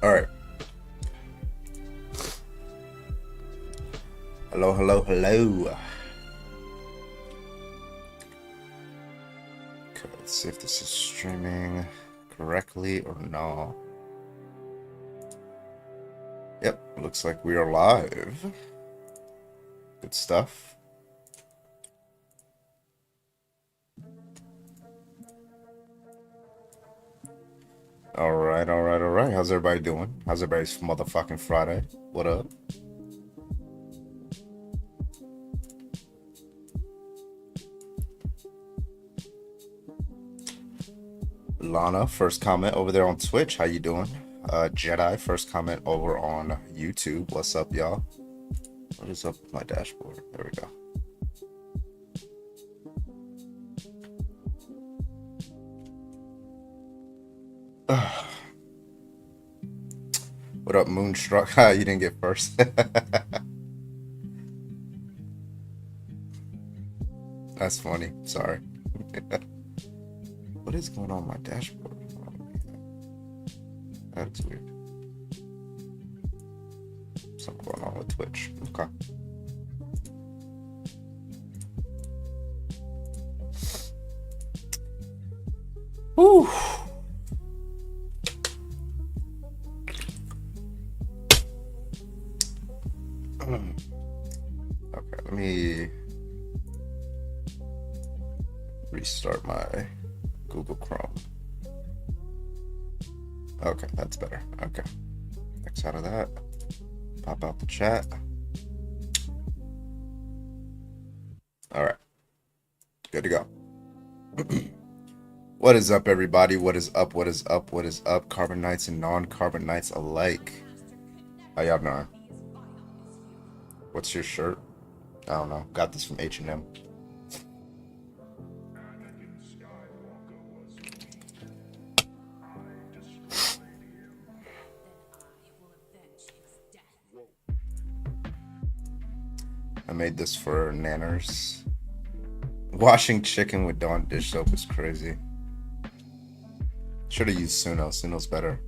All right. Hello, hello, hello. Okay, let's see if this is streaming correctly or no. Yep, looks like we are live. Good stuff. All right, all right, all right. How's everybody doing? How's everybody's motherfucking Friday? What up? Lana, first comment over there on Twitch. How you doing? Jedi, first comment over on YouTube. What's up, y'all? What is up with my dashboard? There we go. What up, Moonstruck? You didn't get first. That's funny. Sorry. What is going on my dashboard? That's weird. Something going on with Twitch. Okay. Whew. Okay, let me restart my Google Chrome. Okay, that's better. Okay. X out of that. Pop out the chat. All right. Good to go. What is up, everybody? What is up? What is up? What is up? Carbon Knights and non-Carbon Knights alike. How y'all doing? What's your shirt? I don't know. Got this from H&M. I made this for Nanners. Washing chicken with Dawn dish soap is crazy. Should have used Suno. Suno's better.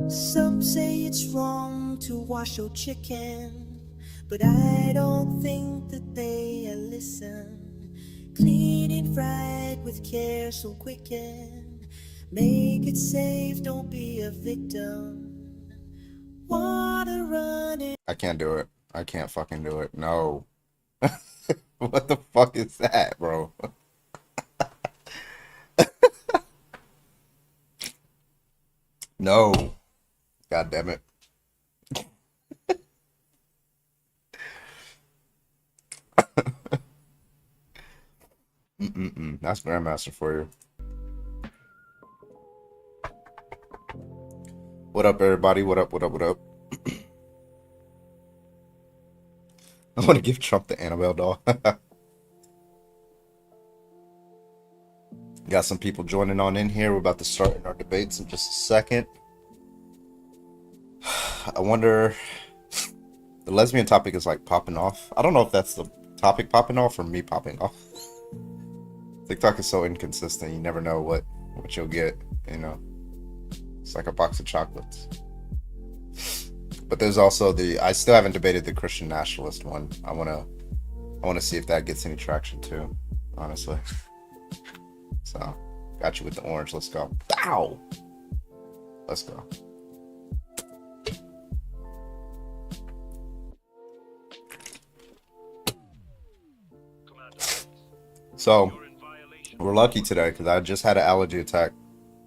Some say it's wrong to wash your chicken, but I don't think that they listen. Clean it right with care, so quicken. Make it safe, don't be a victim. Water running. I can't do it. I can't fucking do it. No. What the fuck is that, bro? No. God damn it. That's Grandmaster for you. What up, everybody? What up, what up, what up? I want to give Trump the Annabelle doll. Got some people joining on in here. We're about to start in our debates in just a second. I wonder... The lesbian topic is like popping off. I don't know if that's the topic popping off or me popping off. TikTok is so inconsistent. You never know what you'll get, you know. It's like a box of chocolates. But there's also I still haven't debated the Christian nationalist one. I wanna see if that gets any traction too, honestly. So, got you with the orange. Let's go. Ow! Let's go. So, we're lucky today because I just had an allergy attack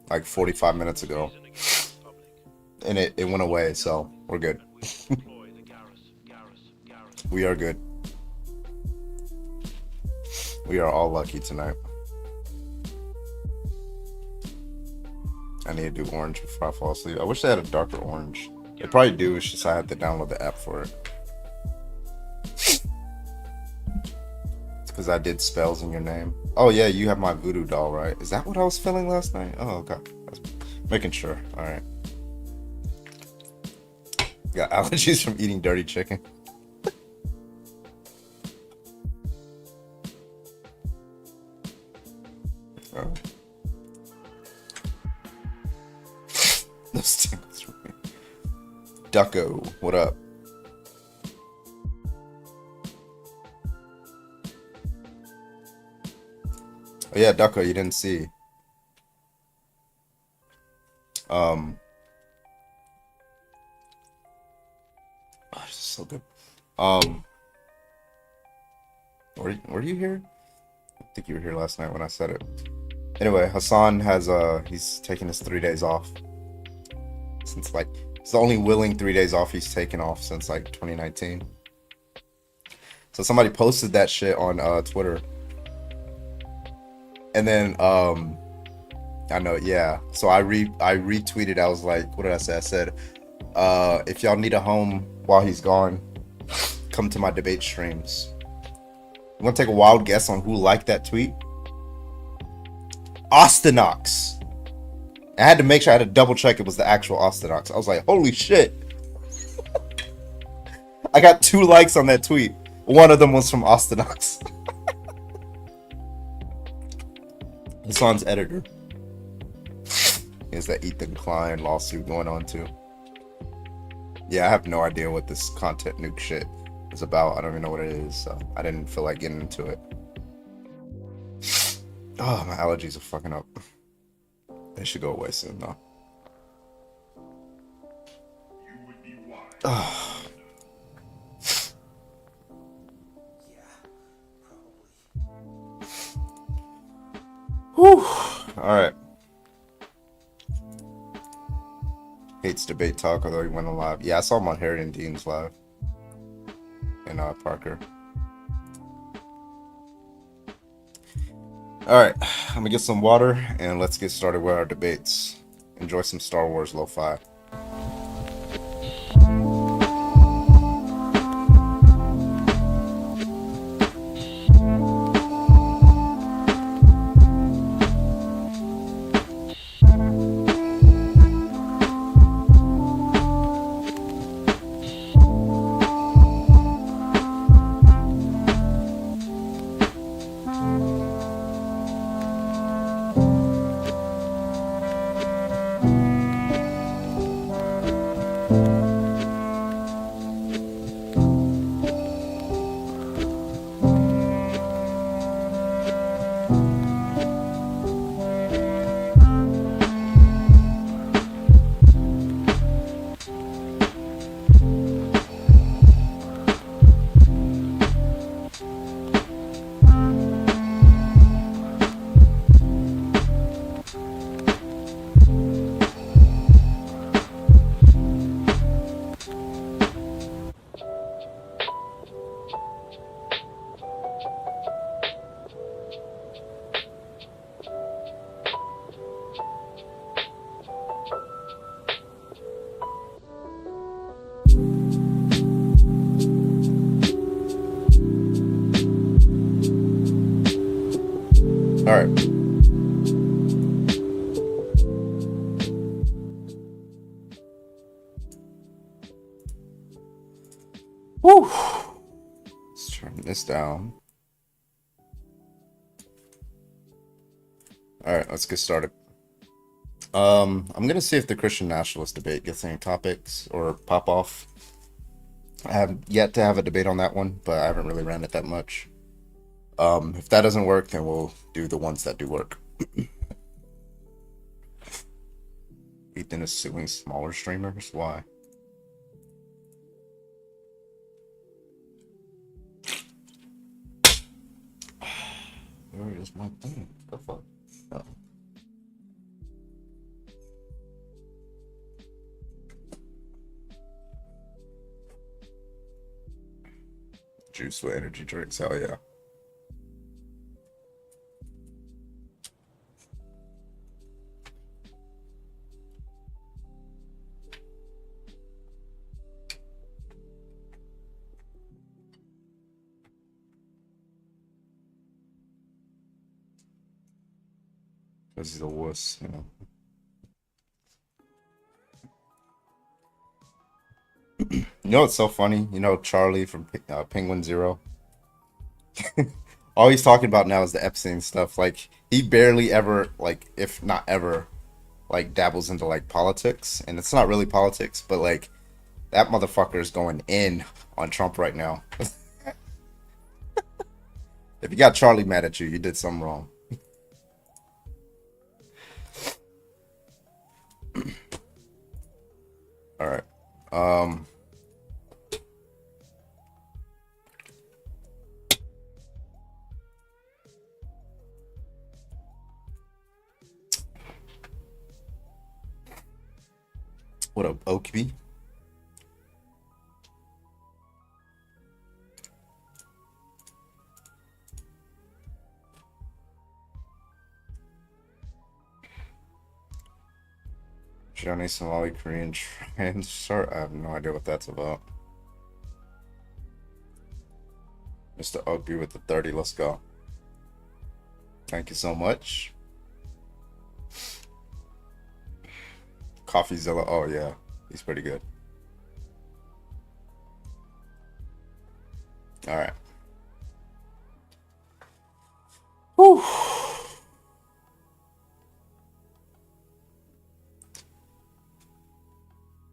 like 45 minutes ago. And it went away, so we're good. We are good. We are all lucky tonight. I need to do orange before I fall asleep. I wish they had a darker orange. They probably do, it's just I have to download the app for it. Because I did spells in your name. Oh yeah, you have my voodoo doll, right? Is that what I was feeling last night? Oh, okay. Making sure. All right. Got allergies from eating dirty chicken. Oh. Those tingles from me. Ducko, what up? Oh yeah, Ducko, you didn't see. Oh, this is so good. Were you here? I think you were here last night when I said it. Anyway, Hassan has he's taking his 3 days off. Since like it's the only willing 3 days off he's taken off since like 2019. So somebody posted that shit on Twitter. And then I know, yeah. So I retweeted. I was like, what did I say? I said, if y'all need a home while he's gone, come to my debate streams. You want to take a wild guess on who liked that tweet? Austinox. I had to make sure I had to double check it was the actual Austinox. I was like, holy shit. I got 2 likes on that tweet. One of them was from Austinox. Hassan's editor. Is that Ethan Klein lawsuit going on too? Yeah, I have no idea what this content nuke shit is about. I don't even know what it is, so I didn't feel like getting into it. Oh, my allergies are fucking up. They should go away soon, though. Oh. Whew. Alright. Hates debate talk, although he went on live. Yeah, I saw him on Harry and Dean's live. And Parker. Alright, I'm gonna get some water and let's get started with our debates. Enjoy some Star Wars lo-fi. Alright. Whew. Let's turn this down. Alright, let's get started. I'm gonna see if the Christian nationalist debate gets any topics or pop off. I have yet to have a debate on that one, but I haven't really ran it that much. If that doesn't work, then we'll do the ones that do work. Ethan is suing smaller streamers? Why? Where is my thing? What the fuck? Oh. Juice with energy drinks, hell yeah. This is a wuss, you know. You know what's so funny? You know Charlie from Penguin Zero? All he's talking about now is the Epstein stuff. Like he barely ever, like if not ever, like dabbles into like politics, and it's not really politics, but like that motherfucker is going in on Trump right now. If you got Charlie mad at you, you did something wrong. All right. Um, what up, Oakby? Johnny Somali Korean trans start. I have no idea what that's about. Mr. Oakby with the 30. Let's go. Thank you so much. CoffeeZilla. Oh yeah, he's pretty good. All right. Whew.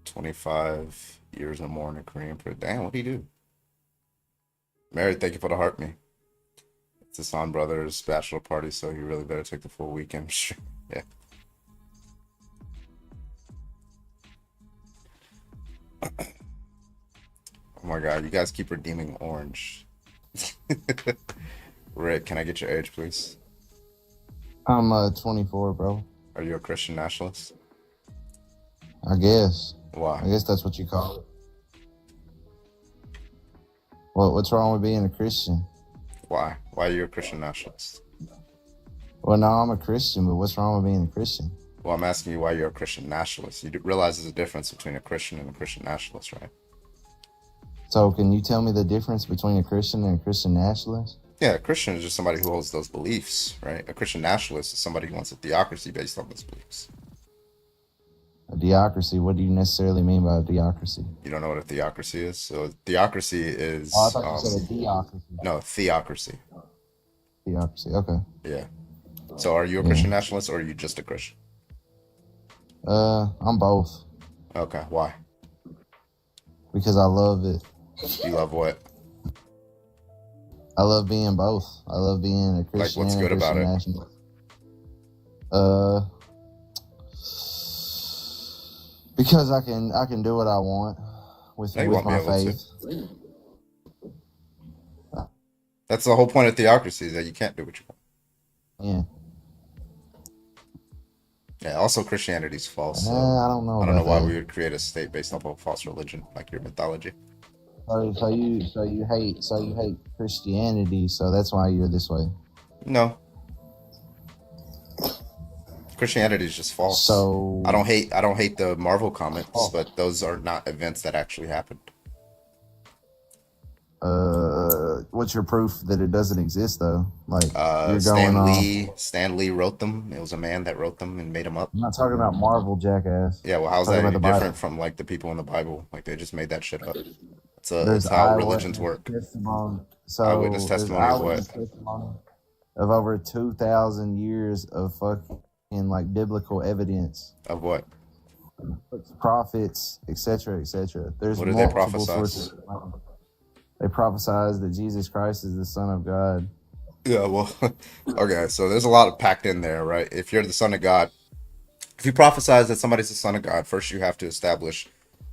25 years or more in a Korean prison. Damn, what do you do? Mary, thank you for the heart me. It's his son brother's bachelor party, so you really better take the full weekend. Yeah. Oh my god, you guys keep redeeming orange. Rick, can I get your age, please? I'm 24, bro. Are you a Christian nationalist? I guess. Why? I guess that's what you call it. What's wrong with being a Christian? Why? Why are you a Christian nationalist? Well, no, I'm a Christian, but what's wrong with being a Christian? Well, I'm asking you why you're a Christian nationalist. You do realize there's a difference between a Christian and a Christian nationalist, right? So can you tell me the difference between a Christian and a Christian nationalist? Yeah, a Christian is just somebody who holds those beliefs, right? A Christian nationalist is somebody who wants a theocracy based on those beliefs. A theocracy? What do you necessarily mean by a theocracy? You don't know what a theocracy is? So theocracy is... Oh, I thought you said a theocracy. No, theocracy. Theocracy, okay. Yeah. So are you a Christian nationalist or are you just a Christian? I'm both. Okay, why? Because I love it. You love what? I love being both. I love being a Christian Like, what's and a good about Christian it? nationalist. Because I can do what I want with No, you won't be my able to. faith. That's the whole point of theocracy, is that you can't do what you want. Yeah, also Christianity's false. So I don't know. I don't know why that. we would create a state based off of a false religion, like your mythology. So you hate Christianity, so that's why you're this way. No. Christianity is just false. So I don't hate the Marvel comics, but those are not events that actually happened. what's your proof that it doesn't exist though? Like you're Stan going Lee. Stan Lee wrote them. It was a man that wrote them and made them up. I'm not talking about Marvel, jackass. Yeah, well, how's I'm talking that any about the different Bible. from like the people in the Bible? Like they just made that shit up. There's It's how eyewitness religions work. testimony. So Eyewitness there's testimony of eyewitness what? testimony of over 2,000 years of fucking like biblical evidence, Of what? prophets, etc., etc. There's What did they multiple prophesy? sources. They prophesize that Jesus Christ is the Son of God. Yeah, well, okay, so there's a lot packed in there, right? If you're the son of God, if you prophesize that somebody's the son of God, first you have to establish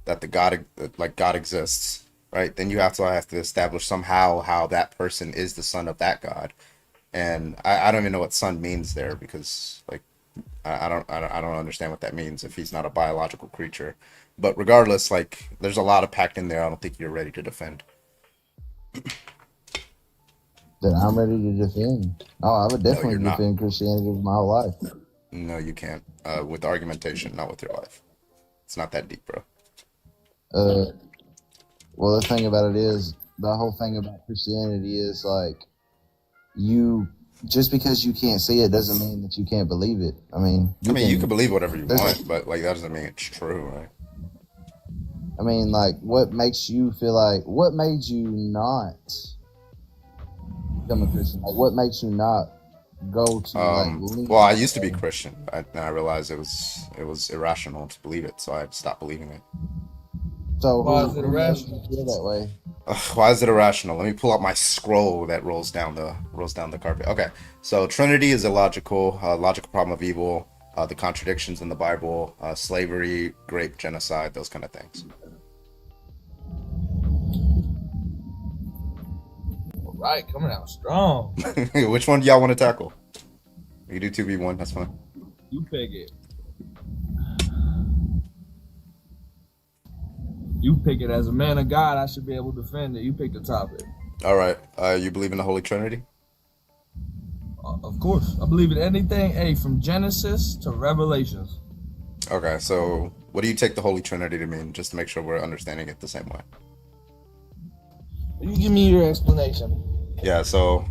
that God exists, right? Then you have to establish somehow how that person is the son of that God. And I don't even know what son means there because like I don't understand what that means if he's not a biological creature. But regardless, like there's a lot of packed in there. I don't think you're ready to defend. That I'm ready to defend. Oh, I would definitely you're not. defend Christianity with my whole life. No, you can't. With argumentation, not with your life. It's not that deep, bro. Well, the thing about it is, the whole thing about Christianity is like, just because you can't see it doesn't mean that you can't believe it. I mean, you can believe whatever you want, but like that doesn't mean it's true, right? I mean, like, what makes you feel like? What made you not become a Christian? Like, what makes you not go to like? Well, I used to be Christian, and I realized it was irrational to believe it, so I stopped believing it. So Why who is it made you irrational? feel that way? Why is it irrational? Let me pull out my scroll that rolls down the carpet. Okay, so Trinity is illogical, logical problem of evil, the contradictions in the Bible, slavery, rape, genocide, those kind of things. All right, coming out strong. Which one do y'all want to tackle? We can do 2v1, that's fine. You pick it. You pick it. As a man of God, I should be able to defend it. You pick the topic. All right, you believe in the Holy Trinity? Of course. I believe in anything, from Genesis to Revelations. Okay, so what do you take the Holy Trinity to mean, just to make sure we're understanding it the same way? You give me your explanation. Yeah, so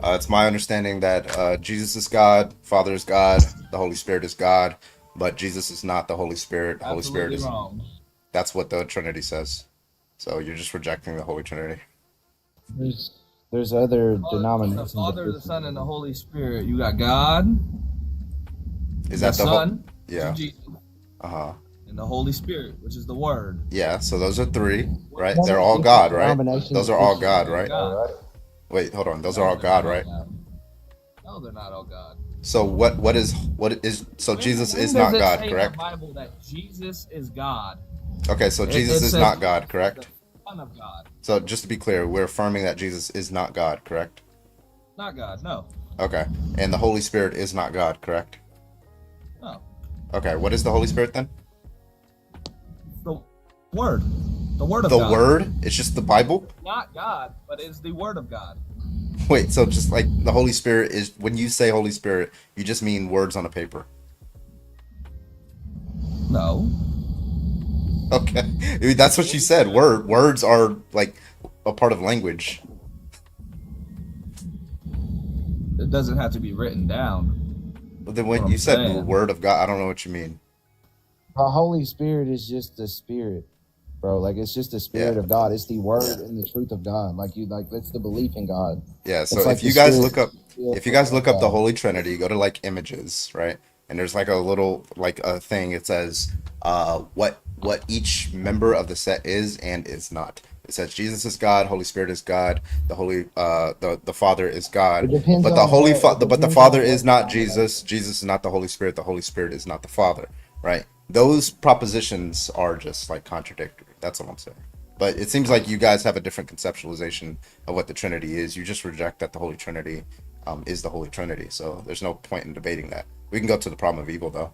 it's my understanding that Jesus is God, Father is God, the Holy Spirit is God, but Jesus is not the Holy Spirit. The Holy Spirit is wrong. That's what the Trinity says. So you're just rejecting the Holy Trinity. There's other The denominations. Father, the Son, and the Holy Spirit. You got God, Is the that the Son, Yeah. Jesus, Uh-huh. and the Holy Spirit, which is the Word. Yeah, so those are three, right? They're all God, right? Those are all God, right? God. Wait, hold on. Those No, are all they're God, not right? God. No, they're not all God. So what is so Jesus When is does not it God, say in correct? the Bible that Jesus is God. Okay, so It Jesus is says not God, the correct? Son of God. So just to be clear, we're affirming that Jesus is not God, correct? Not God, no. Okay. And the Holy Spirit is not God, correct? No. Okay, what is the Holy Spirit then? The Word. The Word of The God. Word? It's just the Bible? Not God, but it's the Word of God. Wait, so just like the Holy Spirit is, when you say Holy Spirit, you just mean words on a paper. No. Okay. I mean, that's what you said. Words are like a part of language. It doesn't have to be written down. But then What when I'm you said saying. Word of God, I don't know what you mean. The Holy Spirit is just the Spirit, bro. Like, it's just the Spirit of God. It's the Word and the truth of God. Like, it's the belief in God. Yeah, so It's like if you the guys Spirit look up the God. Holy Trinity, go to like images, right? And there's like a little like a thing. It says what each member of the set is and is not. It says Jesus is God, Holy Spirit is God, the Father is God, It depends but the on Holy what- it but the depends Father on is what not Jesus. Jesus is not the Holy Spirit. The Holy Spirit is not the Father, right? Those propositions are just like contradictory. That's all I'm saying. But it seems like you guys have a different conceptualization of what the Trinity is. You just reject that the Holy Trinity is the Holy Trinity. So there's no point in debating that. We can go to the problem of evil, though.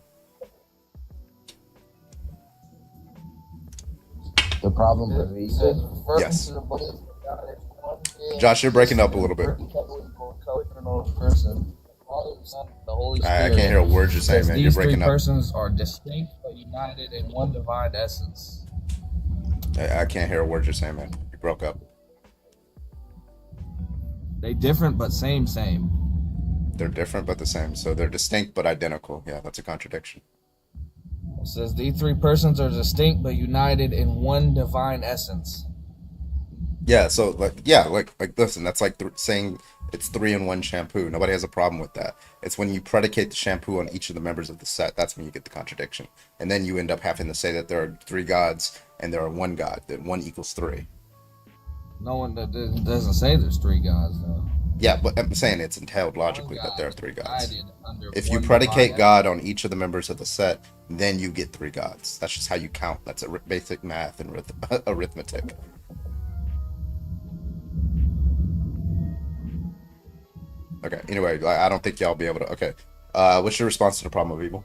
The problem of evil. Yes. Josh, you're breaking up a little bit. I can't hear a word you're saying, man. You're These three breaking up. persons are distinct but united in one divine essence. I can't hear a word you're saying, man. You broke up. They different but same. They're different but the same. So they're distinct but identical. Yeah, that's a contradiction. It says these three persons are distinct but united in one divine essence. Yeah, so like listen, that's like saying it's 3-in-1 shampoo. Nobody has a problem with that. It's when you predicate the shampoo on each of the members of the set, that's when you get the contradiction. And then you end up having to say that there are three gods and there are one God, that 1 equals 3. No one doesn't say there's three gods though. Yeah, but I'm saying it's entailed logically that there are three gods. United under If you one predicate divine God on each of the members of the set, then you get three gods. That's just how you count. That's basic math and arithmetic. Okay, anyway, I don't think y'all be able to. Okay, what's your response to the problem of evil?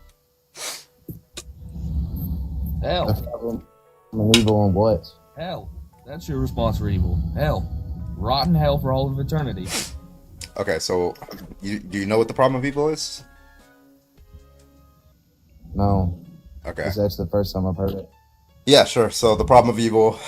Hell. The problem of evil and what? Hell. That's your response for evil. Hell. Rotten hell for all of eternity. Okay, so do you know what the problem of evil is? No. Okay. It's actually the first time I've heard it. Yeah, sure. So the problem of evil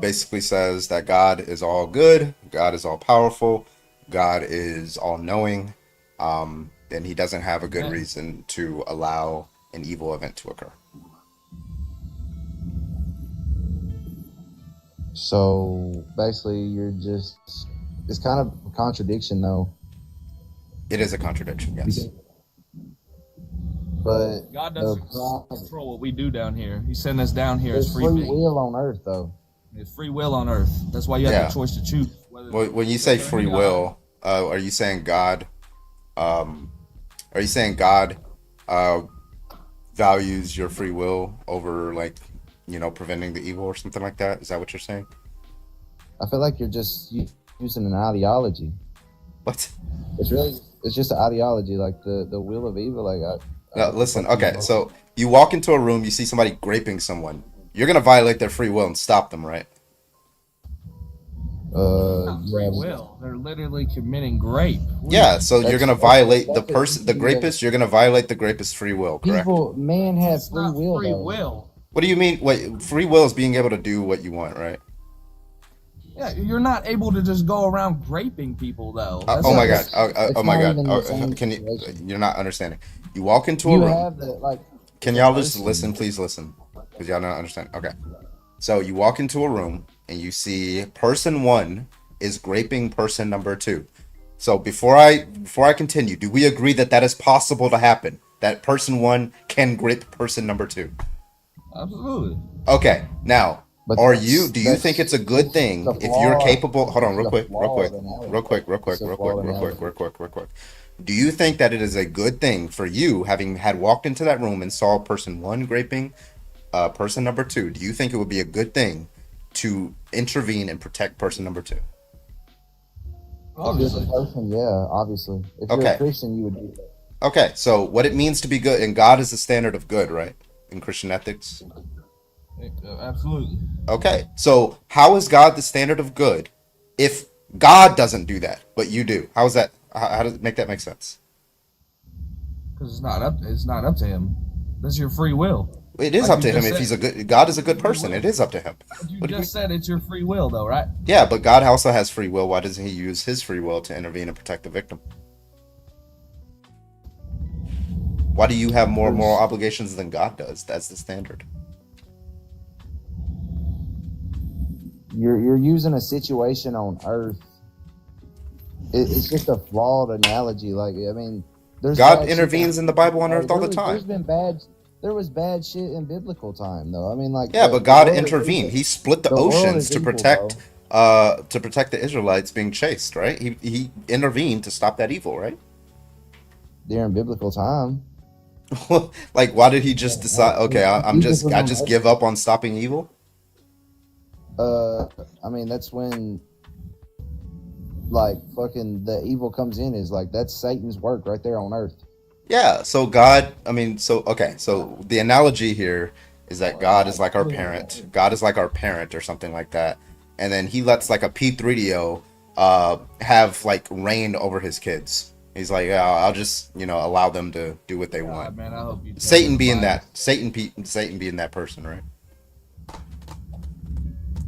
basically says that God is all good, God is all powerful, God is all knowing, and he doesn't have a good reason to allow an evil event to occur. So basically, you're just, it's kind of a contradiction, though. It is a contradiction, yes. But God doesn't control what we do down here. He sent us down here as free beings. will on earth, though. There's free will on earth. That's why you have the choice to choose. When you say free will, are you saying God? Are you saying God values your free will over, like, preventing the evil or something like that? Is that what you're saying? I feel like you're just using an ideology. What? It's just an ideology, like the will of evil. Like, No, listen. Okay, so you walk into a room, you see somebody graping someone. You're gonna violate their free will and stop them, right? Not free will. They're literally committing rape. Yeah, so you're gonna violate the rapist. You're gonna violate the rapist's free will, correct? Man has free will. Free will. What do you mean? Wait, free will is being able to do what you want, right? Yeah, you're not able to just go around graping people, though. Oh my god! Oh my god! Can you? You're not understanding. You walk into a room. Can y'all just listen? Please listen, because y'all don't understand. Okay, so you walk into a room and you see person 1 is graping person number 2. So before I continue, do we agree that that is possible to happen? That person 1 can grape person number 2? Absolutely. Okay, now. Do you think it's a good thing if you're capable? Hold on, real quick. Do you think that it is a good thing for you, having had walked into that room and saw person 1 graping person number 2? Do you think it would be a good thing to intervene and protect person number 2? Obviously. Obviously. If you're a Christian, you would do that. Okay, so what it means to be good, and God is the standard of good, right? In Christian ethics. Absolutely. Okay, so how is God the standard of good if God doesn't do that, but you do? How is that? How does it make that make sense? Because it's not up to him. That's your free will. It is up to him if he's a good. God is a good person. It is up to him. You just said it's your free will, though, right? Yeah, but God also has free will. Why doesn't he use his free will to intervene and protect the victim? Why do you have more moral obligations than God does? That's the standard. You're using a situation on earth. It's just a flawed analogy. Like, I mean, God intervenes in the Bible on earth all the time. There was bad shit in biblical time, though. I mean, like, but God intervened. He split the oceans to protect the Israelites being chased. Right? He intervened to stop that evil. Right? During biblical time. Like, why did he just decide? Okay, I just give up on stopping evil. I mean, that's when, like, fucking the evil comes in. Is like, that's Satan's work right there on earth. Yeah, so God, so the analogy here is that God is like our parent. God is like our parent or something like that. And then he lets, like, a P3DO have, like, reign over his kids. He's like, yeah, I'll just, allow them to do what they want. Man, I hope you Satan being that person, right?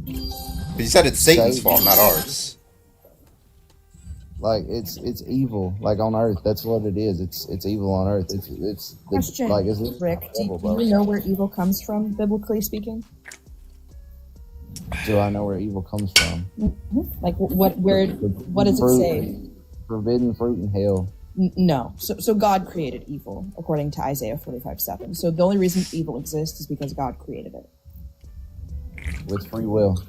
But you said it's Satan's fault, not ours. Like, it's evil, like, on earth. That's what it is. It's evil on earth. It's question, like, Rick. Do you know where evil comes from, biblically speaking? Do I know where evil comes from? Mm-hmm. Like, what does it say? Forbidden fruit in hell. No. So God created evil, according to Isaiah 45:7. So the only reason evil exists is because God created it. With free will.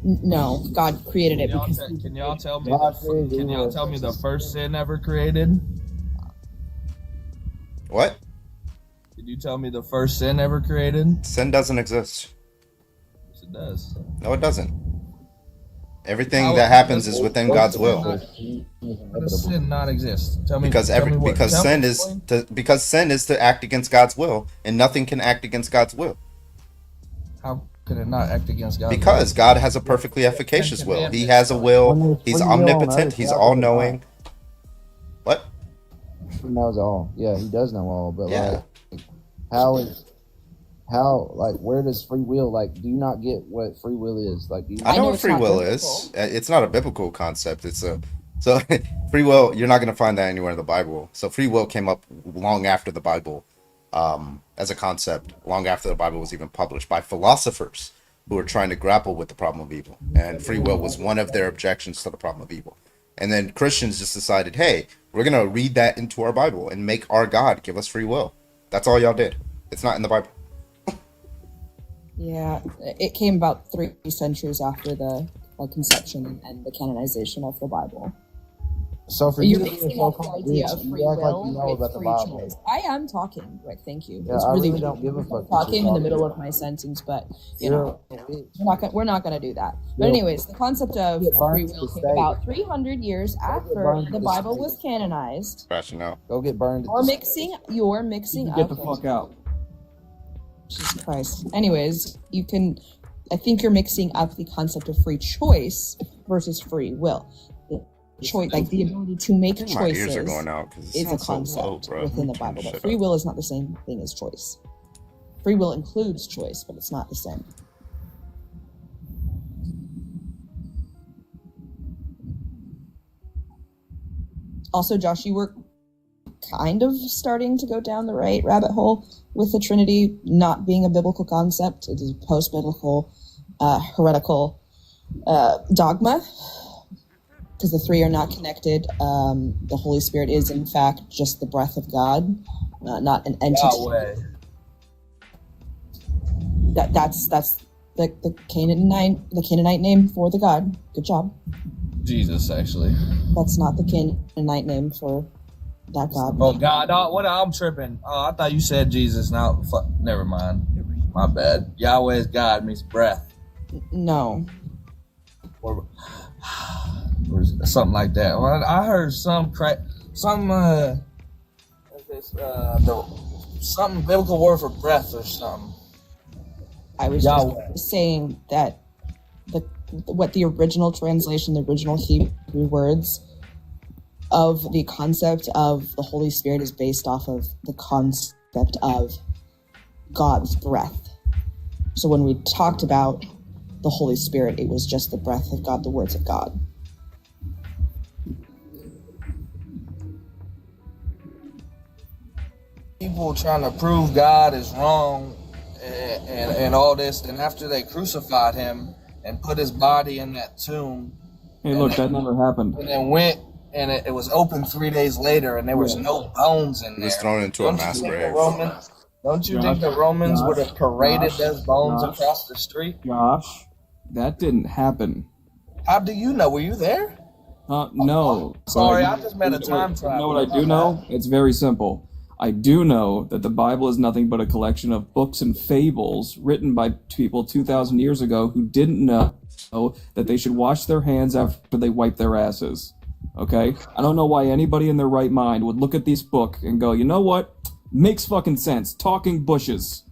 No, God created it because. Can y'all tell me the first sin ever created? What? Can you tell me the first sin ever created? Sin doesn't exist. Yes, it does. No, it doesn't. Everything that happens is within God's will. How does sin not exist? Tell me. Because sin is to act against God's will, and nothing can act against God's will. How could it not act against God's will? Because God has a perfectly efficacious will. He has a will. He's omnipotent. He's all-knowing. What? He knows all. Yeah, he does know all. But yeah. How where does free will, like, do you not get what free will is? Like, I know what free will is. It's not a biblical concept. So free will, you're not going to find that anywhere in the Bible. So free will came up long after the Bible, as a concept, long after the Bible was even published by philosophers. who are trying to grapple with the problem of evil, and free will was one of their objections to the problem of evil. And then Christians just decided, hey, we're gonna read that into our Bible and make our God give us free will. That's all y'all did. It's not in the Bible. Yeah, it came about 3 centuries after the conception and the canonization of the Bible. So for You're you to be a basing off the so-called idea bitch, of you free act like will you know with about the free Bible. choice. I am talking, Rick. Thank you. Yeah, It's I really really don't give a fuck. that talking you're in the middle talking. of my sentence, but You're a bitch. we're not gonna do that. But Yeah. anyways, the concept of Get burned free at will the came stake. about 300 years after burned at the the Bible stake. was canonized. Crashing out. Go get burned. at You're the mixing. You're mixing You up. get the fuck out. Jesus Christ. Anyways, you can. I think you're mixing up the concept of free choice versus free will. The choice, like the ability to make My ears are choices, going out because is a it's so concept low, bro. within the Turn Bible. shit But free up. will is not the same thing as choice. Free will includes choice, but it's not the same. Also, Josh, you were kind of starting to go down the right rabbit hole with the Trinity not being a biblical concept. It is a post-biblical, heretical dogma, because the three are not connected. The Holy Spirit is, in fact, just the breath of God, not an entity. Yahweh. That's the Canaanite name for the God. Good job. Jesus, actually. That's not the Canaanite name for that God. Oh God, what? I'm tripping. Oh, I thought you said Jesus. Now, fuck, never mind. My bad. Yahweh's God means breath, No. or something like that. Well, I heard something biblical word for breath or something. I was Yahweh. just saying that what the original translation, the original Hebrew words of the concept of the Holy Spirit is based off of the concept of God's breath. So when we talked about the Holy Spirit, it was just the breath of God, the words of God. People trying to prove God is wrong and all this. Then after they crucified him and put his body in that tomb, Hey, look, that never happened. and then went and it was open 3 days later, and there was no bones in He there. was thrown into a mass grave. Don't you think the Romans would have paraded those bones Josh. across the street? Josh, that didn't happen. How do you know? Were you there? No. Sorry, But I just met a time You know what traveler. I do know? It's very simple. I do know that the Bible is nothing but a collection of books and fables written by people 2,000 years ago who didn't know that they should wash their hands after they wipe their asses. Okay? I don't know why anybody in their right mind would look at this book and go, you know what? Makes fucking sense. Talking bushes.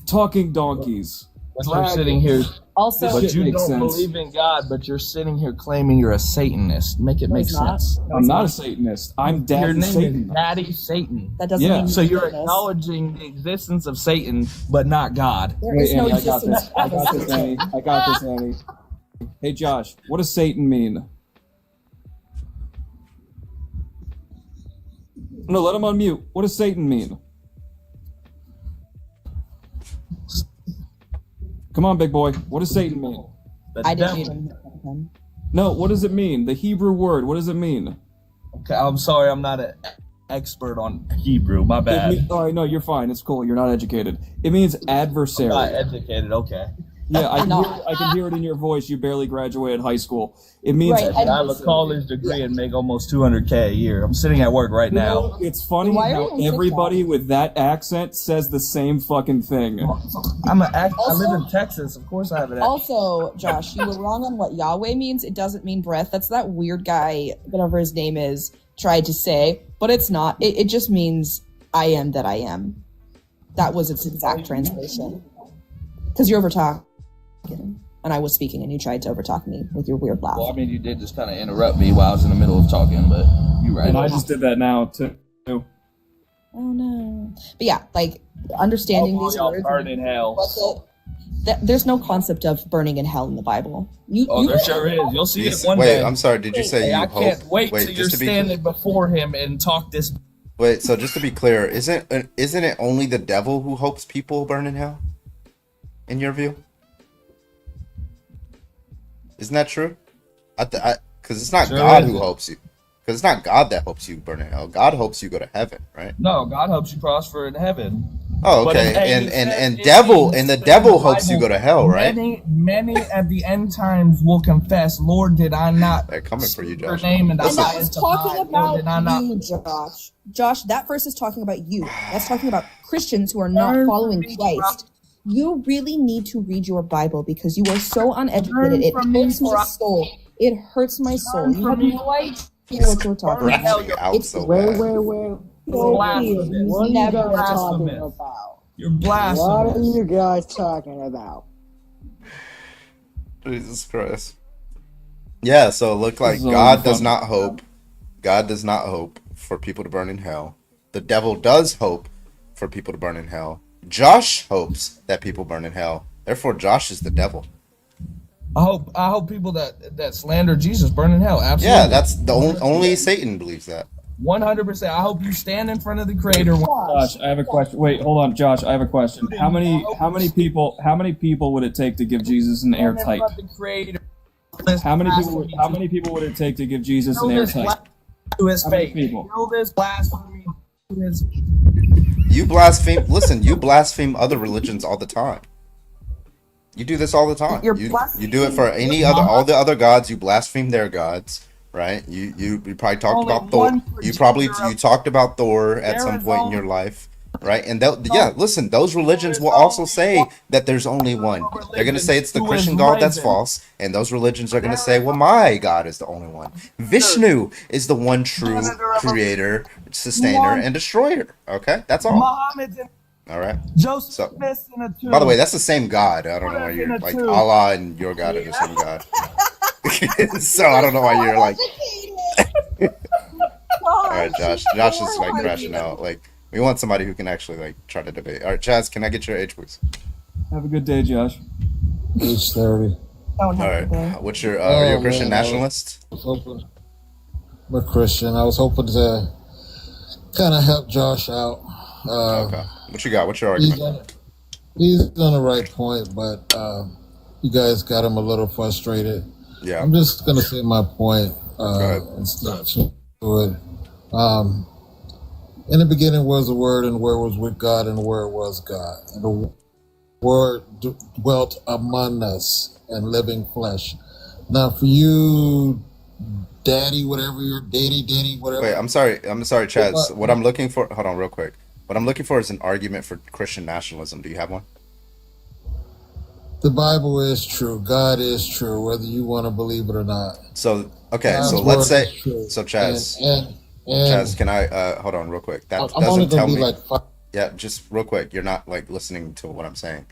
Talking donkeys. But you're sitting here, Also, but you makes don't sense. believe in God, but you're sitting here claiming you're a Satanist. Make it make it's not. sense. I'm not a Satanist. I'm Your Daddy name Satan. is Daddy Satan. that doesn't Yeah. mean So you're Satanist. acknowledging the existence of Satan, but not God. There is Wait, no Annie, I got existence this. I got this, Annie. I got this, Annie. Hey, Josh, what does Satan mean? No, let him unmute. What does Satan mean? Come on, big boy. What does Satan mean? The I didn't devil. even. No, what does it mean? The Hebrew word, what does it mean? Okay, I'm sorry, I'm not an expert on Hebrew. My bad. All right, no, you're fine. It's cool. You're not educated. It means adversary. I'm not educated. Okay. Yeah, I No. can hear it in your voice. You barely graduated high school. It means Right, I have a college degree and make almost $200K a year. I'm sitting at work right now. It's funny Why are how you on TikTok? everybody with that accent says the same fucking thing. I live in Texas. Of course, I have an accent. Also, Josh, you were wrong on what Yahweh means. It doesn't mean breath. That's that weird guy, whatever his name is, tried to say, but it's not. It just means I am that I am. That was its exact translation. Because you're over talking, and I was speaking, and you tried to overtalk me with your weird laugh. Well, I mean, you did just kind of interrupt me while I was in the middle of talking, but you're right. And I just did that now too. Oh no! But yeah, like understanding these y'all words. burn in hell. There's no concept of burning in hell in the Bible. Oh, there sure is. You'll see it one Wait, day. I'm sorry. Did you say Hey, you I hope? can't wait till you're just to be standing before him and talk this. Wait, so just to be clear, isn't it only the devil who hopes people burn in hell? In your view? Isn't that true? Because it's not Sure God is. who helps you. Because it's not God that helps you burn in hell. God hopes you go to heaven, right? No, God helps you prosper in heaven. Oh, But okay. hey, And it devil says and the in devil hopes you Bible, go to hell, right? Many at the end times will confess, Lord, did I not They're coming for you, speak your Josh. name in the And that was highest of talking highs? Lord, did I about not you, Josh. Josh, that verse is talking about you. That's talking about Christians who are not following Christ. You really need to read your Bible because you are so uneducated. It hurts my soul. It hurts my soul. You have no idea what you're talking about. Crashing out It's so Wait, bad. wait, wait. so blasphemous. clear. You What are you never guys read your talking Bible. about? You're What are blasphemous. you guys talking about? Jesus Christ. Yeah, so it looked like This is God already does fun. not hope. God does not hope for people to burn in hell. The devil does hope for people to burn in hell. Josh hopes that people burn in hell. Therefore, Josh is the devil. I hope people that slander Jesus burn in hell. Absolutely. Yeah, that's the only Satan believes that. 100%. I hope you stand in front of the Creator. Josh, I have a question. Wait, hold on, Josh. I have a question. How many people would it take to give Jesus an airtight? How many people would it take to give Jesus an airtight? To his How many face. people? Kill this blasphemy to his You blaspheme. Listen, you blaspheme other religions all the time. You do this all the time. You're You blaspheming do it for all the other gods. You blaspheme their gods, right? You probably talked Only about Thor. one You progenitor of- talked about Thor at There some is point in only- your life, right? And listen, those religions will also say that there's only one. They're gonna say it's the Who Christian is God that's risen. false, and those religions are gonna say, well, my God is the only one. Vishnu is the one true creator, sustainer, and destroyer. Okay, that's all. Muhammad's in All right. Joseph So- Smith's in a tomb. By the way, that's the same God. I don't know why you're like Allah and your God are the same God. So I don't know why you're like. All right, Josh. Josh is like crashing out. Like we want somebody who can actually like try to debate. All right, Chaz, can I get your age, please? Have a good day, Josh. Age 30. Don't All have right. today. What's your? Are you a Oh, Christian man, nationalist? I'm a Christian. I was hoping to kind of help Josh out. Okay. What you got? What's your He's argument? he's on the right point, but you guys got him a little frustrated. Yeah. I'm just going to say my point ahead. and stick to it. In the beginning was the Word, and the Word was with God, and the Word was God. And the Word dwelt among us and living flesh. Now, for you, daddy, whatever you're, daddy, whatever. Wait, I'm sorry, Chaz. What I'm looking for, hold on real quick. What I'm looking for is an argument for Christian nationalism. Do you have one? The Bible is true. God is true, whether you want to believe it or not. So, okay, God's so let's word say, is true. so Chaz, And Chaz, can I, hold on real quick. That I'm only doesn't going tell to be me, like 5. yeah, just real quick. You're not like listening to what I'm saying.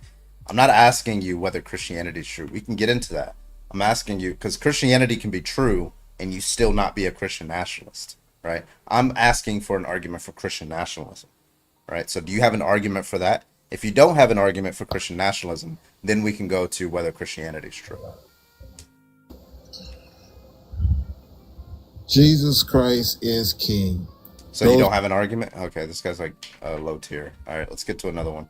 I'm not asking you whether Christianity is true. We can get into that. I'm asking you, because Christianity can be true and you still not be a Christian nationalist, right? I'm asking for an argument for Christian nationalism, right? So do you have an argument for that? If you don't have an argument for Christian nationalism, then we can go to whether Christianity is true. Jesus Christ is King. So you don't have an argument? Okay, this guy's like low tier. All right, let's get to another one.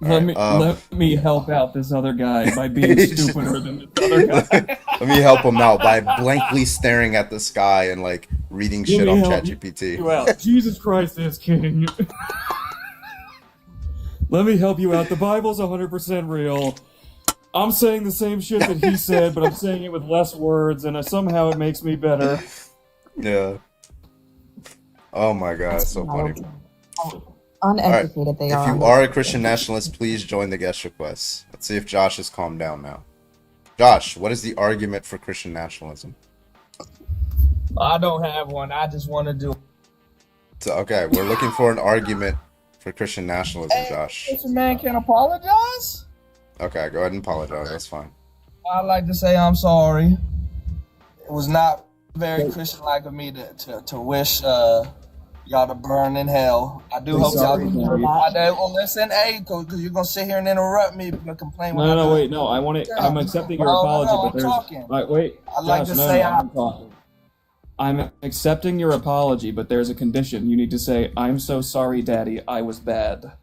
Let me help out this other guy by being stupider than this other guy. Let me help him out by blankly staring at the sky and like reading shit off ChatGPT. You out. Jesus Christ is King. Let me help you out. The Bible's 100% real. I'm saying the same shit that he said, but I'm saying it with less words, and somehow it makes me better. Yeah. Oh my god, so funny. Uneducated they If are. you are a Christian nationalist, please join the guest requests. Let's see if Josh has calmed down now. Josh, what is the argument for Christian nationalism? I don't have one. I just want to do. So, okay, we're looking for an argument for Christian nationalism, Josh. This man can apologize. Okay, go ahead and apologize. That's fine. I'd like to say I'm sorry. It was not very Christian-like of me to wish y'all to burn in hell. I do hope y'all do. Well, listen, hey, because you're gonna sit here and interrupt me and complain. No, wait, no. I'm accepting your apology, but there's. talking. Right, wait. I'd like Josh, to no, say I'm talking. I'm accepting your apology, but there's a condition. You need to say, "I'm so sorry, Daddy. I was bad."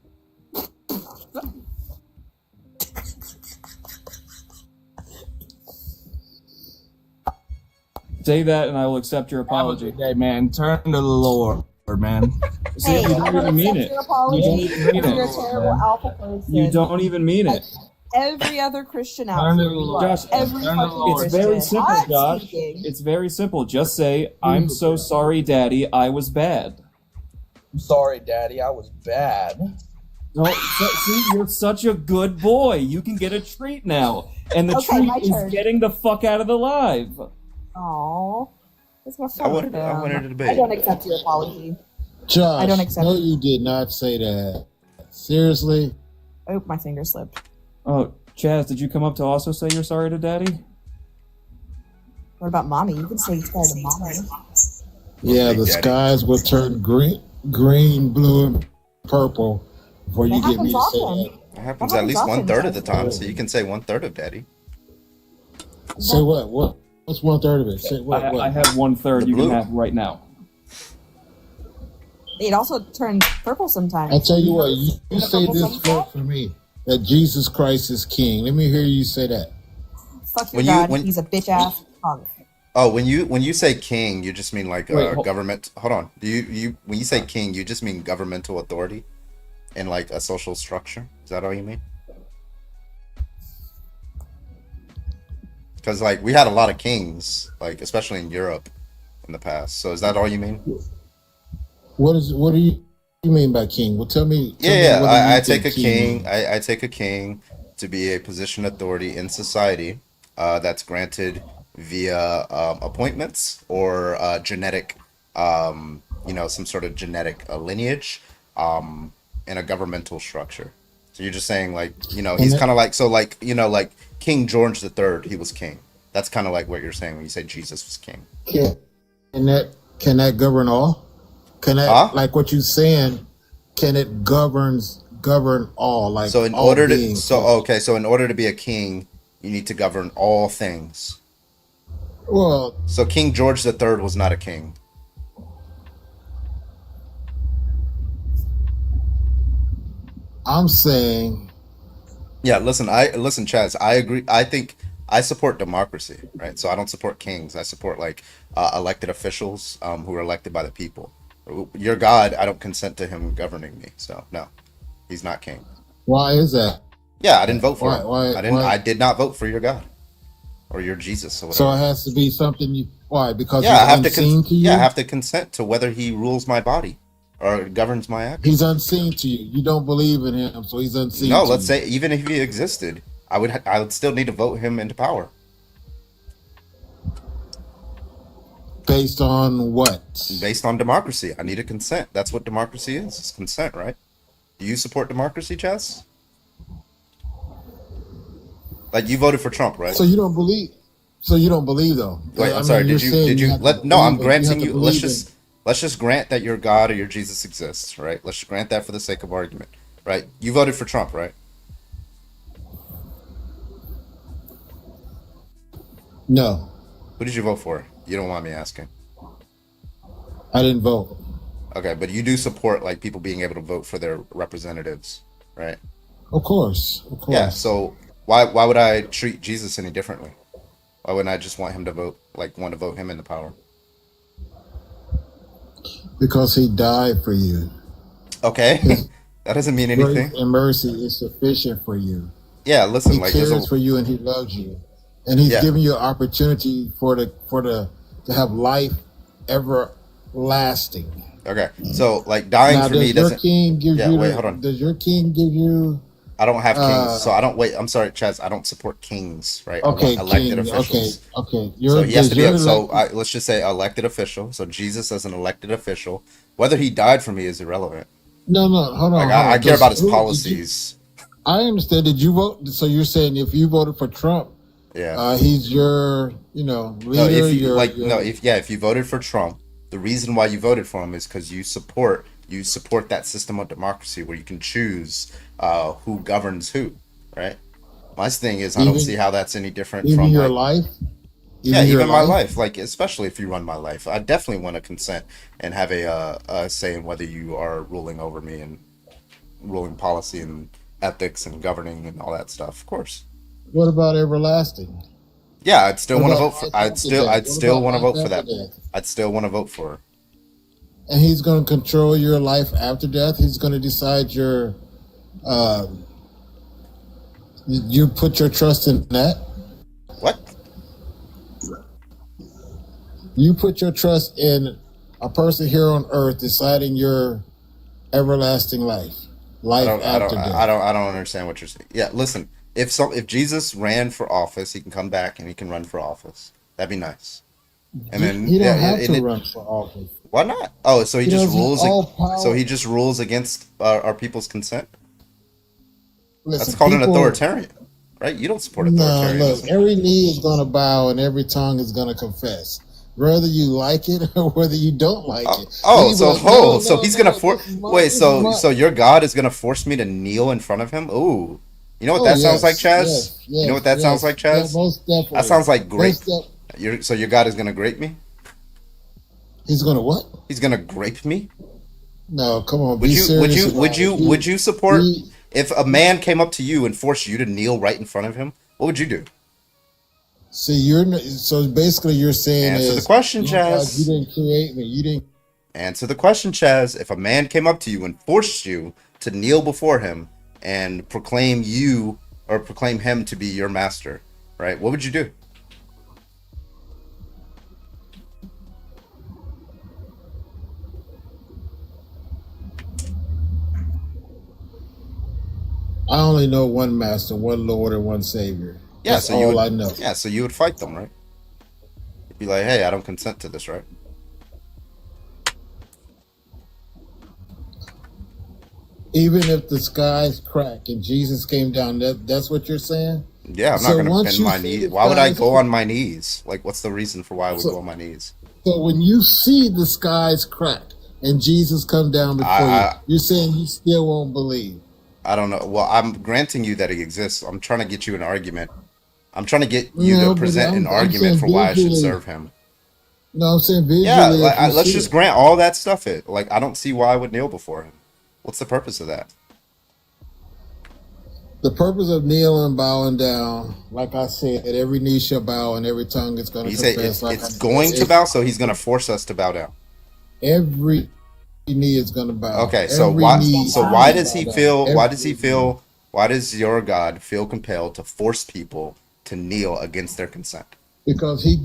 Say that, and I will accept your apology. Hey, man, turn to the Lord, man. See, Hey, you I don't don't even mean accept it. your apology. You don't even mean You're a it. terrible alpha person. You don't even mean it. Every other Christian out Turn to there. the You Lord. are Josh, every turn to the fucking Lord. It's very Christian. simple, I'm Josh. speaking. It's very simple. Just say, I'm so sorry, Daddy, I was bad. I'm sorry, Daddy. I was bad. No, see, you're such a good boy. You can get a treat now. And the Okay, my treat is turn. getting the fuck out of the live. Aww. That's my I fault. wanted to debate. I don't accept your apology. Josh, I don't accept no, it. you did not say that. Seriously? Oh, my finger slipped. Oh, Chaz, did you come up to also say you're sorry to Daddy? What about mommy? You can say you're sorry to mommy. Yeah, Big the Daddy. skies will turn green, blue, and purple before you That get me to happens say often. that. It happens That at least happens often, 1/3 of the Chaz. time, so you can say 1/3 of Daddy. Say what? What's 1/3 of it? Say what? I have 1/3 The you can blue. have right now. It also turns purple sometimes. I tell you what, you say this quote for me, that Jesus Christ is King. Let me hear you say that. Fuck your When you- God. when- He's a bitch ass punk. Oh, when you say king, you just mean like Wait, government. Hold on. Do you when you say king, you just mean governmental authority and like a social structure? Is that all you mean? Because like we had a lot of kings, like especially in Europe in the past. So is that all you mean? What do you mean by king? Well, tell me. Yeah, what do you I think take a king. means? I take a king to be a position of authority in society that's granted via appointments or genetic, some sort of genetic lineage in a governmental structure. So you're just saying like, And he's that, kind of like, so like, like King George III, he was king. That's kind of like what you're saying when you say Jesus was king. can that govern all? Can that, Huh? like what you're saying, can it govern all, like So in all order to, beings? so in order to be a king, you need to govern all things. Well, So King George III was not a king. I'm saying, Yeah, listen, Chaz, I agree. I think I support democracy, right? So I don't support kings. I support like elected officials who are elected by the people. Your God, I don't consent to him governing me. So no, he's not king. why is that? Yeah, I didn't vote for Why? him. Why? I Why? did not vote for your God or your Jesus or So it whatever. has to be something you. Why? Because Yeah, he's I have to unseen to yeah, I you. have to consent to whether he rules my body or governs my He's actions. unseen to you. You don't believe in him, so he's unseen No, to let's you. say even if he existed, I would still need to vote him into power. Based on what? Based on democracy. I need a consent. That's what democracy is. It's consent, right? Do you support democracy, Chess? Like you voted for Trump, right? So you don't believe. So you don't believe though. Wait, I I'm sorry. mean, you're saying Did you you have to let no, I'm believe it. You have granting to you let's believe in. just grant that your God or your Jesus exists, right? Let's just grant that for the sake of argument. Right? You voted for Trump, right? No, Who did you vote for? You don't mind me asking. I didn't vote. Okay, but you do support like people being able to vote for their representatives, right? Of course, Yeah, so why would I treat Jesus any differently? Why wouldn't I just want him to want to vote him into power? because he died for you. Okay, His that doesn't mean grace anything. and mercy is sufficient for you. Yeah, listen, He like there's cares a for you and he loves you, and he's yeah. giving you an opportunity to have life everlasting. Okay, so like dying Now, for me does your doesn't. king give Yeah, you wait, hold on. Does your king give you? I don't have kings, so Uh, I don't wait. I'm sorry, Chaz. I don't support kings, right? I want okay, elected king. Okay, officials. okay. So he has Does to be your let's just say elected official. So Jesus as an elected official, whether he died for me is irrelevant. No, no. Hold Like on, hold I on. care about his Did you? policies. I understand. Did you vote? So you're saying if you voted for Trump, Yeah. he's your, No, leader. if you Your, like, no, your. if you voted for Trump, the reason why you voted for him is because you support that system of democracy where you can choose who governs who, right? My thing is, I don't see Even how that's any different even from your like, life, yeah, even your even my life. life, like especially if you run my life, I definitely want to consent and have a say in whether you are ruling over me and ruling policy and ethics and governing and all that stuff. Of course. What about everlasting? Yeah, I'd still What want to about vote for. life after death? I'd What still about want to life vote for after that. death? I'd still want to vote for her. And he's going to control your life after death. He's going to decide your. You put your trust in that. What? You put your trust in a person here on earth deciding your everlasting life, life after death. I don't understand what you're saying. Yeah, listen. If Jesus ran for office, he can come back and he can run for office. That'd be nice. And then He don't have and to it- run for office. why not? Oh, so he He just doesn't rules. all power- So he just rules against our people's consent. Listen, That's called an people- authoritarian, right? You don't support No, authoritarianism. look, every knee is going to bow and every tongue is going to confess, whether you like it or whether you don't like it. Oh, He's so like, no, so no, he's no, gonna force. this is my- Wait, this is so my- so your God is gonna force me to kneel in front of him? Ooh, you know what Oh, that sounds like, yes, Chaz? yes, You know what that yes, sounds like, yeah, Chaz? most definitely. That sounds like grape. Most So your God is gonna grape me? He's going to what? He's gonna grape me? No, come on. Would be you serious about it. would you support he- if a man came up to you and forced you to kneel right in front of him? What would you do? See, so basically you're saying Answer is, the question, "Lord God, Chaz. you didn't create me. You didn't." Answer the question, Chaz. If a man came up to you and forced you to kneel before him and proclaim him to be your master, right? What would you do? I only know one master, one Lord, and one Savior. Yeah, That's so you all would, I know. Yeah, so you would fight them, right? You'd be like, hey, I don't consent to this, right? Even if the skies crack and Jesus came down, that's what you're saying? Yeah, I'm So not gonna once bend you my see knees. the Why would I skies- go on my knees? Like, what's the reason for why I would So- go on my knees? So when you see the skies crack and Jesus come down before I- you, you're saying you still won't believe. I don't know. Well, I'm granting you that he exists. I'm trying to get you an argument. I'm trying to get you No, to but present an I'm argument saying for why I should visually. serve him. No, I'm saying visually. Yeah, if you let's see just it. grant all that stuff. I don't see why I would kneel before him. What's the purpose of that? The purpose of kneeling, bowing down, like I said, every knee shall bow and every tongue is going to You say confess. it's, like I it's said, going to bow, so he's going to force us to bow down. Every knee is going to bow. Okay, so Every why? knee So is why gonna does he bow feel? down. Why does he Every feel? Why does your God feel compelled to force people to kneel against their consent? Because he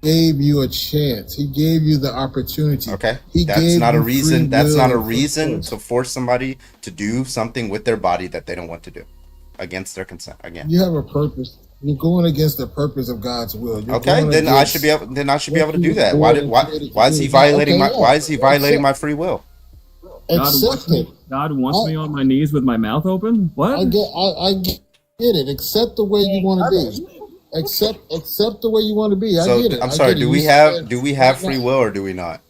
gave you a chance. He gave you the opportunity. Okay, He that's gave not a you reason. free That's not a will for reason choice. to force somebody to do something with their body that they don't want to do against their consent. Again, You have a purpose. You're going against the purpose of God's will. You're okay, going then I against should be able. Then I should be what able to you do that. were Why born did? and Why? created to Why is do. he violating Okay, my? yeah. Why is he violating Accept- my free will? God wants Accept me. it. God wants me on my knees with my mouth open. What? I get it. Accept the way you want to be. Accept the way you want to be. I So get it. I'm I sorry. get it. Do You we said have right free now- will or do we not?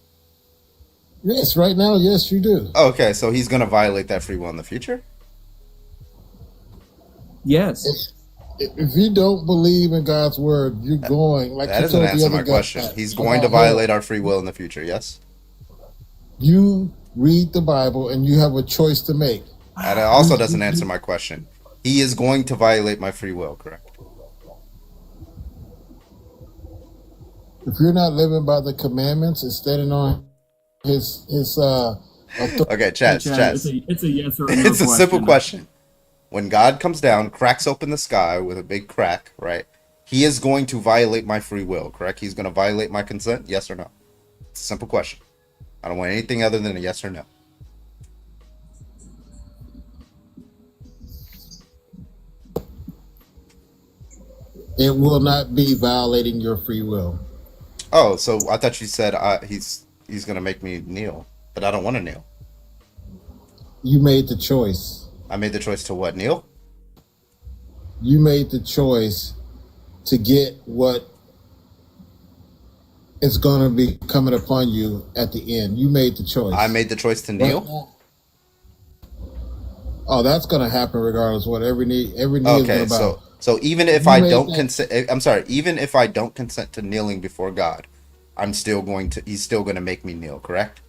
Yes, right now, yes, you do. Okay, so he's gonna violate that free will in the future. Yes. If you don't believe in God's word, you're going like That you doesn't told the answer other my guy. question. He's going to about hell. violate our free will in the future. Yes. You read the Bible and you have a choice to make. That also doesn't answer my question. He is going to violate my free will, correct? If you're not living by the commandments and standing on his authority, Okay, Chaz, Chad, Chaz. it's a yes or no It's a question. simple question. When God comes down, cracks open the sky with a big crack, right? He is going to violate my free will, correct? He's going to violate my consent, yes or no? It's a simple question. I don't want anything other than a yes or no. it will not be violating your free will. Oh, so I thought you said he's going to make me kneel, but I don't want to kneel. You made the choice. I made the choice to what, kneel? You made the choice to get what is going to be coming upon you at the end. You made the choice. I made the choice to kneel? Oh, that's going to happen regardless. What every knee is going Okay, to bow. so even if You I made don't that- consent, I'm sorry, even if I don't consent to kneeling before God, he's still going to make me kneel, correct?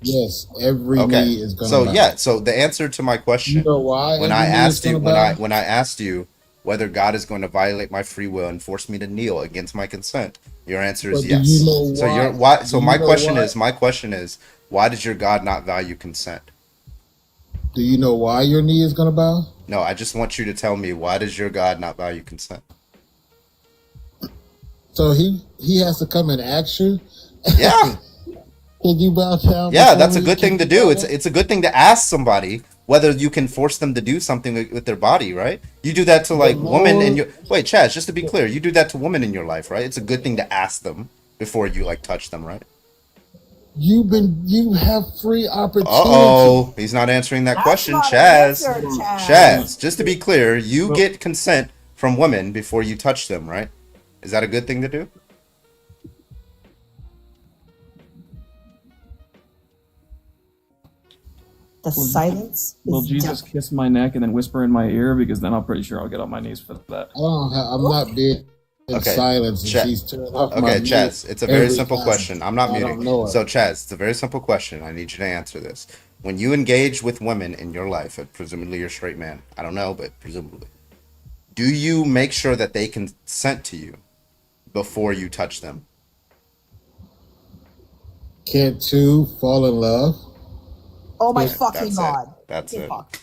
Yes, every Okay. knee is going to So bow. yeah, so the answer to my question You know why? when every I knee asked is you gonna bow? when I asked you whether God is going to violate my free will and force me to kneel against my consent? Your answer is But yes. do you know So why? you're why? So Do you my know question why? is, why does your God not value consent? Do you know why your knee is gonna bow? No, I just want you to tell me, why does your God not value consent? So he has to come and ask you. Yeah. Can you bow down? Yeah, before that's a me? good Can thing to you do. bow It's down? it's a good thing to ask somebody whether you can force them to do something with their body, right? You do that to The like women in Lord, your wait, Chaz, just to be clear, you do that to women in your life, right? It's a good thing to ask them before you like touch them, right? you have free opportunity. Uh-oh, he's not answering that That's question, not an Chaz. answer, Chad. Chaz, just to be clear, you Well, get consent from women before you touch them, right? Is that a good thing to do? The silence will is Jesus death. kiss my neck and then whisper in my ear? Because then I'm pretty sure I'll get on my knees for that. I'm not being in Okay, silence, and Chaz. she's turning off my Okay, mute Chaz, it's a very every simple time question. I'm not I don't muting. know it. So, Chaz, it's a very simple question. I need you to answer this. When you engage with women in your life, and presumably you're a straight man, I don't know, but presumably, do you make sure that they consent to you before you touch them? Can't two fall in love? Oh my Okay, fucking that's it. god. That's Okay, it. fuck.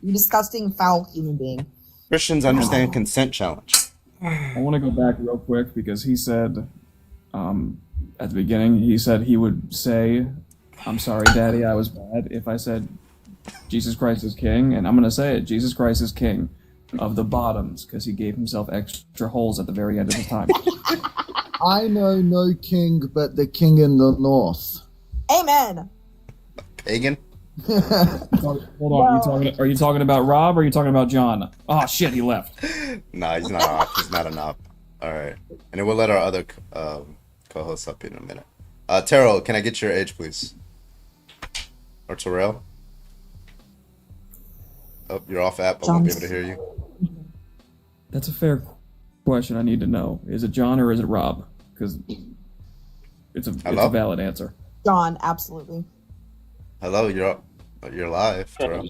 You disgusting, foul human being. Christians understand consent challenge. I want to go back real quick because he said at the beginning, he said he would say, I'm sorry, Daddy, I was bad, if I said Jesus Christ is King. And I'm going to say it, Jesus Christ is King of the bottoms, because he gave himself extra holes at the very end of his time. I know no king but the king in the north. Amen. Pagan? Hold on, are you talking about Rob or are you talking about John? Oh shit, he left. No, he's not off. He's not an op. All right. And then we'll let our other co-hosts up in a minute. Terrell, can I get your age, please? Or Terrell? Oh, you're off app. I won't be able to hear you. That's a fair question. I need to know. Is it John or is it Rob? Because it's a valid answer. John, absolutely. Hello, you're live, Terrell.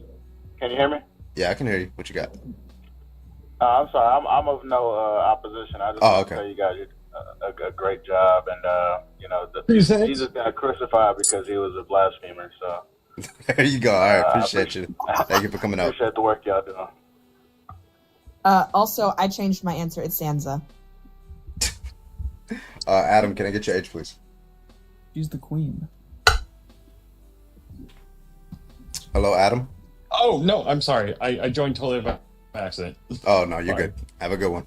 Can you hear me? Yeah, I can hear you. What you got? I'm sorry. I'm of no opposition. I just want to say you guys did a great job, and Jesus got crucified because he was a blasphemer. So there you go. All right, appreciate you. Thank you for coming out. Appreciate the work y'all doing. Also, I changed my answer. It's Sansa. Adam, can I get your age, please? She's the queen. Hello, Adam. Oh no, I'm sorry. I joined totally by accident. Oh no, you're good. Have a good one.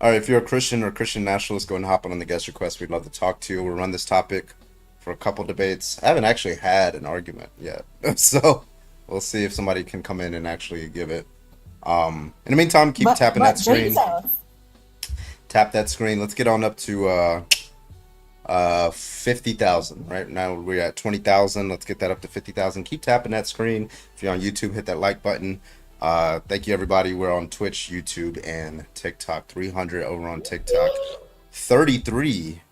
All right, if you're a Christian or Christian nationalist, go and hop on the guest request. We'd love to talk to you. We'll run this topic for a couple debates. I haven't actually had an argument yet, so we'll see if somebody can come in and actually give it. In the meantime, keep tapping that screen. Tap that screen. Let's get on up to 50,000. Right now we're at 20,000. Let's get that up to 50,000. Keep tapping that screen. If you're on YouTube, hit that like button. Thank you, everybody. We're on Twitch, YouTube, and TikTok. 300 over on TikTok, 33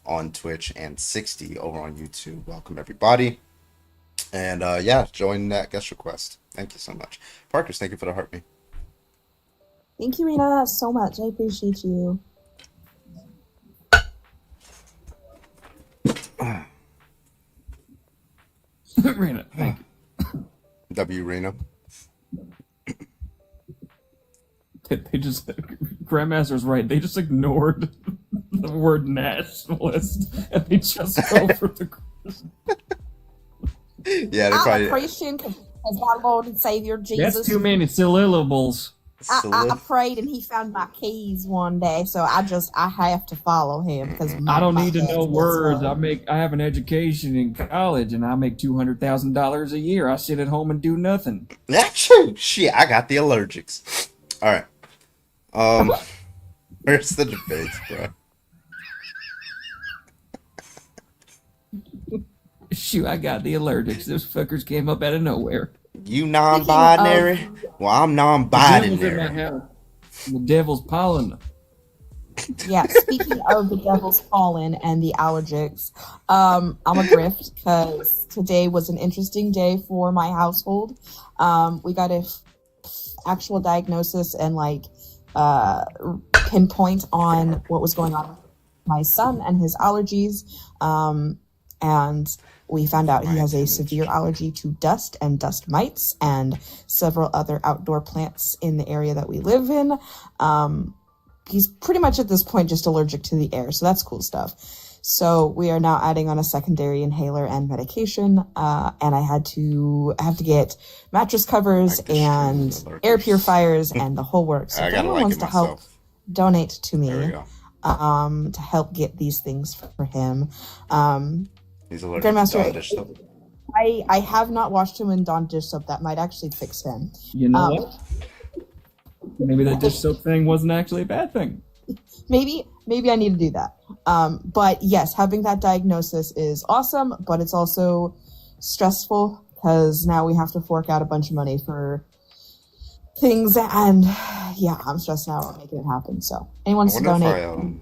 on Twitch, and 60 over on YouTube. Welcome, everybody. And yeah, join that guest request. Thank you so much. Parkers, thank you for the heart me. Thank you, Rena, so much. I appreciate you. Rena, thank you. W. Rena. They just, Grandmaster's right. They just ignored the word nationalist and they just go for the Christian. Yeah, they're probably. I'm a Christian because my Lord and Savior Jesus. That's too many syllables. I prayed and he found my keys one day, so I have to follow him because I don't need to know words. I have an education in college and I make $200,000 a year. I sit at home and do nothing. That's true. Shit, I got the allergics. All right. Where's the debates, bro? Shoot, I got the allergics. Those fuckers came up out of nowhere. You non-binary? Well, I'm non-binary. The devil's pollen. Yeah, speaking of the devil's pollen and the allergics, I'm a grift because today was an interesting day for my household. We got actual diagnosis and like pinpoint on what was going on with my son and his allergies. And we found out he has a severe allergy to dust and dust mites and several other outdoor plants in the area that we live in. He's pretty much at this point just allergic to the air, so that's cool stuff. So we are now adding on a secondary inhaler and medication, and I have to get mattress covers and air purifiers and the whole works. So if anyone wants to help donate to me to help get these things for him. He's allergic to Dawn dish soap. I have not washed him in Dawn dish soap. That might actually fix him. You know what? Maybe that dish soap thing wasn't actually a bad thing. Maybe I need to do that. But yes, having that diagnosis is awesome, but it's also stressful because now we have to fork out a bunch of money for things, and yeah, I'm stressed out about making it happen. So anyone wants to donate?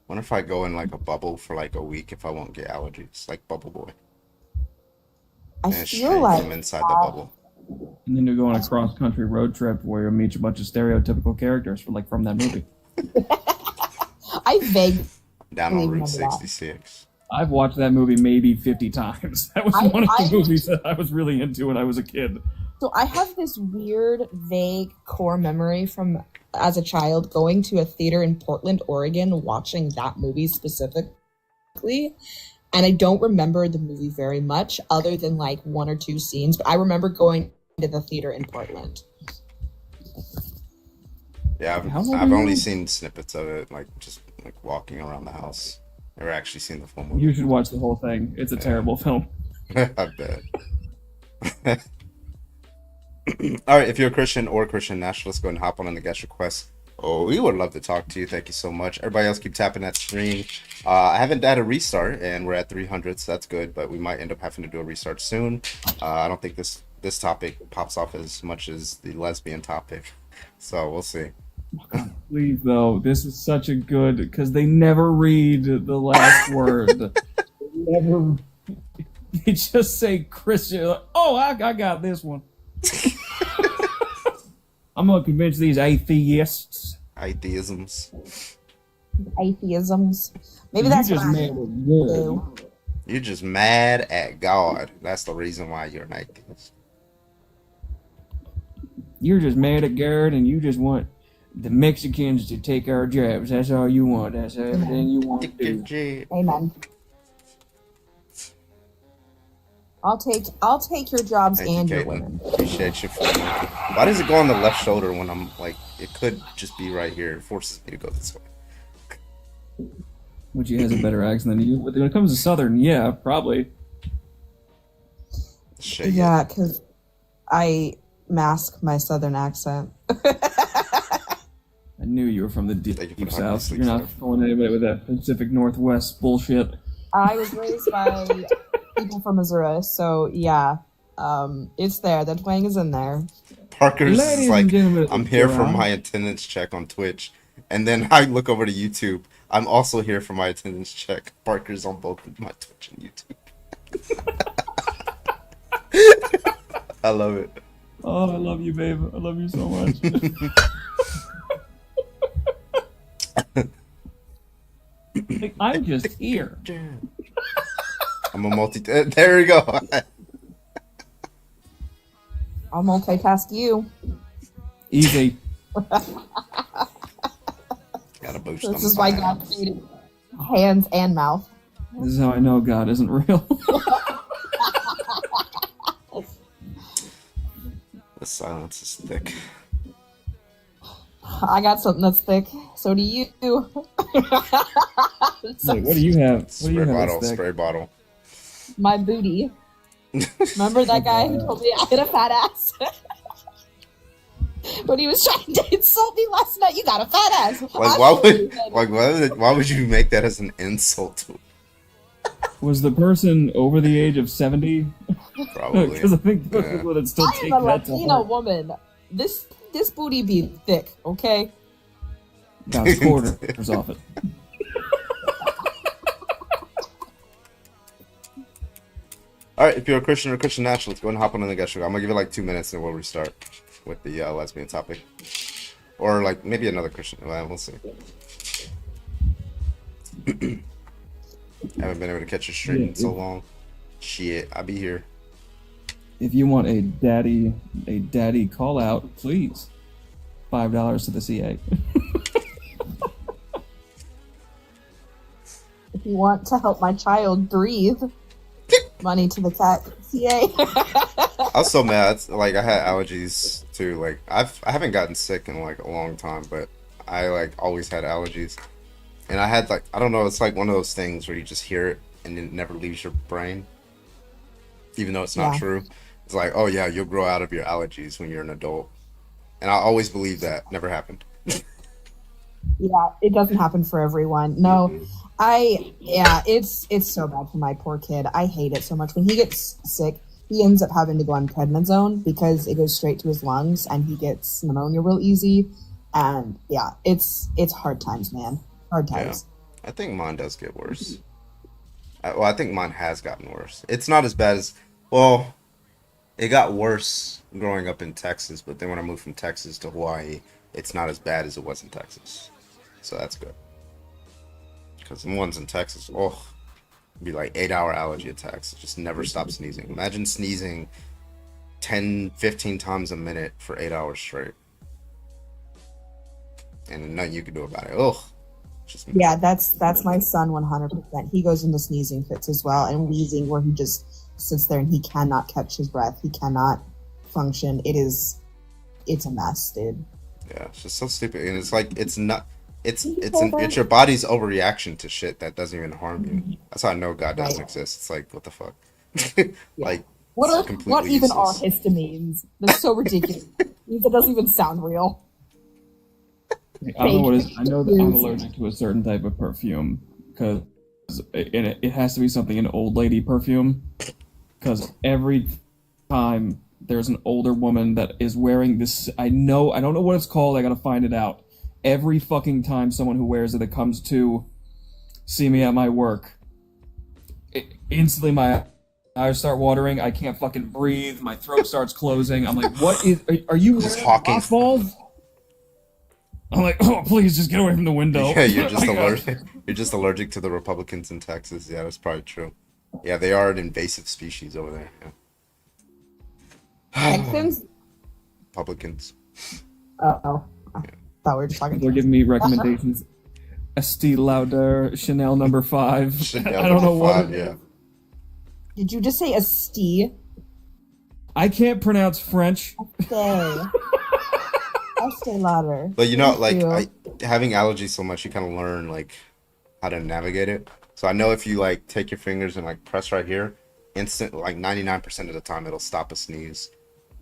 Wonder if I go in like a bubble for like a week if I won't get allergies, like Bubble Boy. I feel like from inside the bubble. And then you go on a cross-country road trip where you meet a bunch of stereotypical characters from that movie. I vaguely down on Route 66. I've watched that movie maybe 50 times. That was one of the movies that I was really into when I was a kid. So I have this weird, vague core memory from as a child going to a theater in Portland, Oregon, watching that movie specifically. And I don't remember the movie very much other than like one or two scenes, but I remember going to the theater in Portland. Yeah, I've only seen snippets of it, like just like walking around the house. Never actually seen the full movie. You should watch the whole thing. It's a terrible film. I bet. All right, if you're a Christian or a Christian nationalist, go and hop on the guest request. Oh, we would love to talk to you. Thank you so much. Everybody else keep tapping that screen. I haven't had a restart, and we're at 300, so that's good, but we might end up having to do a restart soon. I don't think this topic pops off as much as the lesbian topic, so we'll see. Please, though, this is such a good, because they never read the last word. They just say Christian. Like, oh, I got this one. I'm gonna convince these atheists. Atheisms. Maybe that's just mad at God. You're just mad at God. That's the reason why you're an atheist. You're just mad at God, and you just want the Mexicans to take our jobs. That's all you want. That's everything you want to do. Amen. I'll take your jobs. Thank and you, your women. Appreciate you. Why does it go on the left shoulder when I'm like, it could just be right here. It forces me to go this way. Which he has a better accent than you. When it comes to Southern, yeah, probably. Yeah, because I mask my Southern accent. I knew you were from the deep South. You're not fooling anybody with that Pacific Northwest bullshit. I was raised by people from Missouri, so yeah, it's there. The twang is in there. Parker's is like, I'm here for my attendance check on Twitch, and then I look over to YouTube. I'm also here for my attendance check. Parker's on both my Twitch and YouTube. I love it. Oh, I love you, babe. I love you so much. Like, I'm just here. I'm a there we go. I'll multitask you. Easy. Gotta boost this is why God created hands and mouth. This is how I know God isn't real. The silence is thick. I got something that's thick. So do you. Wait, what do you have? Spray bottle. My booty. Remember that guy who told me I had a fat ass? When he was trying to insult me last night, you got a fat ass. Why would you make that as an insult? Was the person over the age of 70? Probably. Because I think those people that still take that to heart. I am a Latina woman. This booty be thick, okay? Got quarters off it. Alright, if you're a Christian or Christian nationalist, go and hop on the guest show. I'm gonna give it like 2 minutes and we'll restart. with the lesbian topic, or like maybe another Christian. Well, we'll see. Haven't been able to catch a stream in so long. Shit, I'll be here. If you want a daddy call out, please. $5 to the CA. If you want to help my child breathe, money to the cat CA. I was so mad. Like, I had allergies too. Like, I haven't gotten sick in like a long time, but I like always had allergies. And I had like, I don't know, it's like one of those things where you just hear it and it never leaves your brain, even though it's not true. It's like, oh yeah, you'll grow out of your allergies when you're an adult. And I always believed that. Never happened. Yeah, it doesn't happen for everyone. No, it's so bad for my poor kid. I hate it so much. When he gets sick, he ends up having to go on prednisone because it goes straight to his lungs and he gets pneumonia real easy. And yeah, it's hard times, man. Hard times. Yeah. I think mine does get worse. I think mine has gotten worse. It's not as bad as, well, it got worse growing up in Texas, but then when I moved from Texas to Hawaii, it's not as bad as it was in Texas. So that's good. Because the ones in Texas, it'd be like 8-hour allergy attacks. It just never stop sneezing. Imagine sneezing 10, 15 times a minute for 8 hours straight. And nothing you can do about it. Yeah, that's my son 100%. He goes into sneezing fits as well, and wheezing where he just sits there and he cannot catch his breath. He cannot function. It's a mess, dude. Yeah, it's just so stupid. And it's like, it's your body's overreaction to shit that doesn't even harm you. That's how I know God doesn't exist. It's like, what the fuck? Like, what even useless. are histamines? They're so ridiculous. It doesn't even sound real. I don't know what it is. I know that I'm allergic to a certain type of perfume because it has to be something an old lady perfume. Because every time there's an older woman that is wearing this, I don't know what it's called. I gotta find it out. Every fucking time someone who wears it that comes to see me at my work, instantly my eyes start watering. I can't fucking breathe. My throat starts closing. I'm like, what is? Are you talking? Mothballs? I'm like, oh, please just get away from the window. Yeah, you're just allergic. You're just allergic to the Republicans in Texas. Yeah, that's probably true. Yeah, they are an invasive species over there. Yeah. Texans? Republicans. Oh. I thought we were just talking. They're giving me recommendations. Estee Lauder, Chanel No. 5. Chanel I don't know what. Yeah. Did you just say Estee? I can't pronounce French. Estee Lauder. But you know, like having allergies so much, you kind of learn like how to navigate it. So I know if you like take your fingers and like press right here, like 99% of the time it'll stop a sneeze.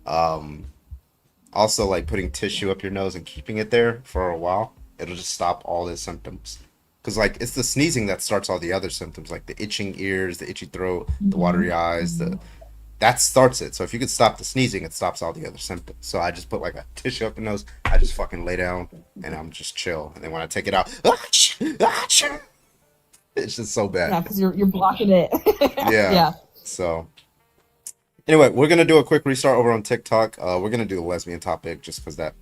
Also, like putting tissue up your nose and keeping it there for a while, it'll just stop all the symptoms. Because like it's the sneezing that starts all the other symptoms, like the itching ears, the itchy throat, the watery eyes, that starts it. So if you could stop the sneezing, it stops all the other symptoms. So I just put like a tissue up the nose. I just fucking lay down and I'm just chill. And then when I take it out, it's just so bad. Yeah, because you're blocking it. Yeah. So anyway, we're gonna do a quick restart over on TikTok. We're gonna do the lesbian topic just because that,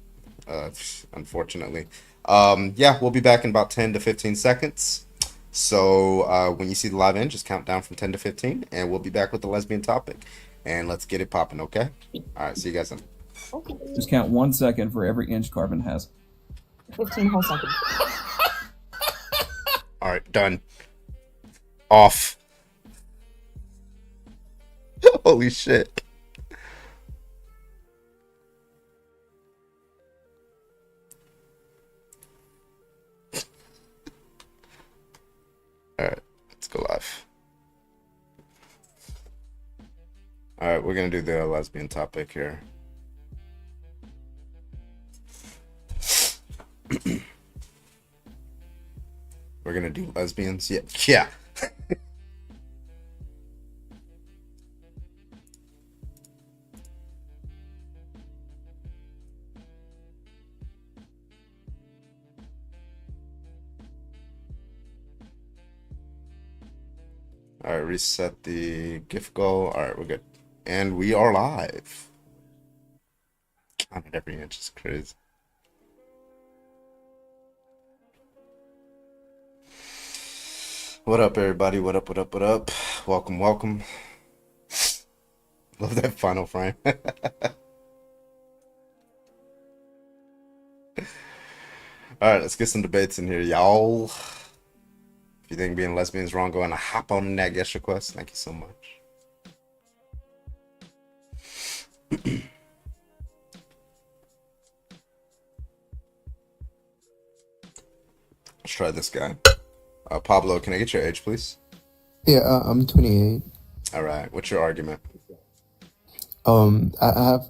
unfortunately. We'll be back in about 10 to 15 seconds. So when you see the live end, just count down from 10 to 15, and we'll be back with the lesbian topic. And let's get it popping, okay? All right, see you guys then. Okay. Just count 1 second for every inch Carbon has. 15 whole seconds. All right, done. Off. Holy shit. All right, let's go live. All right, we're gonna do the lesbian topic here. We're gonna do lesbians. Yeah. All right, reset the GIF goal. All right, we're good. And we are live. Counted every inch is crazy. What up, everybody? What up, what up, what up? Welcome, welcome. Love that final frame. Alright, let's get some debates in here, y'all. If you think being lesbian is wrong, go and hop on that guest request. Thank you so much. Let's try this guy. Pablo, can I get your age, please? Yeah, I'm 28. All right. What's your argument? I have.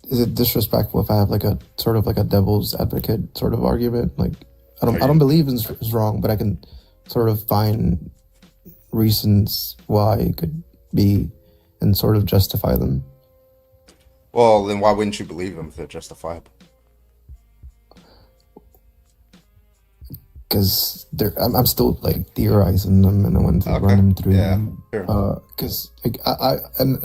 Is it disrespectful if I have like a sort of like a devil's advocate sort of argument? Like, I don't believe it's wrong, but I can sort of find reasons why it could be and sort of justify them. Well, then why wouldn't you believe them if they're justifiable? Because I'm still like theorizing them, and I want to run them through. Yeah, sure. Because like I'm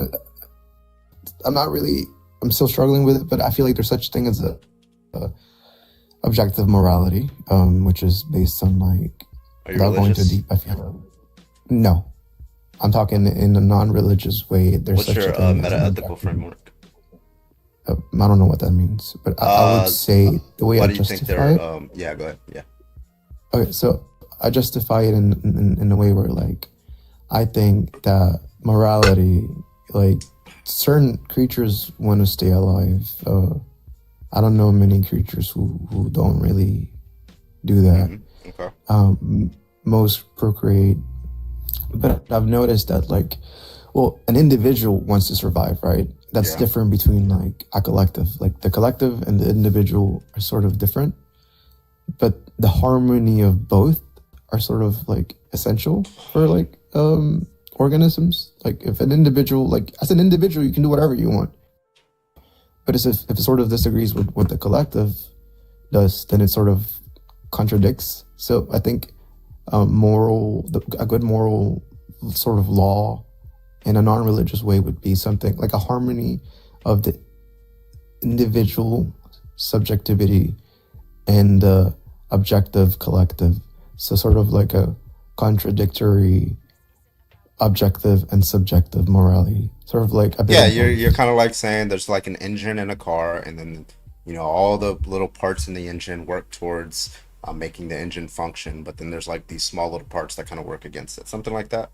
not really. I'm still struggling with it, but I feel like there's such thing as a objective morality, which is based on like. Are you religious? Going too deep, I feel. No, I'm talking in a non-religious way. What's your meta-ethical framework? I don't know what that means, but I would say the way I justify it. Yeah, go ahead. Yeah. Okay, so I justify it in a way where, like, I think that morality, like, certain creatures want to stay alive. I don't know many creatures who don't really do that. Mm-hmm. Okay. Most procreate, but I've noticed that, like, well, an individual wants to survive, right? That's different between, like, a collective. Like, the collective and the individual are sort of different. But the harmony of both are sort of like essential for like organisms. Like if an individual, like as an individual, you can do whatever you want. But if it sort of disagrees with what the collective does, then it sort of contradicts. So I think a good moral sort of law in a non-religious way would be something like a harmony of the individual subjectivity and the objective collective. So sort of like a contradictory objective and subjective morality. Sort of like you're kind of like saying there's like an engine in a car, and then all the little parts in the engine work towards making the engine function, but then there's like these small little parts that kind of work against it. Something like that.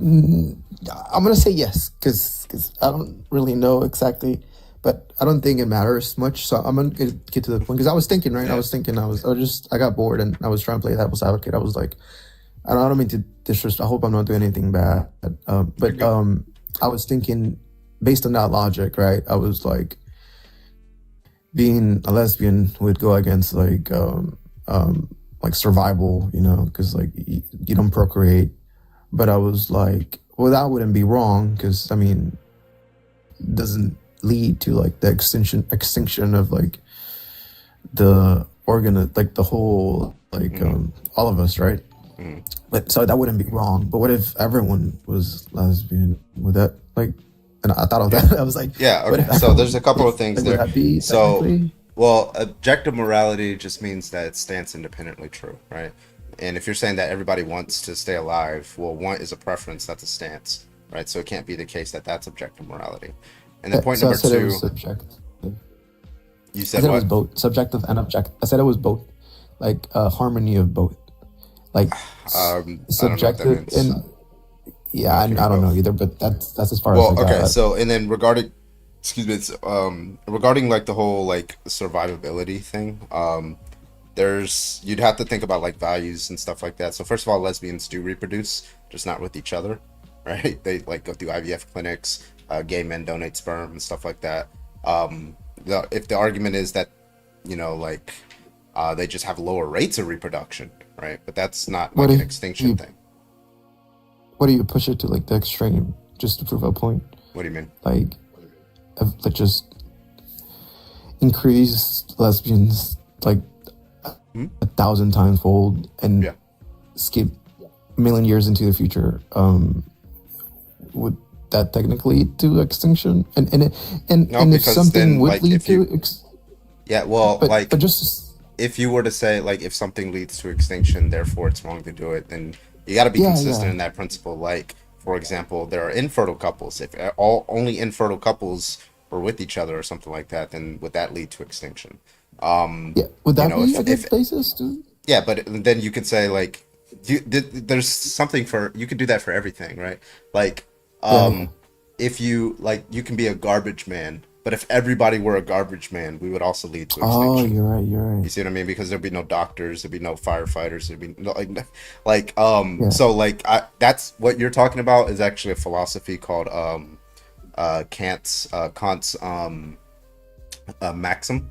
I'm gonna say yes, because I don't really know exactly. But I don't think it matters much, so I'm gonna get to the point. Because I was thinking, right? Yeah. I got bored and I was trying to play devil's advocate. I was like, I don't mean to disrespect. I hope I'm not doing anything bad. But I was thinking, based on that logic, right? I was like, being a lesbian would go against like survival, because like you don't procreate. But I was like, well, that wouldn't be wrong, because I mean, it doesn't lead to like the extinction of like the like the whole like all of us, right? But so that wouldn't be wrong. But what if everyone was lesbian? Would that like? And I thought of that. I was like, yeah. Okay. So there's a couple of things there. Well, objective morality just means that it stands independently true, right? And if you're saying that everybody wants to stay alive, well, want is a preference, that's a stance, right? So it can't be the case that that's objective morality. And then point number two. It was subjective. You said what? It was both subjective and objective. I said it was both, like a harmony of both, like subjective and I don't know either. But that's as far as I got. Okay. So and then regarding like the whole like survivability thing, you'd have to think about like values and stuff like that. So first of all, lesbians do reproduce, just not with each other, right? They like go through IVF clinics. Gay men donate sperm and stuff like that. If the argument is that, they just have lower rates of reproduction, right? But that's not like an extinction thing. What do you push it to like the extreme just to prove a point? What do you mean? Like just increase lesbians like 1,000 times fold and skip a million years into the future. that technically lead to extinction? And if because something then, would like, lead if you, to yeah, well, but like, just if you were to say, like, if something leads to extinction, therefore it's wrong to do it, then you got to be consistent in that principle. Like, for example, there are infertile couples. If only infertile couples were with each other or something like that, then would that lead to extinction? Would that be a good basis to? Yeah, but then you could say, like, there's something for, you could do that for everything, right? Like, if you, like, you can be a garbage man, but if everybody were a garbage man, we would also lead to extinction. Oh, you're right. You see what I mean? Because there'd be no doctors, there'd be no firefighters, there'd be no, so, like, that's what you're talking about is actually a philosophy called Kant's maxim,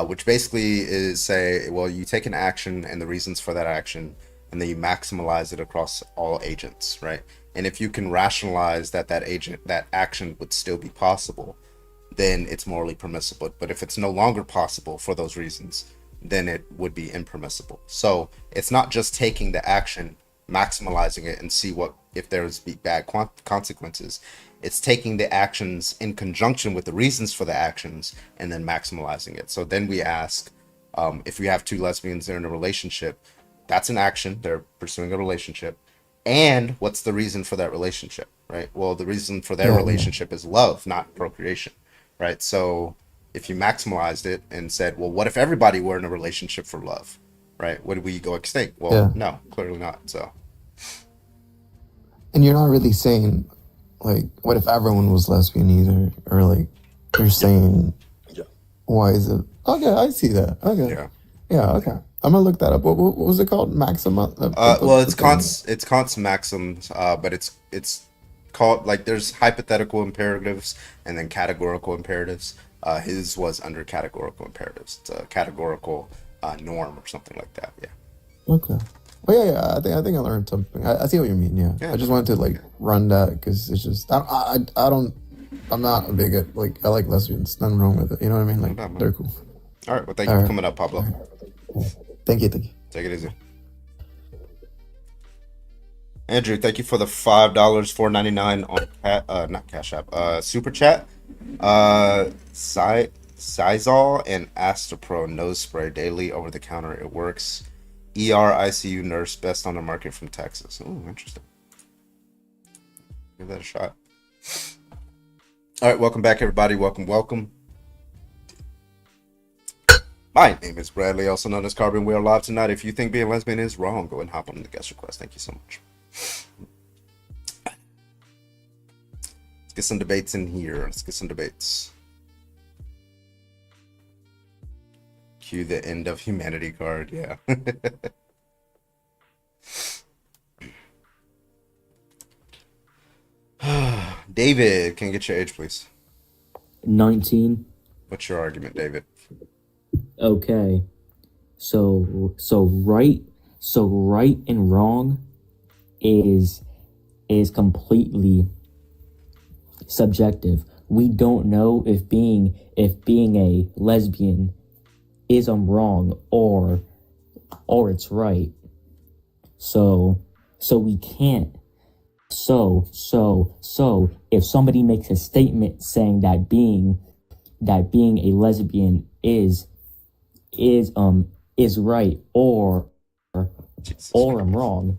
which basically is say, well, you take an action and the reasons for that action, and then you maximize it across all agents, right? And if you can rationalize that action would still be possible, then it's morally permissible. But if it's no longer possible for those reasons, then it would be impermissible. So it's not just taking the action, maximalizing it, and see what if there's bad consequences. It's taking the actions in conjunction with the reasons for the actions and then maximalizing it. So then we ask, if we have two lesbians, they're in a relationship, that's an action, they're pursuing a relationship. And what's the reason for that relationship, right? Well, the reason for their relationship is love, not procreation, right? So if you maximalized it and said, well, what if everybody were in a relationship for love, right? Would we go extinct? Well, no, clearly not. So. And you're not really saying, like, what if everyone was lesbian either? Or, like, you're saying, why is it? Okay, I see that. Okay. Yeah, okay. I'm gonna look that up. What was it called? Maxima? Well, it's Kant's maxims, but it's called, like, there's hypothetical imperatives and then categorical imperatives. His was under categorical imperatives. It's a categorical norm or something like that. Yeah. Okay. Well, yeah. I think I learned something. I see what you mean. Yeah. I just wanted to, like, run that because it's just I'm not a bigot. Like, I like lesbians. Nothing wrong with it. You know what I mean? Like, they're cool. All right. Well, thank you for coming up, Pablo. Thank you. Take it easy. Andrew, thank you for the $5, $4.99 on not Cash App, Super Chat. Sizol and Astapro nose spray daily over the counter. It works. ICU nurse, best on the market from Texas. Oh, interesting. Give that a shot. All right, welcome back, everybody. Welcome. My name is Bradley, also known as Carbon. We are live tonight. If you think being lesbian is wrong, go and hop on the guest request. Thank you so much. Let's get some debates in here. Cue the end of humanity card. Yeah. David, can you get your age, please? 19. What's your argument, David? Okay. So right and wrong is completely subjective. We don't know if being a lesbian is wrong or it's right. So we can't. So if somebody makes a statement saying that being a lesbian is right or I'm wrong,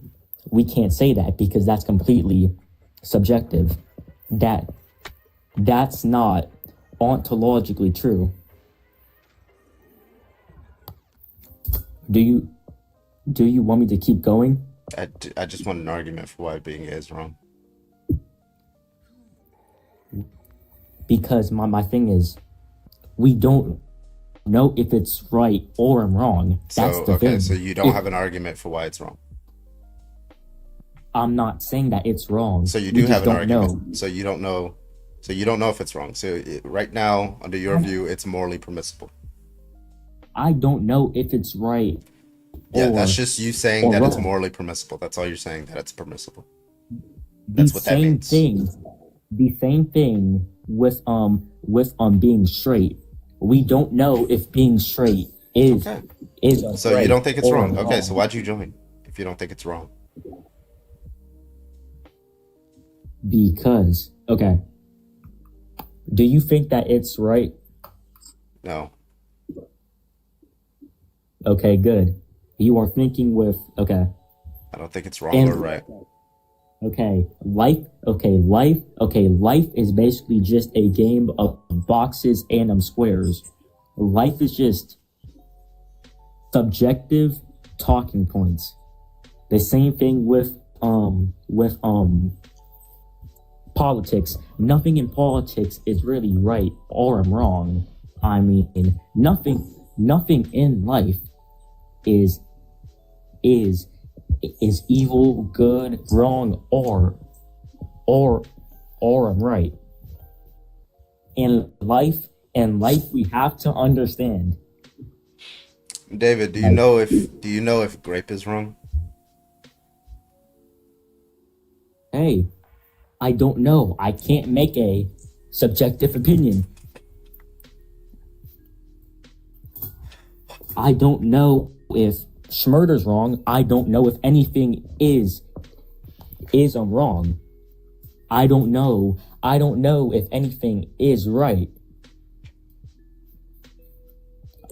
we can't say that because that's completely subjective. That's not ontologically true. Do you want me to keep going? I just want an argument for why being gay is wrong. Because my thing is, we don't know if it's right or I'm wrong. That's the thing. So you don't have an argument for why it's wrong. I'm not saying that it's wrong. So you do have an argument. So you don't know. So you don't know if it's wrong. So right now, under your view, it's morally permissible. I don't know if it's right. Yeah, that's just you saying that it's morally permissible. That's all you're saying, that it's permissible. That's what that means. The same thing with being straight. We don't know if being straight is so you don't think it's wrong. wrong. Okay, so why'd you join if you don't think it's wrong? Because, okay. Do you think that it's right? No. Okay, good. You are thinking with, okay. I don't think it's wrong or right. Life is basically just a game of boxes and squares. Life is just subjective talking points. The same thing with politics. Nothing in politics is really right or wrong. I mean, nothing in life is evil, good, wrong, or right. In life, we have to understand. David, do you know if grape is wrong? Hey, I don't know. I can't make a subjective opinion. I don't know if Schmurder's wrong. I don't know if anything is wrong. I don't know if anything is right.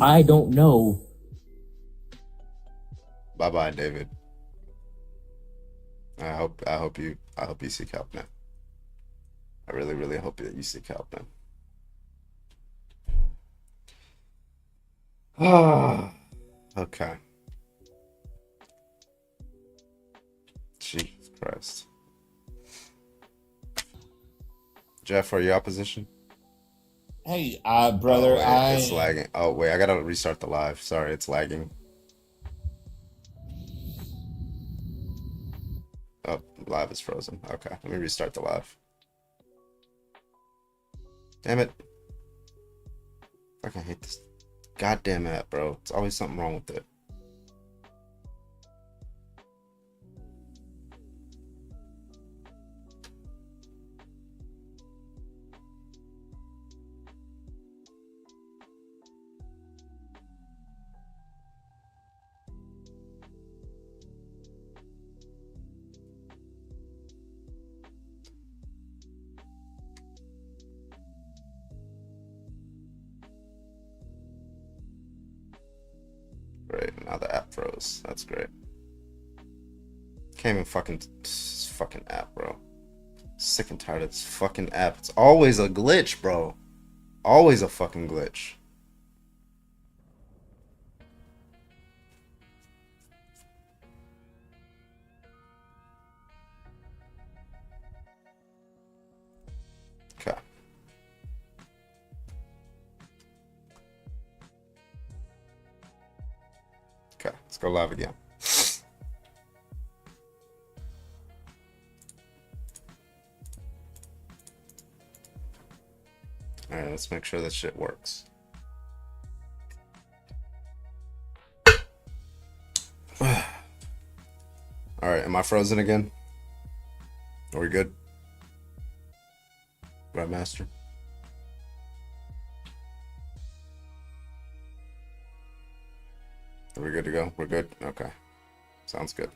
I don't know. Bye-bye, David. I hope you seek help, man. I really, really hope that you seek help, man. Ah, okay. Jesus Christ. Jeff, are you opposition? Hey, brother, it's lagging. Oh, wait, I gotta restart the live. Sorry, it's lagging. Oh, live is frozen. Okay, let me restart the live. Damn it. Fucking hate this goddamn app, bro. It's always something wrong with it. Great, now the app froze. That's great. Can't even fucking app, bro. Sick and tired of this fucking app. It's always a glitch, bro. Always a fucking glitch. Okay. Okay, let's go live again. All right, let's make sure that shit works. All right, am I frozen again? Are we good? Right, Master? Are we good to go? We're good? Okay. Sounds good.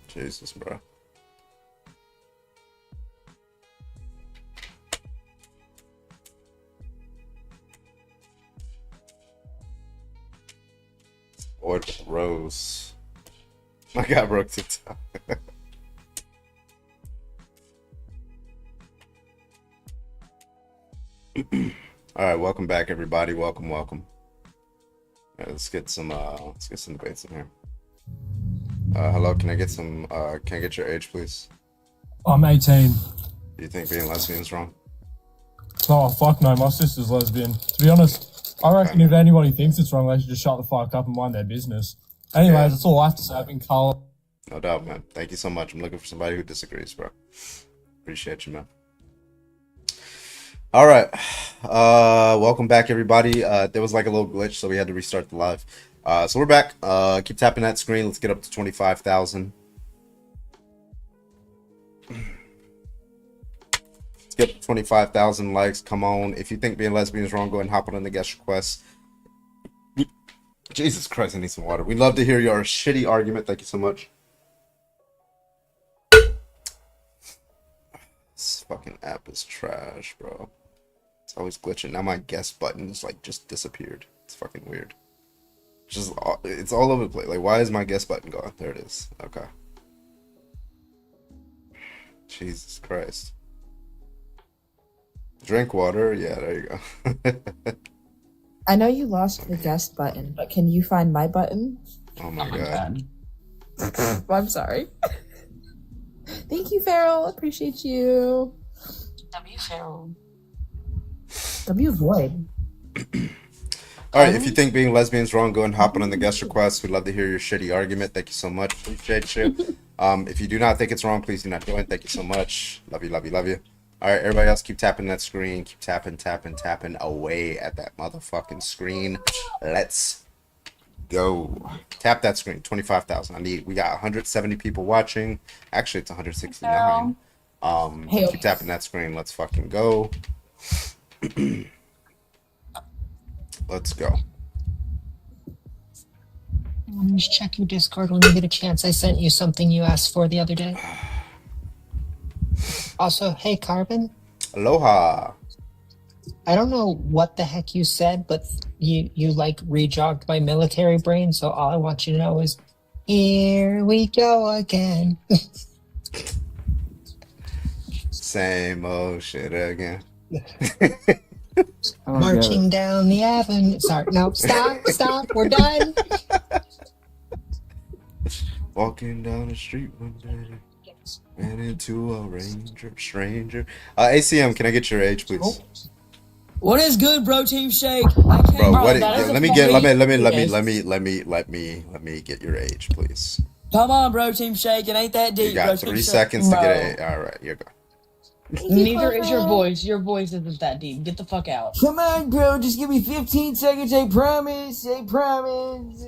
Jesus, bro. What Rose? My guy broke TikTok. All right, welcome back, everybody. Welcome. All right, let's get some debates in here. Hello, can I get your age, please? I'm 18. Do you think being lesbian is wrong? Oh, fuck no, my sister's lesbian. To be honest, I reckon if anybody thinks it's wrong, they should just shut the fuck up and mind their business. Anyways, that's all I have to say. I've been Carl. No doubt, man. Thank you so much. I'm looking for somebody who disagrees, bro. Appreciate you, man. All right. Welcome back, everybody. There was like a little glitch, so we had to restart the live. So we're back. Keep tapping that screen. Let's get up to 25,000. Let's get 25,000 likes. Come on. If you think being lesbian is wrong, go ahead and hop on the guest request. Jesus Christ, I need some water. We'd love to hear your shitty argument. Thank you so much. This fucking app is trash, bro. It's always glitching. Now my guest button is like just disappeared. It's fucking weird. It's all over the place. Like, why is my guest button gone? There it is. Okay. Jesus Christ. Drink water. Yeah, there you go. I know you lost the guest button, but can you find my button? Oh my god. I'm sorry. Thank you, Farrell. Appreciate you. W Farrell. W Void. All right, if you think being lesbian is wrong, go and hop on the guest request. We'd love to hear your shitty argument. Thank you so much. Appreciate you. If you do not think it's wrong, please do not join. Thank you so much. Love you, love you, love you. All right, everybody else, keep tapping that screen. Keep tapping away at that motherfucking screen. Let's go. Tap that screen. 25,000. We got 170 people watching. Actually, it's 169. Keep tapping that screen. Let's fucking go. Let's go. Just check your Discord when you get a chance. I sent you something you asked for the other day. Also, hey, Carbon. Aloha. I don't know what the heck you said, but you like rejogged my military brain, so all I want you to know is, here we go again. Same old shit again. Marching down the avenue. Sorry, no, stop, we're done. Walking down the street one day, ran into a stranger. ACM, can I get your age, please? What is good, bro? Team Shake. Bro, what? Let me get your age, please. Come on, bro. Team Shake. It ain't that deep. You got 3 seconds to get it. All right, here you go. Neither is your voice. Your voice isn't that deep. Get the fuck out. Come on, bro. Just give me 15 seconds. I promise. I promise.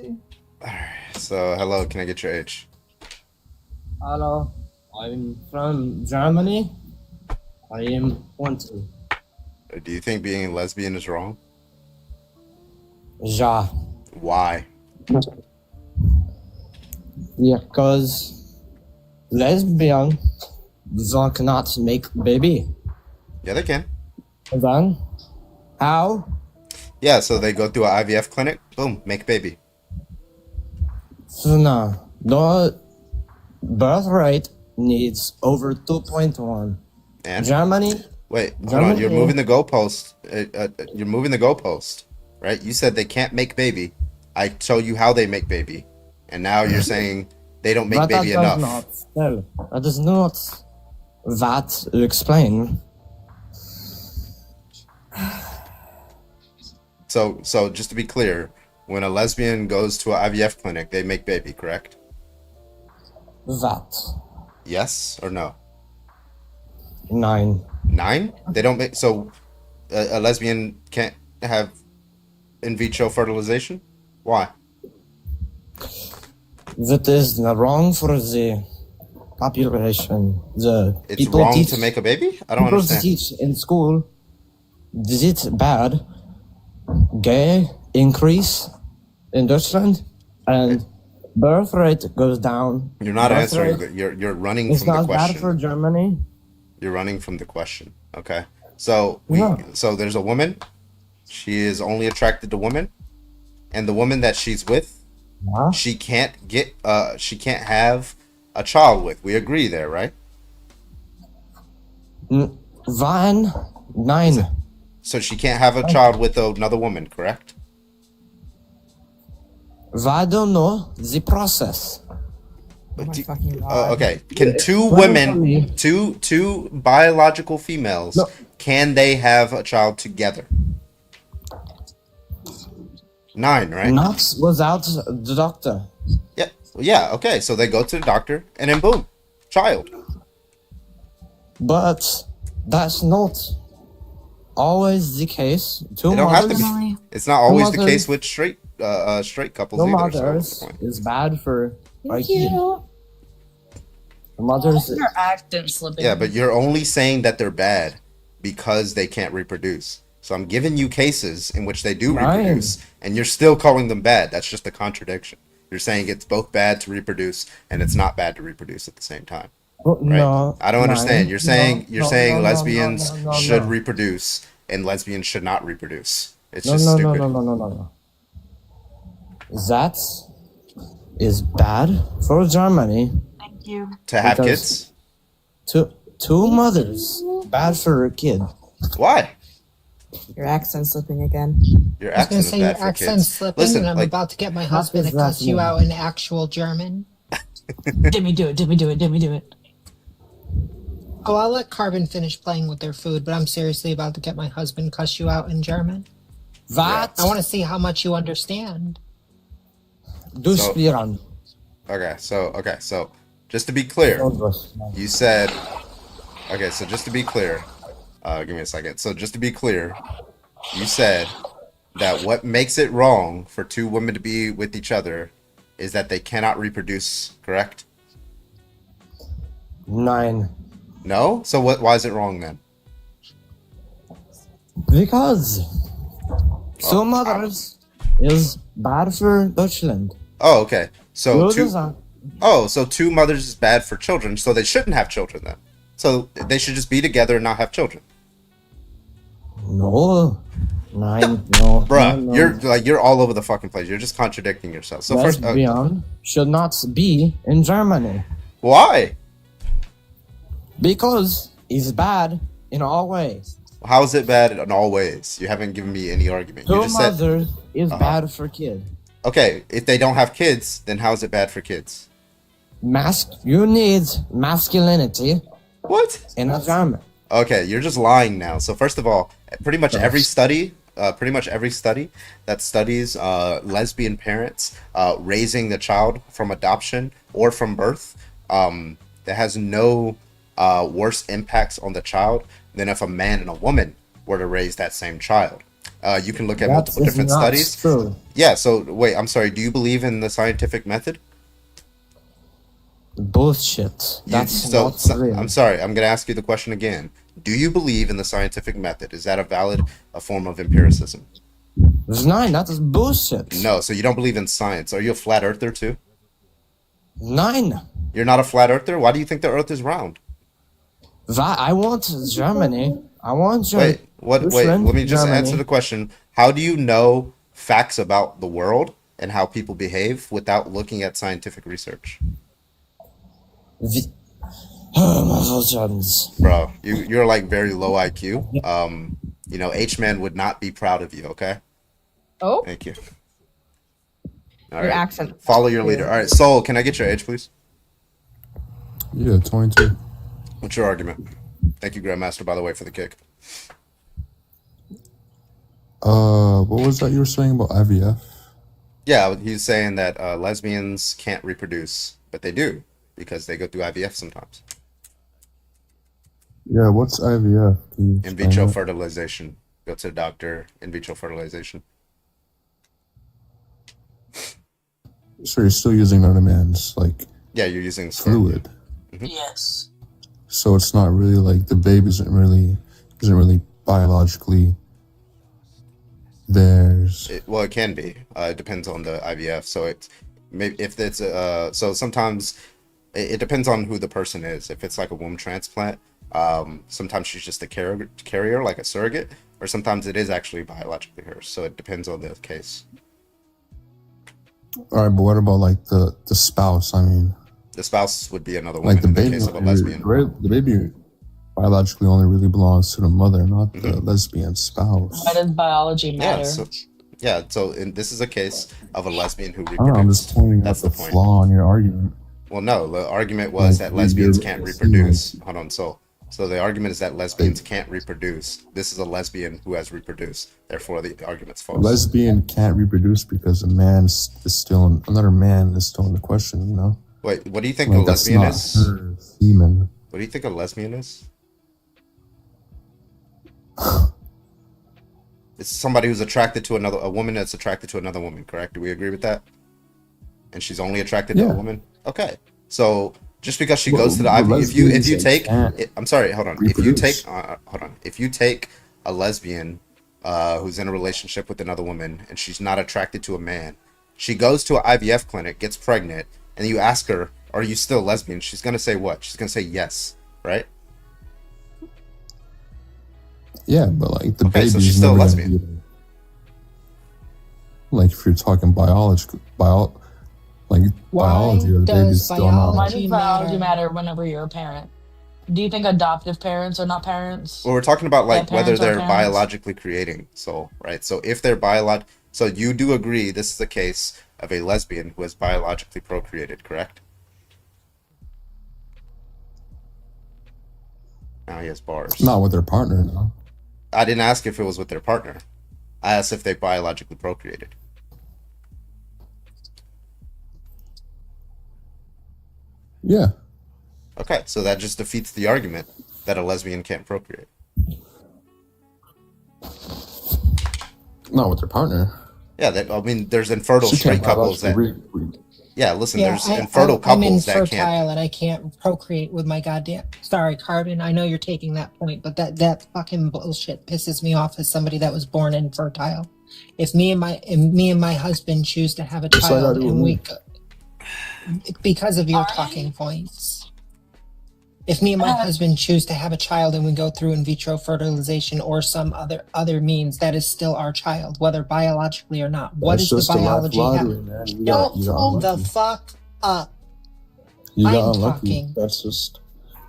Alright, so hello, can I get your age? Hello, I'm from Germany. I am 20. Do you think being a lesbian is wrong? Ja. Why? Yeah, because lesbian they cannot make baby. Yeah, they can. And then? How? Yeah, so they go through an IVF clinic, boom, make baby. So no, the birth rate needs over 2.1. And? Germany? Wait, hold on, you're moving the goalpost. You're moving the goalpost, right? You said they can't make baby. I told you how they make baby. And now you're saying they don't make baby enough. That does not that explain. So just to be clear, when a lesbian goes to an IVF clinic, they make baby, correct? That. Yes or no? 9. 9? They don't make... So a lesbian can't have in vitro fertilization? Why? That is wrong for the population. It's wrong to make a baby? I don't understand. Teach in school. Is it bad? Gay increase in Deutschland and birth rate goes down. You're not answering. You're running from the question. It's not bad for Germany. You're running from the question. Okay. So so there's a woman. She is only attracted to women, and the woman that she's with, she can't have a child with. We agree there, right? 9. So she can't have a child with another woman, correct? I don't know the process. Okay. Can two women, two biological females, can they have a child together? 9, right? Not without the doctor. Yeah. Yeah. Okay. So they go to the doctor, and then boom, child. But that's not always the case. It don't have to be. It's not always the case with straight couples no either. Mothers is bad for. Thank you. Mothers. Your accent slipping. Yeah, but you're only saying that they're bad because they can't reproduce. So I'm giving you cases in which they do reproduce, and you're still calling them bad. That's just a contradiction. You're saying it's both bad to reproduce and it's not bad to reproduce at the same time. Oh, Right? no, I don't understand. You're saying no, lesbians no, should no. reproduce and lesbians should not reproduce. It's No, just no, stupid. no. That is bad for Germany. Thank you. To have because kids? two mothers, bad for a kid. Why? Your accent's slipping again. Your I was accent gonna is say your bad for accent's kids. slipping, Listen, and I'm like, about to get my husband to is that cuss you mean? out in actual German. Dimmy, do it. Dimmy, do it. Dimmy, do it. Oh, I'll let Carbon finish playing with their food, but I'm seriously about to get my husband cuss you out in German. That I want to see how much you understand. du So- spiran. okay, so just to be clear, you said, okay, so just to be clear, give me a second. So just to be clear, you said that what makes it wrong for two women to be with each other is that they cannot reproduce, correct? 9. No? So why is it wrong then? Because two mothers is bad for Deutschland. Oh, okay. So Good two, design. so two mothers is bad for children, so they shouldn't have children then. So they should just be together and not have children. No. 9, no. Bruh, no. you're all over the fucking place. You're just contradicting yourself. So first, Lesbian should not be in Germany. why? Because it's bad in all ways. How is it bad in all ways? You haven't given me any argument. You Two just said, mothers is bad for kid. okay, if they don't have kids, then how is it bad for kids? You need masculinity What? in a German. Okay, you're just lying now. So first of all, pretty much every study that studies lesbian parents raising the child from adoption or from birth, that has no worse impacts on the child than if a man and a woman were to raise that same child. You can look at multiple different studies. True. Yeah, so wait, I'm sorry, do you believe in the scientific method? Bullshit. That's not real. I'm sorry, I'm going to ask you the question again. Do you believe in the scientific method? Is that a form of empiricism? 9, that is bullshit. No, so you don't believe in science. Are you a flat earther too? 9. You're not a flat earther? Why do you think the earth is round? I want Germany. I want Germany. Wait, let me just answer the question. How do you know facts about the world and how people behave without looking at scientific research? Bro, you're like very low IQ. H-Man would not be proud of you, okay? Oh, Thank you. All your right. accent. Follow your leader. All right, Soul, can I get your age, please? Yeah, 22. What's your argument? Thank you, Grandmaster, by the way, for the kick. What was that you were saying about IVF? Yeah, he's saying that lesbians can't reproduce, but they do because they go through IVF sometimes. Yeah, what's IVF? Can you In vitro explain that? fertilization. Go to the doctor. In vitro fertilization. So you're still using another man's Yeah, you're using sperm. fluid. Yes. So it's not really like the baby isn't really biologically theirs. It can be. It depends on the IVF. So it's maybe if it's so sometimes it depends on who the person is. If it's like a womb transplant, sometimes she's just a carrier, like a surrogate, or sometimes it is actually biologically hers. So it depends on the case. All right, but what about like the spouse? I mean, The spouse would be another woman like the in the baby, case of a lesbian. the baby biologically only really belongs to the mother, not the lesbian spouse. Why does biology matter? So this is a case of a lesbian who I don't know, I'm reproduces. just pointing out That's the the point. flaw in your argument. Well, no, the argument was that lesbians can't reproduce. Hold on, so the argument is that lesbians can't reproduce. This is a lesbian who has reproduced. Therefore, the argument's A false. lesbian can't reproduce because another man is still in the question, you know? Wait, what do you think Like, a that's lesbian not is? her semen. What do you think a lesbian is? It's somebody who's attracted to a woman that's attracted to another woman, correct? Do we agree with that? And she's only attracted to a woman? Okay. So just because she goes to the IVF, if you take, I'm sorry, hold on. If you take a lesbian who's in a relationship with another woman and she's not attracted to a man. She goes to an IVF clinic, gets pregnant, and you ask her, are you still lesbian? She's going to say what? She's going to say yes, right? Yeah, but like the Okay, so baby's she's still never lesbian. gonna be like if you're talking biology, or the baby's still not. Why does biology matter whenever you're a parent? Do you think adoptive parents are not parents? Well, we're talking about like whether parents are they're parents? biologically creating. So, right. So if they're so you do agree this is the case of a lesbian who has biologically procreated, correct? Now he has bars. Not with their partner, no. I didn't ask if it was with their partner. I asked if they biologically procreated. Yeah. Okay, so that just defeats the argument that a lesbian can't procreate. Not with their partner. Yeah, I mean, there's infertile She straight can't couples that. biologically Yeah, listen, Yeah, there's infertile I'm couples that infertile can't. and I can't procreate with my goddamn. Sorry, Carbon. I know you're taking that point, but that fucking bullshit pisses me off as somebody that was born infertile. If me and my husband choose to have a Just like I child do and with because of your talking points. If me and my husband choose to have a child and we go through in vitro fertilization or some other means, that is still our child, whether biologically or not. What That's is the just a life biology? lottery, man. You got the unlucky. fuck up. You got I'm unlucky. talking. That's just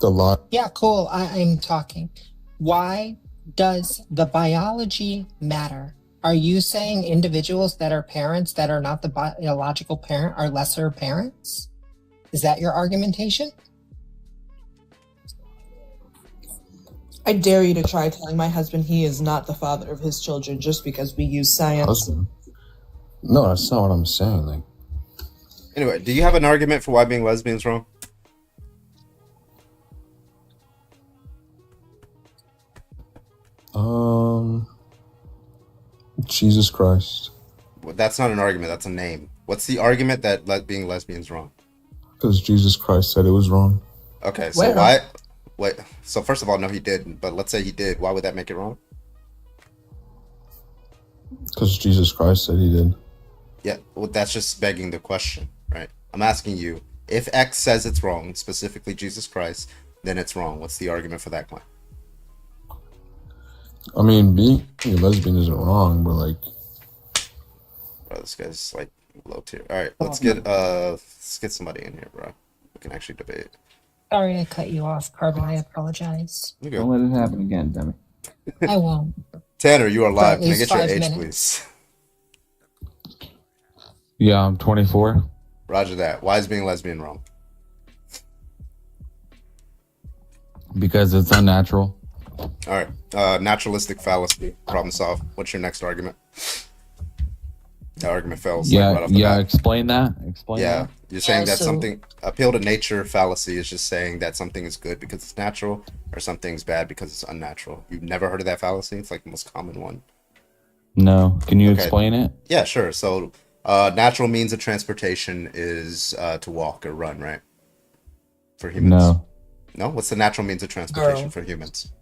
the lot. Yeah, cool. I'm talking. Why does the biology matter? Are you saying individuals that are parents that are not the biological parent are lesser parents? Is that your argumentation? I dare you to try telling my husband he is not the father of his children just because we use science. Husband. No, that's not what I'm saying. Like, Anyway, do you have an argument for why being lesbian is wrong? Jesus Christ. Well, that's not an argument. That's a name. What's the argument that being lesbian is wrong? Because Jesus Christ said it was wrong. Okay, so why? Wait. So first of all, no, he didn't. But let's say he did. Why would that make it wrong? Because Jesus Christ said he did. Yeah. Well, that's just begging the question, right? I'm asking you, if X says it's wrong, specifically Jesus Christ, then it's wrong. What's the argument for that claim? I mean, being a lesbian isn't wrong, but like, Bro, this guy's like low tier. All right, let's get somebody in here, bro. We can actually debate. Sorry I cut you off, Carbon. I apologize. Don't let it happen again, damn it. I won't. Tanner, you are live. For at Can I least get your 5 age, minutes. please? yeah, I'm 24. Roger that. Why is being lesbian wrong? Because it's unnatural. All right. Naturalistic fallacy. Problem solved. What's your next argument? That argument fails. Yeah, right off the bat. explain that. Explain that. You're saying that so- something appeal to nature fallacy is just saying that something is good because it's natural or something's bad because it's unnatural. You've never heard of that fallacy? It's like the most common one. No. Can you Okay. explain it? Yeah, sure. So natural means of transportation is to walk or run, right? For humans. No. No? What's the natural means of transportation Girl. for humans?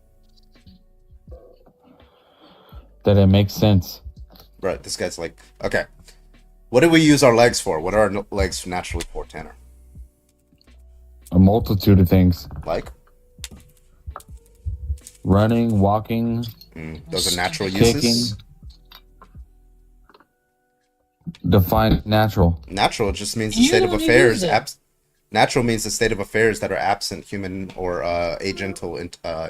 That it makes sense. Right, this guy's like, okay. What do we use our legs for? What are our legs naturally for, Tanner? A multitude of things. Like? Running, walking, Those are natural kicking. uses? Define natural. Natural just means the You state of don't affairs. use it. Natural means the state of affairs that are absent human or agental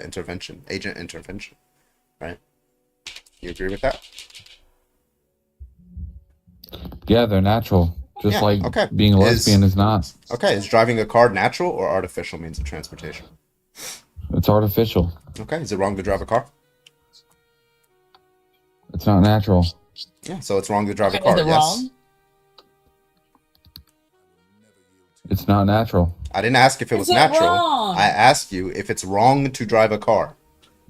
intervention. Agent intervention. Right? You agree with that? Yeah, they're natural. Just Yeah, like okay. being a lesbian is not. Okay, is driving a car natural or artificial means of transportation? It's artificial. Okay, is it wrong to drive a car? It's not natural. Yeah, so it's wrong to drive a Is car. it Yes. wrong? It's not natural. I didn't ask if it Is was it natural. wrong? I asked you if it's wrong to drive a car.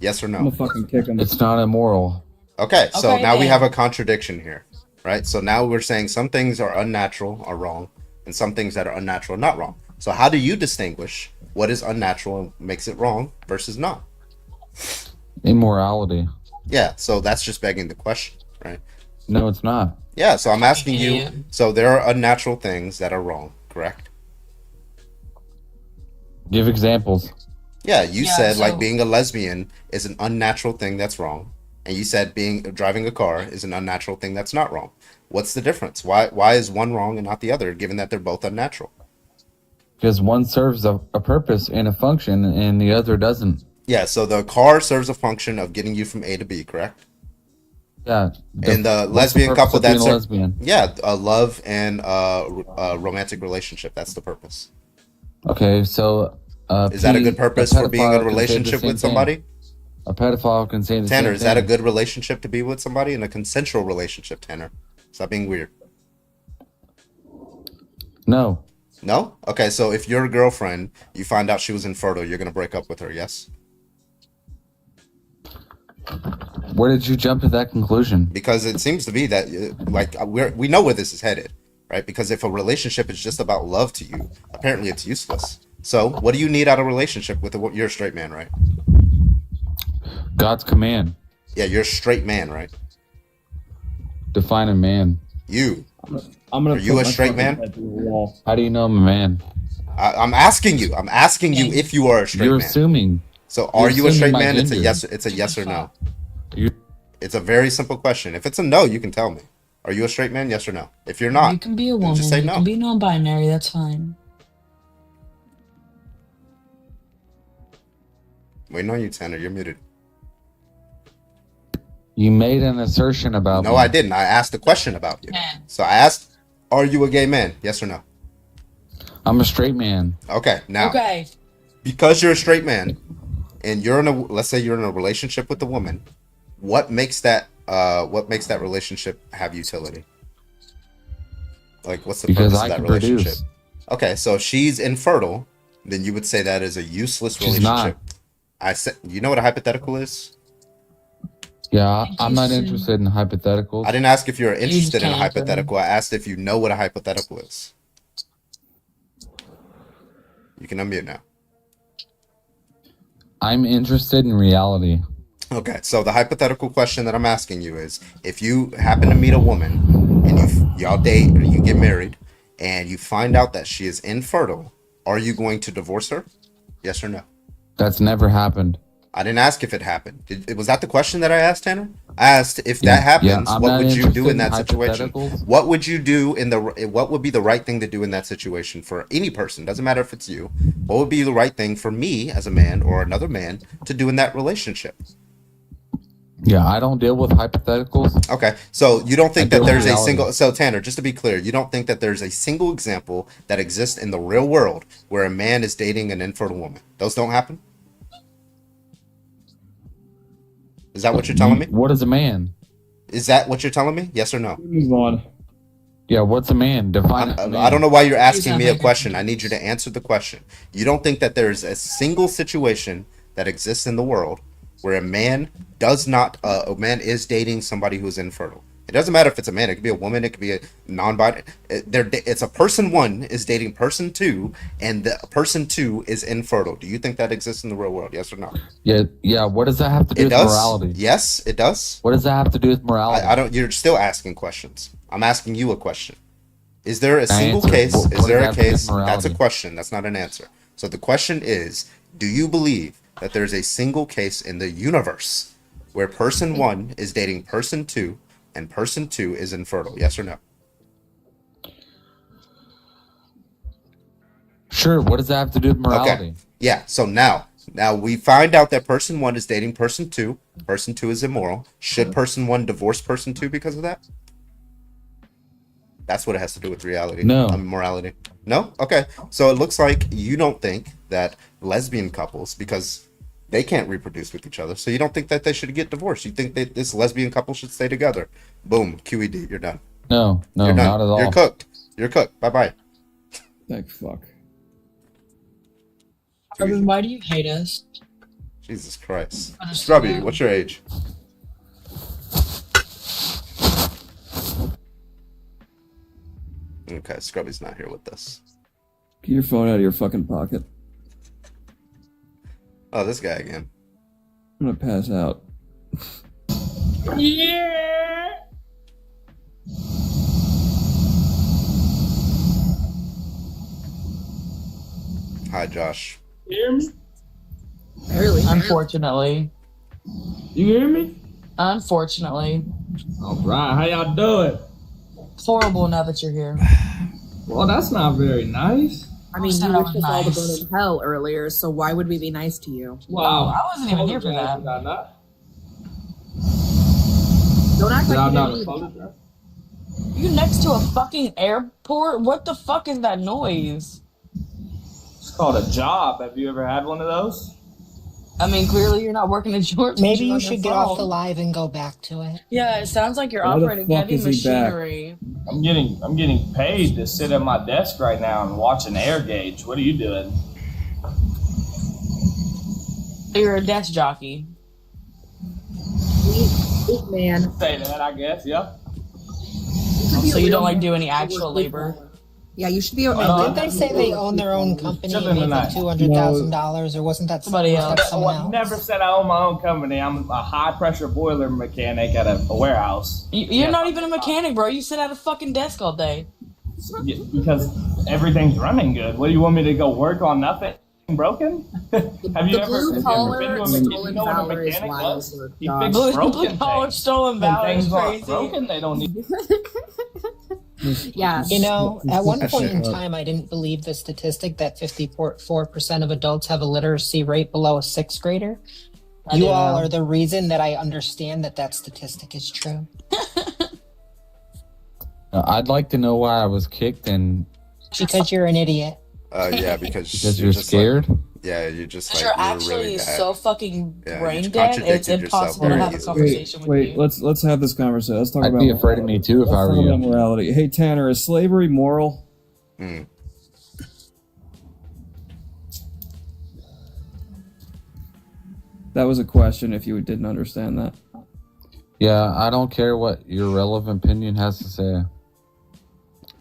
Yes or I'm no? gonna fucking kick him. It's not immoral. Okay, so Okay, now we then. have a contradiction here, right? So now we're saying some things are unnatural are wrong, and some things that are unnatural are not wrong. So how do you distinguish what is unnatural and makes it wrong versus not? Immorality. Yeah, so that's just begging the question, right? No, it's not. Yeah, so I'm asking you, so there are unnatural things that are wrong, correct? Give examples. Yeah, you said so- like being a lesbian is an unnatural thing that's wrong. And you said driving a car is an unnatural thing that's not wrong. What's the difference? Why is one wrong and not the other, given that they're both unnatural? Because one serves a purpose and a function, and the other doesn't. Yeah, so the car serves a function of getting you from A to B, correct? Yeah. And the what's lesbian the purpose couple of being that's a lesbian. yeah, a love and a romantic relationship. That's the purpose. Okay, so is that a good purpose for being in a relationship with somebody? Thing. A pedophile can say the Tanner, same is that a thing. good relationship to be with somebody in a consensual relationship, Tanner? Stop being weird. No. No? Okay, so if your girlfriend, you find out she was infertile, you're going to break up with her, yes? Where did you jump to that conclusion? Because it seems to be that, like, we know where this is headed, right? Because if a relationship is just about love to you, apparently it's useless. So, what do you need out of a relationship with you're a straight man, right? God's command. Yeah, you're a straight man, right? Define a man. You. Are you a straight man? How do you know I'm a man? I'm asking you. I'm asking you if you are a straight man. You're assuming. So are you a straight man? Gender. It's a yes or no. It's a very simple question. If it's a no, you can tell me. Are you a straight man? Yes or no? If you're not, you can be a woman. Just say no. You can be non-binary. That's fine. Waiting on you, Tanner. You're muted. You made an assertion about No, me. I didn't. I asked a question about you. So I asked, are you a gay man? Yes or no? I'm a straight man. Okay, now. Okay. Because you're a straight man, and you're in a, let's say you're in a relationship with a woman, what makes that relationship have utility? Like, what's the Because purpose I of that can relationship? produce. Okay, so if she's infertile, then you would say that is a useless She's relationship. not. I said, you know what a hypothetical is? Yeah, I'm not interested in hypotheticals. I didn't ask if you're interested in a can't, hypothetical. I asked if you know what a hypothetical is. You can unmute now. I'm interested in reality. Okay, so the hypothetical question that I'm asking you is, if you happen to meet a woman and y'all date or you get married and you find out that she is infertile, are you going to divorce her? Yes or no? That's never happened. I didn't ask if it happened. Was that the question that I asked, Tanner? I asked if that happens, I'm what not would you do interested in that in situation? hypotheticals. What would you do what would be the right thing to do in that situation for any person? Doesn't matter if it's you. What would be the right thing for me as a man or another man to do in that relationship? Yeah, I don't deal with hypotheticals. Okay, so you don't think I that deal there's with a reality. single, so Tanner, just to be clear, you don't think that there's a single example that exists in the real world where a man is dating an infertile woman? Those don't happen? Is that what you're telling me? What is a man? Is that what you're telling me? Yes or no? Move on. Yeah, what's a man? Define a man. I don't know why you're asking me a question. I need you to answer the question. You don't think that there's a single situation that exists in the world where a man is dating somebody who's infertile? It doesn't matter if it's a man. It could be a woman. It could be a non-binary. It's a person one is dating person two, and the person two is infertile. Do you think that exists in the real world? Yes or no? Yeah. What does that have to do with morality? Yes, it does. What does that have to do with morality? I don't. You're still asking questions. I'm asking you a question. Is there a Can I single answer? case? What Is does there that a have to do with case? That's a morality? question. That's not an answer. So the question is, do you believe that there's a single case in the universe where person one is dating person two and person two is infertile? Yes or no? Sure. What does that have to do with morality? Okay. Yeah. So now we find out that person one is dating person two. Person two is immoral. Should person one divorce person two because of that? That's what it has to do with reality. No. Morality. No? Okay. So it looks like you don't think that lesbian couples, because they can't reproduce with each other, so you don't think that they should get divorced. You think that this lesbian couple should stay together. Boom. QED. You're done. No, You're done. not at all. You're cooked. You're cooked. Bye-bye. Thank fuck. Urban, why do you hate us? Jesus Christ. Honestly, Scrubby, yeah. what's your age? Okay, Scrubby's not here with us. Get your phone out of your fucking pocket. Oh, this guy again. I'm gonna pass out. Yeah. Hi, Josh. You hear me? Barely. Unfortunately. You hear me? Unfortunately. All right, how y'all doing? It's horrible now that you're here. Well, that's not very nice. I mean, you wished us all to burn in hell earlier, so why would we be nice to you? Wow, I wasn't even here for that. Don't act like you didn't apologize? You next to a fucking airport? What the fuck is that noise? It's called a job. Have you ever had one of those? I mean, clearly you're not working at George. Maybe you should get off the live and go back to it. Yeah, it sounds like you're Why the operating fuck heavy is he back? machinery. I'm getting paid to sit at my desk right now and watch an air gauge. What are you doing? You're a desk jockey. Sweet man. Say that, I guess. Yeah. So you don't like do any actual labor? Yeah, you should be. Didn't they say they own their own company and made like $200,000, or wasn't that Somebody else? someone I else? never said I own my own company. I'm a high pressure boiler mechanic at a warehouse. You're not even a mechanic, bro. You sit at a fucking desk all day. Yeah, because everything's running good. What do you want me to go work on nothing broken? Have you ever been to a mechanic? You know what a mechanic does? He fixes broken Blue-collar stolen valor is things aren't crazy. broken, they don't need. Yeah. You know, at one point in time, I didn't believe the statistic that 54% of adults have a literacy rate below a sixth grader. You all are the reason that I understand that statistic is true. I'd like to know why I was kicked and. Because you're an idiot. Yeah, because you're scared. Yeah, you're just like You're you're actually really bad. so fucking Yeah, brain you dead. It's contradicted yourself impossible to very have a easily. conversation with you. Let's have this conversation. Let's talk I'd about. be afraid of me too if I were Let's talk you. about morality. Hey Tanner, is slavery moral? That was a question. If you didn't understand that. Yeah, I don't care what your relevant opinion has to say.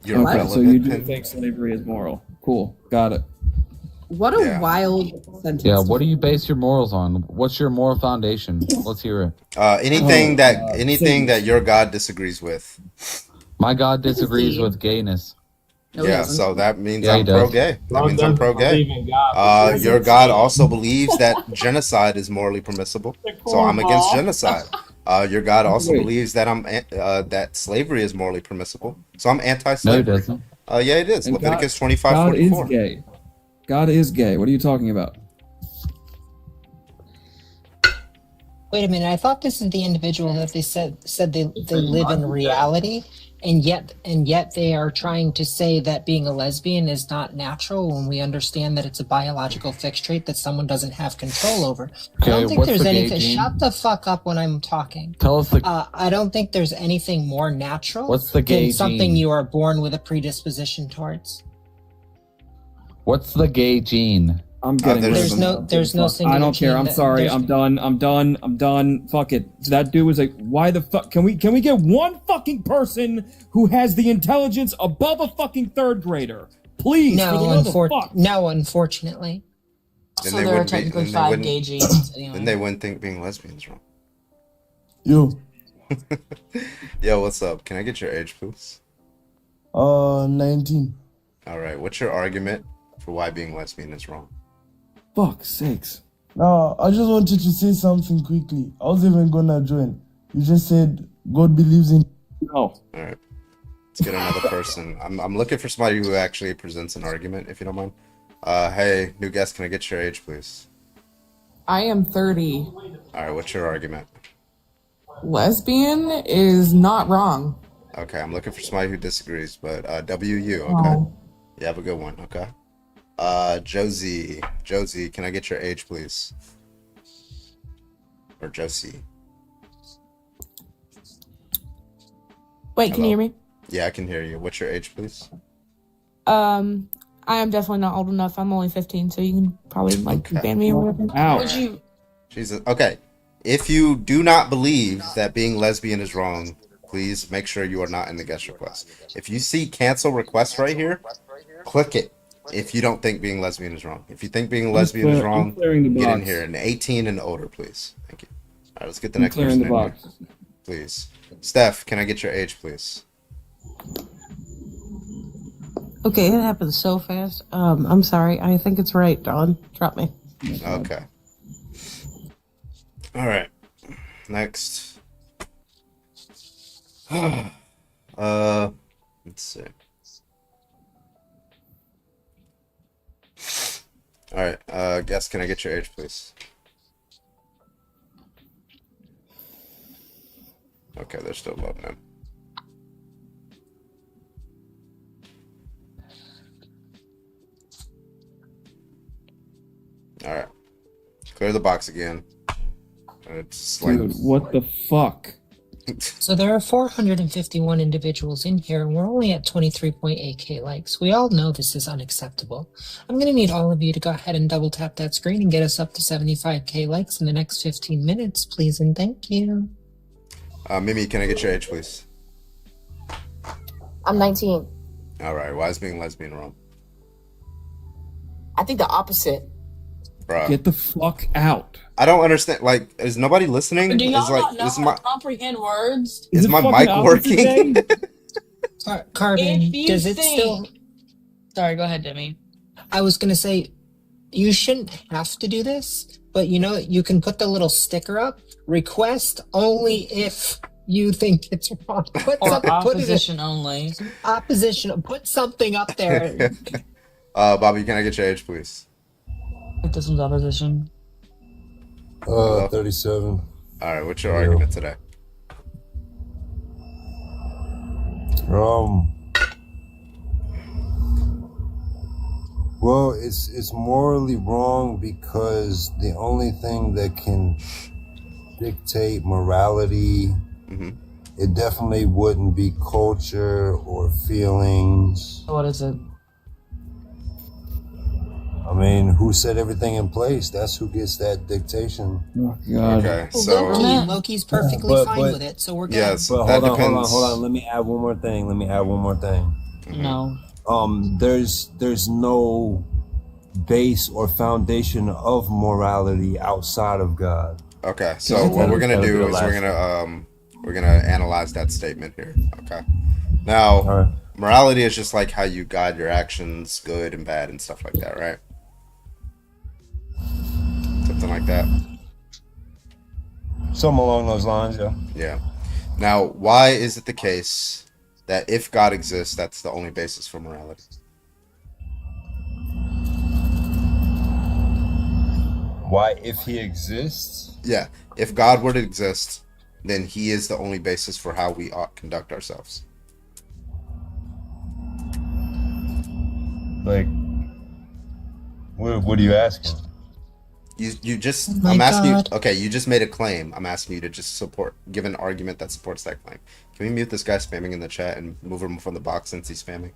Okay, so you do think slavery is moral? Cool, got it. What a wild sentence. Yeah, what do you base your morals on? What's your moral foundation? Let's hear it. Anything that your God disagrees with. My God disagrees with gayness. No, yeah, so that means Yeah, he I'm does. pro-gay. That means I'm pro-gay. believe in God. Your God also believes that genocide is morally permissible, so I'm against genocide. Your God also believes that that slavery is morally permissible, so I'm No, anti-slavery. he doesn't. Yeah, it is. And Leviticus God 25:44. is gay. God is gay. What are you talking about? Wait a minute, I thought this is the individual that they said they live in reality, and yet they are trying to say that being a lesbian is not natural when we understand that it's a biological fixed trait that someone doesn't have control over. I Okay, don't think what's there's the gay anything. gene? Shut the fuck up when I'm talking. Tell us the. I don't think there's anything more natural What's the gay than something gene? you are born with a predisposition towards. What's the gay gene? I'm getting rid of There's him. no singular I don't care. gene I'm that- sorry. there's- I'm done. Fuck it. That dude was like, why the fuck? Can we get one fucking person who has the intelligence above a fucking third grader? Please. for the love of fuck. No, unfortunately. Then So they there are wouldn't be- technically then they 5 wouldn't- gay genes. Anyway. Then they wouldn't think being lesbian is wrong. You. Yo, what's up? Can I get your age, please? 19. All right. What's your argument for why being lesbian is wrong? Fuck's sakes. Now, I just wanted to say something quickly. I was even gonna join. You just said God believes in. No. All right. Let's get another person. I'm looking for somebody who actually presents an argument, if you don't mind. Hey, new guest, can I get your age, please? I am 30. All right. What's your argument? Lesbian is not wrong. Okay, I'm looking for somebody who disagrees, but WU, okay. Oh. You have a good one, okay. Josie, can I get your age, please? Or Josie. Wait, can you hear me? Yeah, I can hear you. What's your age, please? I am definitely not old enough. I'm only 15, so you can probably ban me or whatever. Would you? Jesus. Okay. If you do not believe that being lesbian is wrong, please make sure you are not in the guest request. If you see cancel request right here, click it. If you don't think being lesbian is wrong. If you think being lesbian is wrong, clearing the get in box. here. And 18 and older, please. Thank you. All right, let's get the I'm next clearing person the in here. box. please. Steph, can I get your age, please? Okay, it happens so fast. I'm sorry. I think it's right, Don. Drop me. Okay. All right. Next. Let's see. All right. Guess, can I get your age, please? Okay, they're still voting in. All right. Clear the box again. It's like, Dude, what the fuck? So there are 451 individuals in here, and we're only at 23.8k likes. We all know this is unacceptable. I'm going to need all of you to go ahead and double tap that screen and get us up to 75k likes in the next 15 minutes, please and thank you. Mimi, can I get your age, please? I'm 19. All right. Why is being lesbian wrong? I think the opposite. Bruh. Get the fuck out. I don't understand. Like, is nobody listening? Do y'all Is like, not know is how my to comprehend words? is my mic working? Carbon, If you does it think- still... Sorry, go ahead, Demi. I was going to say, you shouldn't have to do this, but you know, you can put the little sticker up, request only if you think it's wrong. Put Or some- put it- opposition only. Opposition, put something up there. Bobby, can I get your age, please? If this one's opposition. 37. All right. What's your argument today? Well, it's morally wrong because the only thing that can dictate morality, it definitely wouldn't be culture or feelings. What is it? I mean, who set everything in place? That's who gets that dictation. Oh, God. Okay, so Loki's perfectly fine with it, so we're good. yes, But that hold depends. on. Let me add one more thing. No. There's no base or foundation of morality outside of God. Okay, so what we're gonna do is we're gonna analyze that statement here. Okay. Now, morality is just like how you guide your actions, good and bad and stuff like that, right? Something like that. Something along those lines, yeah. Yeah. Now, why is it the case that if God exists, that's the only basis for morality? Why, if he exists? Yeah. If God were to exist, then he is the only basis for how we ought to conduct ourselves. Like, what are you asking? You just my I'm asking God. you. Okay, you just made a claim. I'm asking you to just give an argument that supports that claim. Can we mute this guy spamming in the chat and move him from the box since he's spamming?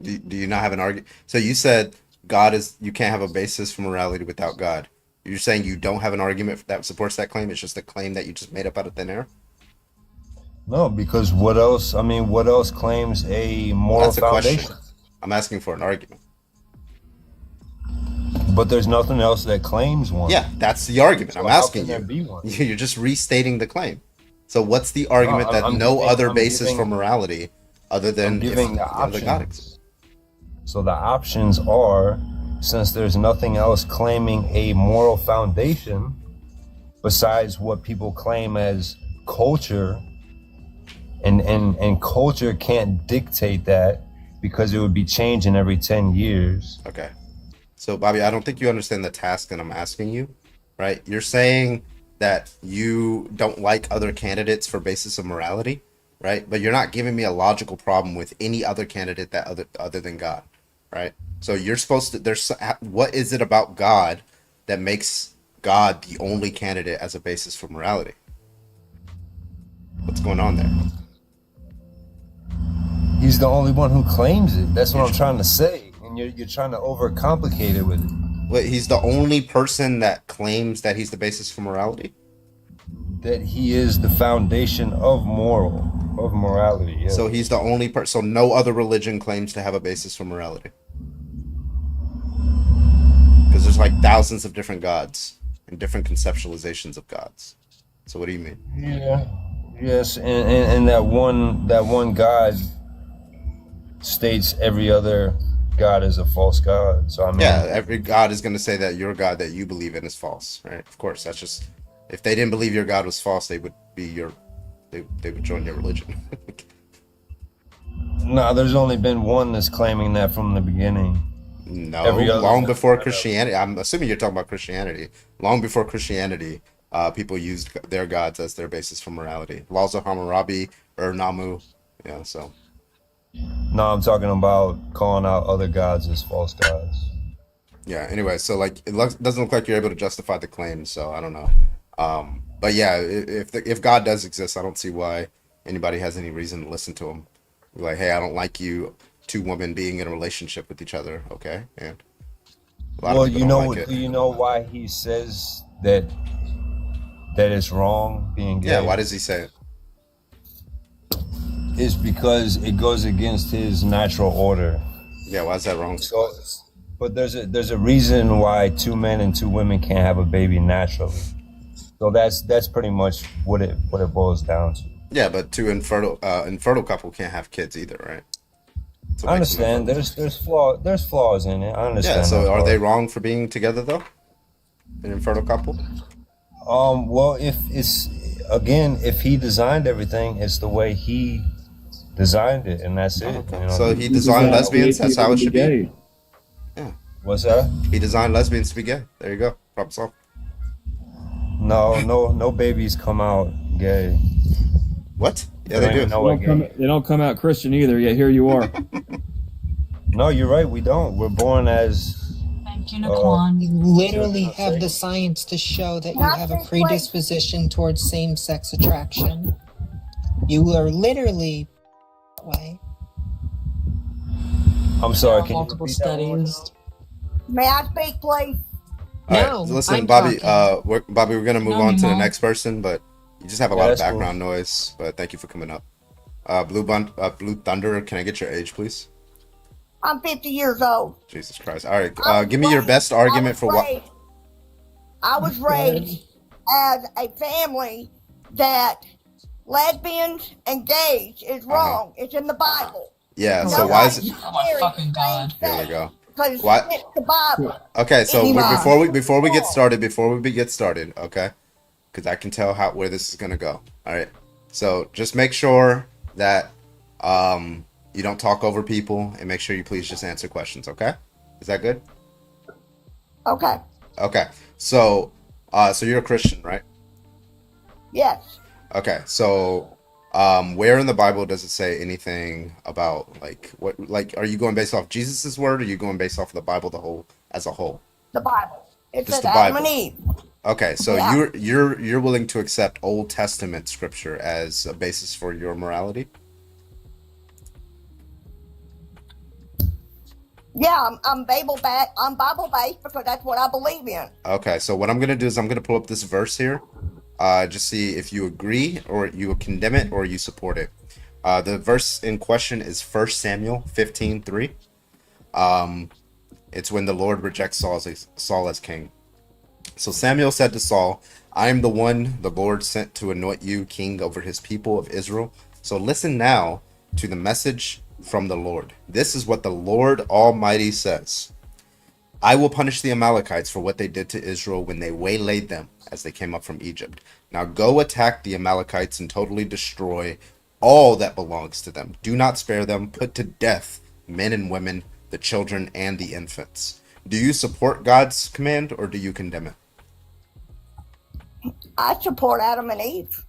Do you not have an argument? So you said you can't have a basis for morality without God. You're saying you don't have an argument that supports that claim? It's just a claim that you just made up out of thin air? No, because what else claims a moral That's a foundation? question. I'm asking for an argument. But there's nothing else that claims one. Yeah, that's the argument. So I'm how asking can there be you. one? You're just restating the claim. So what's the argument that I'm no giving- other I'm basis giving- for morality other than I'm giving if the other God options. exists? So the options are, since there's nothing else claiming a moral foundation besides what people claim as culture, and culture can't dictate that because it would be changing every 10 years. Okay. So, Bobby, I don't think you understand the task that I'm asking you, right? You're saying that you don't like other candidates for basis of morality, right? But you're not giving me a logical problem with any other candidate that other than God, right? So you're supposed to, what is it about God that makes God the only candidate as a basis for morality? What's going on there? He's the only one who claims it. That's what I'm trying to say. And you're trying to overcomplicate it with it. Wait, he's the only person that claims that he's the basis for morality? That he is the foundation of moral. of morality. Yeah. So he's the only person. So no other religion claims to have a basis for morality. Because there's like thousands of different gods and different conceptualizations of gods. So what do you mean? Yeah. Yes, and that one God states every other God is a false God. So I mean, yeah, every God is going to say that your God that you believe in is false, right? Of course, that's just, if they didn't believe your God was false, they would be they would join your religion. No, there's only been one that's claiming that from the beginning. No, long before Christianity. I'm assuming you're talking about Christianity. Long before Christianity, people used their gods as their basis for morality. Laws of Hammurabi, Namu, yeah. So. No, I'm talking about calling out other gods as false gods. Yeah. Anyway, so like doesn't look like you're able to justify the claim. So I don't know. But yeah, if God does exist, I don't see why anybody has any reason to listen to him. Like, hey, I don't like you. Two women being in a relationship with each other, okay? And well, you know, do you know why he says that it's wrong being gay? Yeah, why does he say it? It's because it goes against his natural order. Yeah, why is that wrong? So, but there's a reason why two men and two women can't have a baby naturally. So that's pretty much what it boils down to. Yeah, but two infertile couple can't have kids either, right? I understand. There's flaws in it. I understand. Yeah. So are they wrong for being together though? An infertile couple? Well, if he designed everything, it's the way he designed it, and that's it. Okay. You know? So he designed lesbians. That's how it should be. Yeah. What's that? He designed lesbians to be gay. There you go. Problem solved. No babies come out gay. What? Yeah, they do. They don't come out Christian either, yet here you are. No, you're right. We don't. We're born as... Thank you, Naquan. You literally have the science to show that you have a predisposition towards same-sex attraction. You are literally that way. I'm sorry. Can multiple studies. May I speak, please? All right, listen, Bobby. Bobby, we're gonna move on to the next person, but you just have a lot of background noise. But thank you for coming up. Blue Thunder, can I get your age, please? I'm 50 years old. Jesus Christ! All right, give me your best argument for what. I was raised as a family that lesbians and gays is wrong. It's in the Bible. Yeah. So why is it? Oh my fucking God! Here we go. What? It's the Bible. Okay, so before we get started, okay, because I can tell where this is gonna go. All right, so just make sure that you don't talk over people, and make sure you please just answer questions. Okay, is that good? Okay. Okay, so you're a Christian, right? Yes. Okay, so where in the Bible does it say anything about are you going based off Jesus's word, or are you going based off of the Bible as a whole? The Bible. It Just says the Bible. Adam and Eve. Okay, so you're willing to accept Old Testament scripture as a basis for your morality? Yeah, I'm Bible based because that's what I believe in. Okay, so what I'm gonna do is I'm gonna pull up this verse here. Just see if you agree, or you condemn it, or you support it. The verse in question is 1 Samuel 15:3. It's when the Lord rejects Saul as king. So Samuel said to Saul, "I am the one the Lord sent to anoint you king over his people of Israel. So listen now to the message from the Lord. This is what the Lord Almighty says. I will punish the Amalekites for what they did to Israel when they waylaid them as they came up from Egypt. Now go attack the Amalekites and totally destroy all that belongs to them. Do not spare them. Put to death men and women, the children and the infants." Do you support God's command, or do you condemn it? I support Adam and Eve.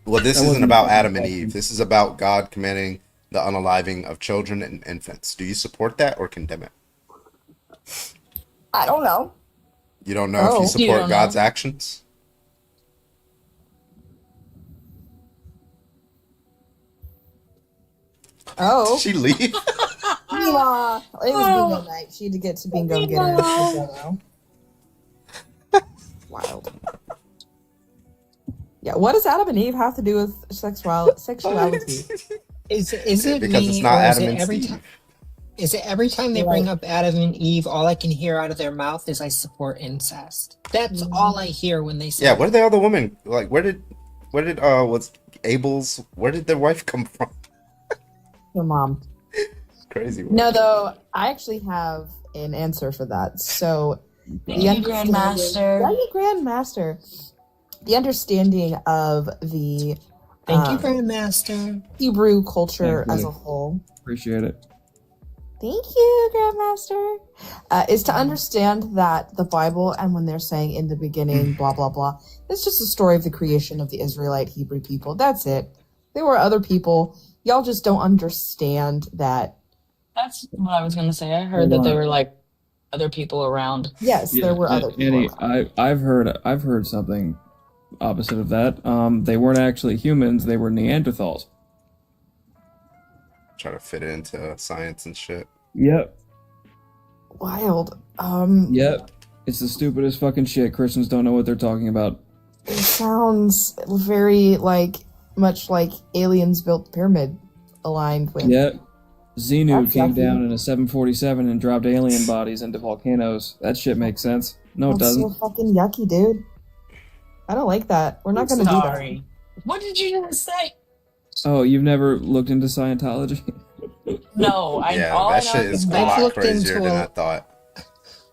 Well, this isn't about Adam and Eve. This is about God commanding the unaliving of children and infants. Do you support that or condemn it? I don't know. You don't know if you support God's actions? Oh. Did she leave? It was bingo night. She had to get to bingo and get her. Wild. Yeah, what does Adam and Eve have to do with sexuality? Is it Because me, it's not or is Adam it and every Steve. time? Is it every time they bring up Adam and Eve, all I can hear out of their mouth is "I support incest"? That's all I hear when they say. Yeah, where did the other woman, like, where did what's Abel's, where did their wife come from? Your mom. Crazy. No, though, I actually have an answer for that. So, Thank you, Grandmaster. Thank you, Grandmaster. The understanding of the Thank you, Grandmaster. Hebrew culture Thank as you. a whole. Appreciate it. Thank you, Grandmaster. Is to understand that the Bible, and when they're saying in the beginning, blah, blah, blah, it's just a story of the creation of the Israelite Hebrew people. That's it. There were other people. Y'all just don't understand that. That's what I was going to say. I heard that there were like other people around. Yes, there were other people. Annie, I've heard something opposite of that. They weren't actually humans, they were Neanderthals. Try to fit it into science and shit. Yep. Wild. Yep. It's the stupidest fucking shit. Christians don't know what they're talking about. It sounds very much like aliens built the pyramid aligned with. Yep. Xenu That's came yucky. down in a 747 and dropped alien bodies into volcanoes. That shit makes sense. No, it That's doesn't. so fucking yucky, dude. I don't like that. We're not gonna do that. What did you just say? Oh, you've never looked into Scientology? No, all that I know shit is a I've lot looked crazier into than a- I thought.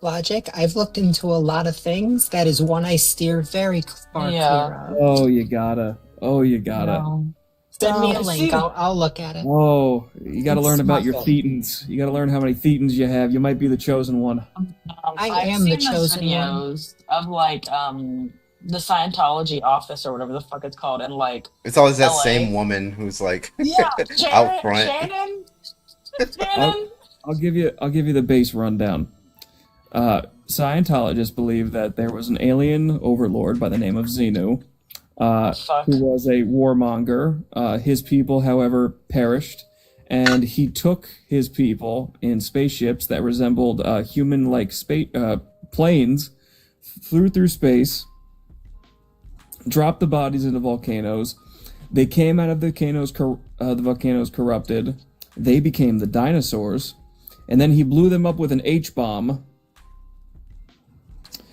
Logic. I've looked into a lot of things. That is one I steer very far clear of. Oh, you gotta. Send me a I link. see. I'll look at it. Oh, you gotta learn about your Muscle. thetans. You gotta learn how many thetans you have. You might be the chosen one. I I've am the seen chosen one. videos of the Scientology office or whatever the fuck it's called, and like It's always that LA. same woman who's like Yeah, out front. Shannon. I'll give you the base rundown. Scientologists believe that there was an alien overlord by the name of Xenu, who was a warmonger. His people, however, perished, and he took his people in spaceships that resembled human-like planes, flew through space, dropped the bodies into volcanoes. They came out of the volcanoes corrupted. They became the dinosaurs, and then he blew them up with an H-bomb.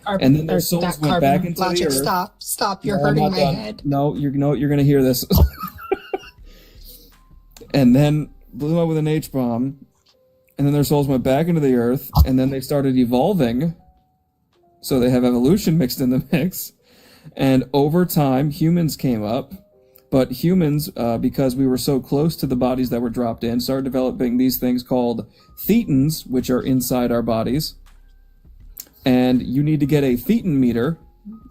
And then their souls went back into the earth. Stop! You're No, I'm hurting not my done. head. No, you're gonna hear this. And then blew them up with an H-bomb, and then their souls went back into the earth, and then they started evolving. So they have evolution mixed in the mix, and over time, humans came up. But humans, because we were so close to the bodies that were dropped in, started developing these things called thetans, which are inside our bodies. And you need to get a thetan meter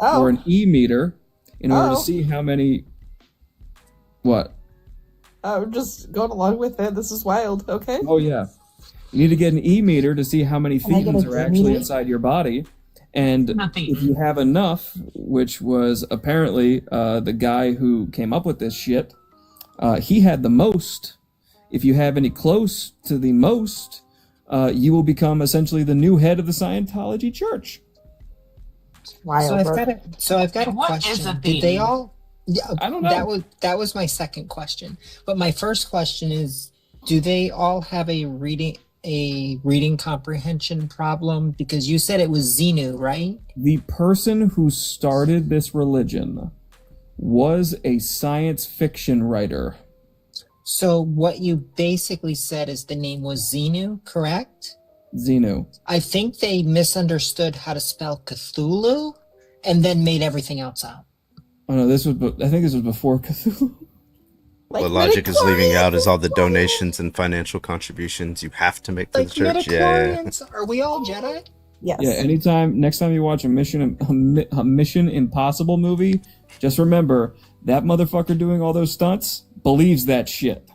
or an E meter in order to see how many. What? I'm just going along with it. This is wild. Okay. Oh yeah, you need to get an E meter to see how many Can I get thetans a are D actually meter? inside your body. And if you have enough, which was apparently the guy who came up with this shit, he had the most. If you have any close to the most, you will become essentially the new head of the Scientology church. So I've got a What question. is a Did they theme? all? Yeah, I don't know. That was my second question. But my first question is: do they all have a reading comprehension problem? Because you said it was Xenu, right? The person who started this religion was a science fiction writer. So what you basically said is the name was Xenu, correct? Xenu. I think they misunderstood how to spell Cthulhu, and then made everything else up. Oh no, I think this was before Cthulhu. What Logic is leaving out is all the donations and financial contributions you have to make to the church. Yeah. Are we all Jedi? Yes. Yeah, next time you watch a Mission Impossible movie, just remember that motherfucker doing all those stunts believes that shit.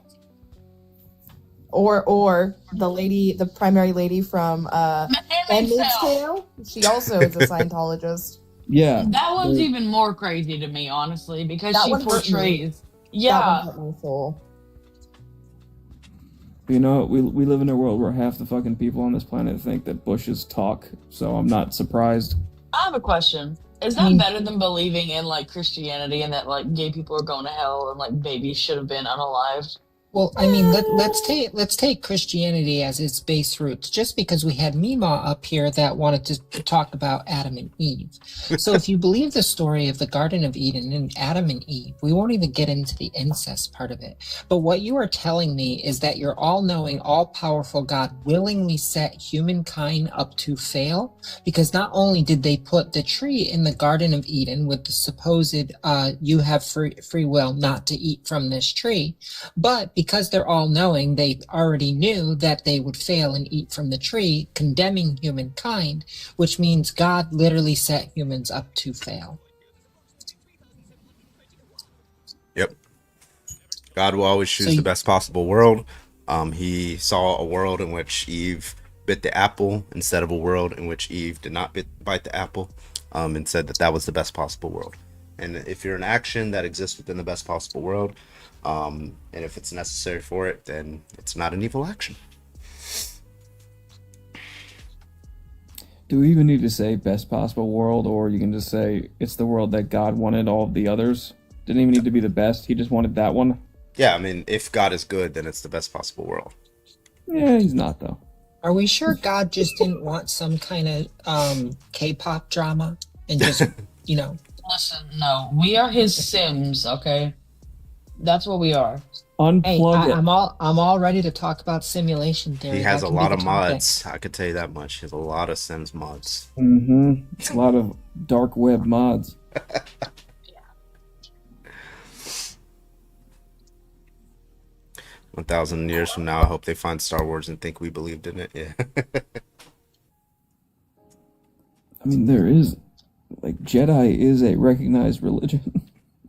Or the primary lady from Handmaid's Tale. She also is a Scientologist. Yeah. That one's even more crazy to me, honestly, because That she one hurt me. portrays. That Yeah. one hurt my soul. You know, we live in a world where half the fucking people on this planet think that bushes talk, so I'm not surprised. I have a question. Is that better than believing in like Christianity and that like gay people are going to hell and like babies should have been unalived? Well, I mean, let's take Christianity as its base roots. Just because we had Mima up here that wanted to talk about Adam and Eve. So if you believe the story of the Garden of Eden and Adam and Eve, we won't even get into the incest part of it. But what you are telling me is that your all-knowing, all-powerful God willingly set humankind up to fail, because not only did they put the tree in the Garden of Eden with the supposed you have free will not to eat from this tree, but because they're all-knowing, they already knew that they would fail and eat from the tree, condemning humankind, which means God literally set humans up to fail. Yep. God will always choose the best possible world. He saw a world in which Eve bit the apple instead of a world in which Eve did not bite the apple, and said that was the best possible world. And if you're an action that exists within the best possible world, and if it's necessary for it, then it's not an evil action. Do we even need to say best possible world, or you can just say it's the world that God wanted all of the others? Didn't even need to be the best, he just wanted that one? Yeah, I mean, if God is good, then it's the best possible world. Yeah, he's not, though. Are we sure God just didn't want some kind of K-pop drama and just, you know? Listen, no, we are his Sims, okay? That's what we are. Unplug it. I'm all ready to talk about simulation theory. He has a lot of mods. I could tell you that much. He has a lot of Sims mods. Mm-hmm. A lot of dark web mods. 1,000 years from now, I hope they find Star Wars and think we believed in it. Yeah. I mean, there is, like, Jedi is a recognized religion.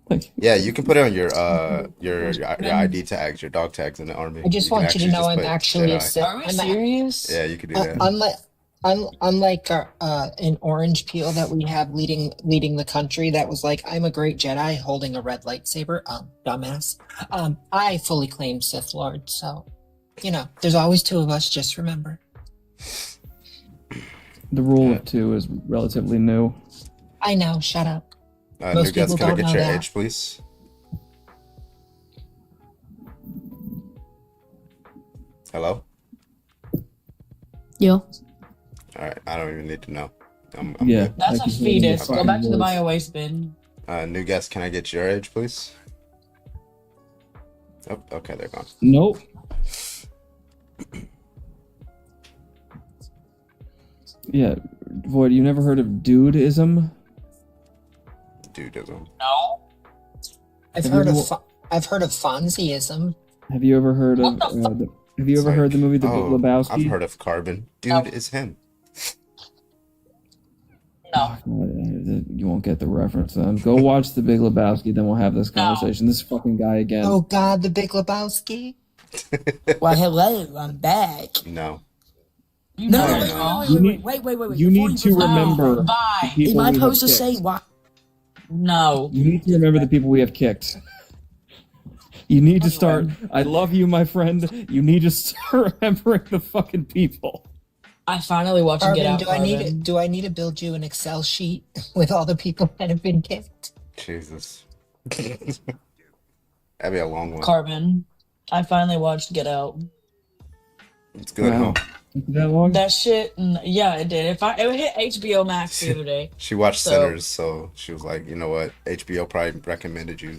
Like, yeah, you can put it on your ID tags, your dog tags in the army. I just want you to know I'm actually a Sith. Are we serious? Yeah, you can do that. Unlike an orange peel that we have leading the country that was like, I'm a great Jedi holding a red lightsaber, dumbass. I fully claim Sith Lord, so, you know, there's always two of us, just remember. The rule of two is relatively new. I know, shut up. New guest, can I get your age, please? Hello? Yeah. Alright, I don't even need to know. I'm yeah. good. That's a fetus. Go back to the bio waste bin. New guest, can I get your age, please? Oh, okay, they're gone. Nope. Yeah, Void, you never heard of dudeism? Dudeism. No. I've heard of Fonzieism. Have you ever heard of have you ever heard the movie The Big Lebowski? I've heard of Carbon. Dude is him. No. You won't get the reference then. Go watch The Big Lebowski, then we'll have this conversation. This fucking guy again. Oh God, The Big Lebowski. Well, hello, I'm back. No. No, wait. You need to remember. Bye. Am I supposed to say why? No. You need to remember the people we have kicked. You need to start. I love you, my friend. You need to start remembering the fucking people. I finally watched Get Out. Do I need to build you an Excel sheet with all the people that have been kicked? Jesus. That'd be a long one. Carbon. I finally watched Get Out. It's good, huh? That long? That shit, yeah, it did. It hit HBO Max the other day. She watched Sinners, so she was like, you know what? HBO probably recommended you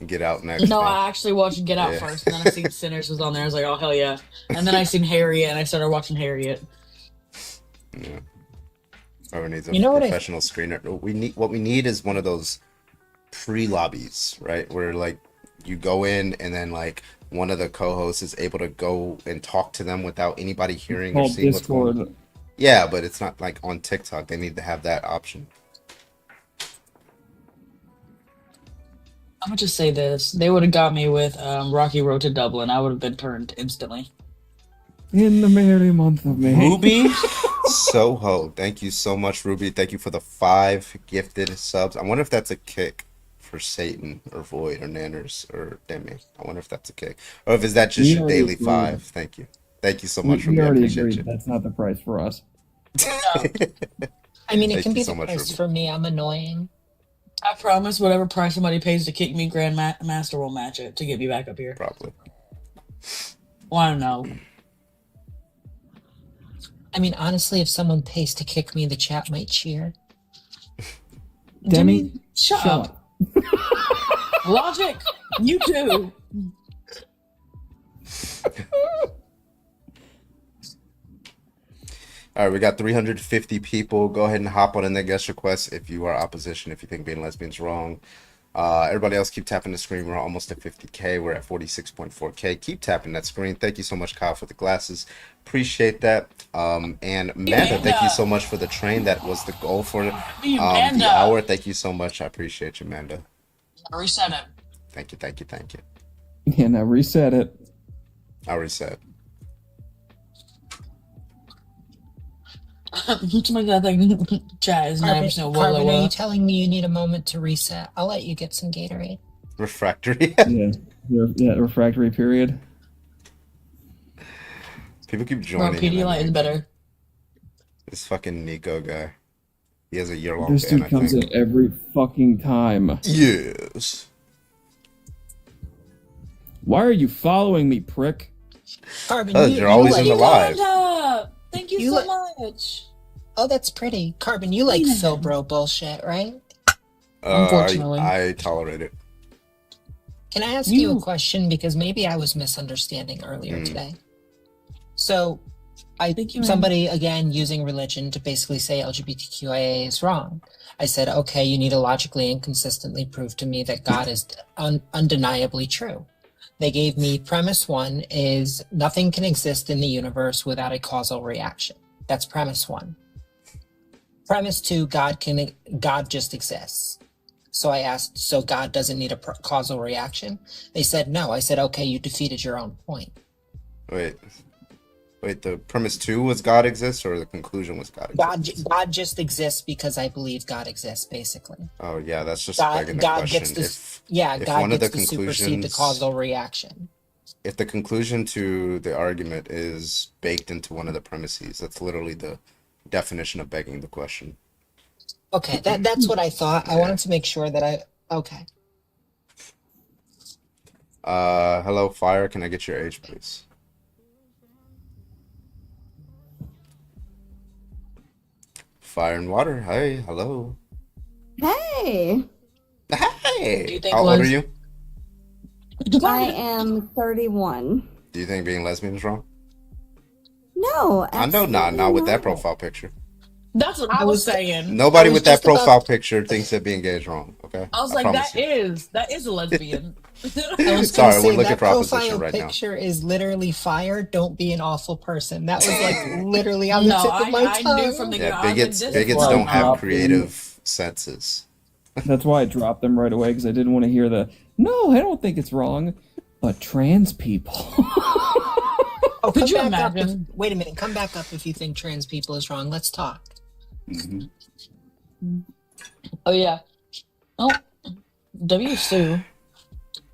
Get Out next. No, I actually watched Get Out first, and then I seen Sinners was on there. I was like, oh, hell yeah. And then I seen Harriet, and I started watching Harriet. Yeah. Whoever needs a professional screener. What we need is one of those pre-lobbies, right? Where, like, you go in, and then, like, one of the co-hosts is able to go and talk to them without anybody hearing or seeing what's going on. Yeah, but it's not like on TikTok. They need to have that option. I'm gonna just say this: they would have got me with Rocky Road to Dublin. I would have been turned instantly. In the merry month of May. Ruby Soho, thank you so much, Ruby. Thank you for the 5 gifted subs. I wonder if that's a kick for Satan or Void or Nanners or Demi. I wonder if that's a kick, or if is that just your daily 5? Thank you so much, Ruby. I appreciate you. That's not the price for us. I mean, it Thank can you be so the much, price Ruby. for me. I'm annoying. I promise whatever price somebody pays to kick me, Master will match it to get me back up here. Probably. Why no? I mean, honestly, if someone pays to kick me, the chat might cheer. Demi, shut up. Logic, you too. All right, we got 350 people. Go ahead and hop on in the guest request if you are opposition, if you think being lesbian's wrong. Everybody else keep tapping the screen. We're almost at 50K. We're at 46.4K. Keep tapping that screen. Thank you so much, Kyle, for the glasses. Appreciate that. And Amanda, thank you so much for the train. That was the goal for the hour. Thank you so much. I appreciate you, Amanda. Reset it. Thank you, thank you, thank you. Yeah, now reset it. I'll reset. Somebody got that chat is 9% Carbon, are you telling me you need a moment to reset? I'll let you get some Gatorade. Refractory. yeah, refractory period. People keep joining. Pedialyte is better. This fucking Nico guy. He has a year-long This ban, dude comes in every fucking time. Yes. Why are you following me, prick? Carbon, you're always in the live. Thank you so much. Oh, that's pretty. Carbon, you like Phil Bro bullshit, right? Unfortunately. I tolerate it. Can I ask you a question? Because maybe I was misunderstanding earlier today. So, I think somebody, again, using religion to basically say LGBTQIA is wrong. I said, okay, you need to logically and consistently prove to me that God is undeniably true. They gave me premise 1 is nothing can exist in the universe without a causal reaction. That's premise 1. Premise 2, God just exists. So I asked, so God doesn't need a causal reaction? They said no. I said, okay, you defeated your own point. Wait, the premise 2 was God exists, or the conclusion was God exists? God just exists because I believe God exists, basically. Oh yeah, that's just begging the question. God gets to supersede the causal reaction. If the conclusion to the argument is baked into one of the premises, that's literally the definition of begging the question. Okay, that's what I thought. I wanted to make sure that okay. Hello, Fire. Can I get your age, please? Fire and Water. Hey, hello. Hey. Hey. How old are you? I am 31. Do you think being lesbian is wrong? No, I know not with that profile picture. That's what I was saying. Nobody with that profile picture thinks that being gay is wrong. Okay. I was like, that is a lesbian. Sorry, we're looking for opposition right now. That picture is literally fire. Don't be an awful person. That was like literally on the tip of my tongue. I knew from the bigots don't have creative senses. That's why I dropped them right away, because I didn't want to hear no, I don't think it's wrong, but trans people. Oh, could you imagine? Wait a minute. Come back up if you think trans people is wrong. Let's talk. Mm-hmm. Oh yeah. Oh, W. Sue.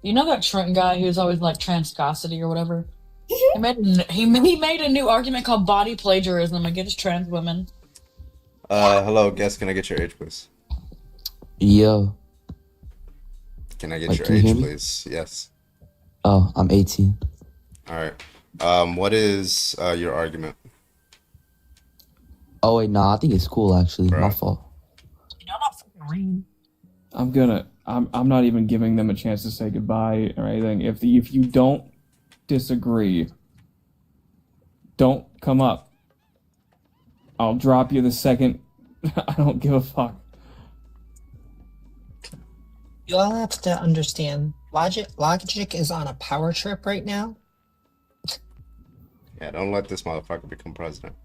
You know that Trent guy who's always like transcosity or whatever? He made a new argument called body plagiarism against trans women. Hello, guest. Can I get your age, please? Yo. Can I get your age, please? Yes. Oh, I'm 18. All right. What is your argument? Oh wait, nah, I think it's cool actually. My fault. I'm not even giving them a chance to say goodbye or anything. If you don't disagree, don't come up. I'll drop you the second. I don't give a fuck. You all have to understand, Logic is on a power trip right now. Yeah, don't let this motherfucker become president.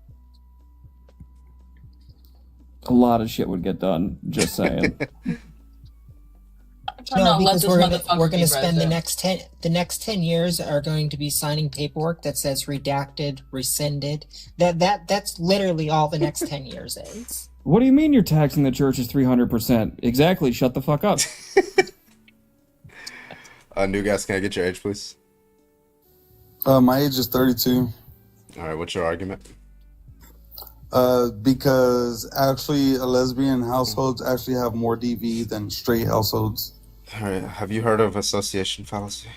A lot of shit would get done, just saying. No, because we're gonna spend the next 10 years are going to be signing paperwork that says redacted, rescinded. That's literally all the next 10 years is. What do you mean you're taxing the church is 300%? Exactly, shut the fuck up. New guys, can I get your age, please? My age is 32. All right, what's your argument? Because actually, lesbian households actually have more DV than straight households. All right. Have you heard of association fallacy?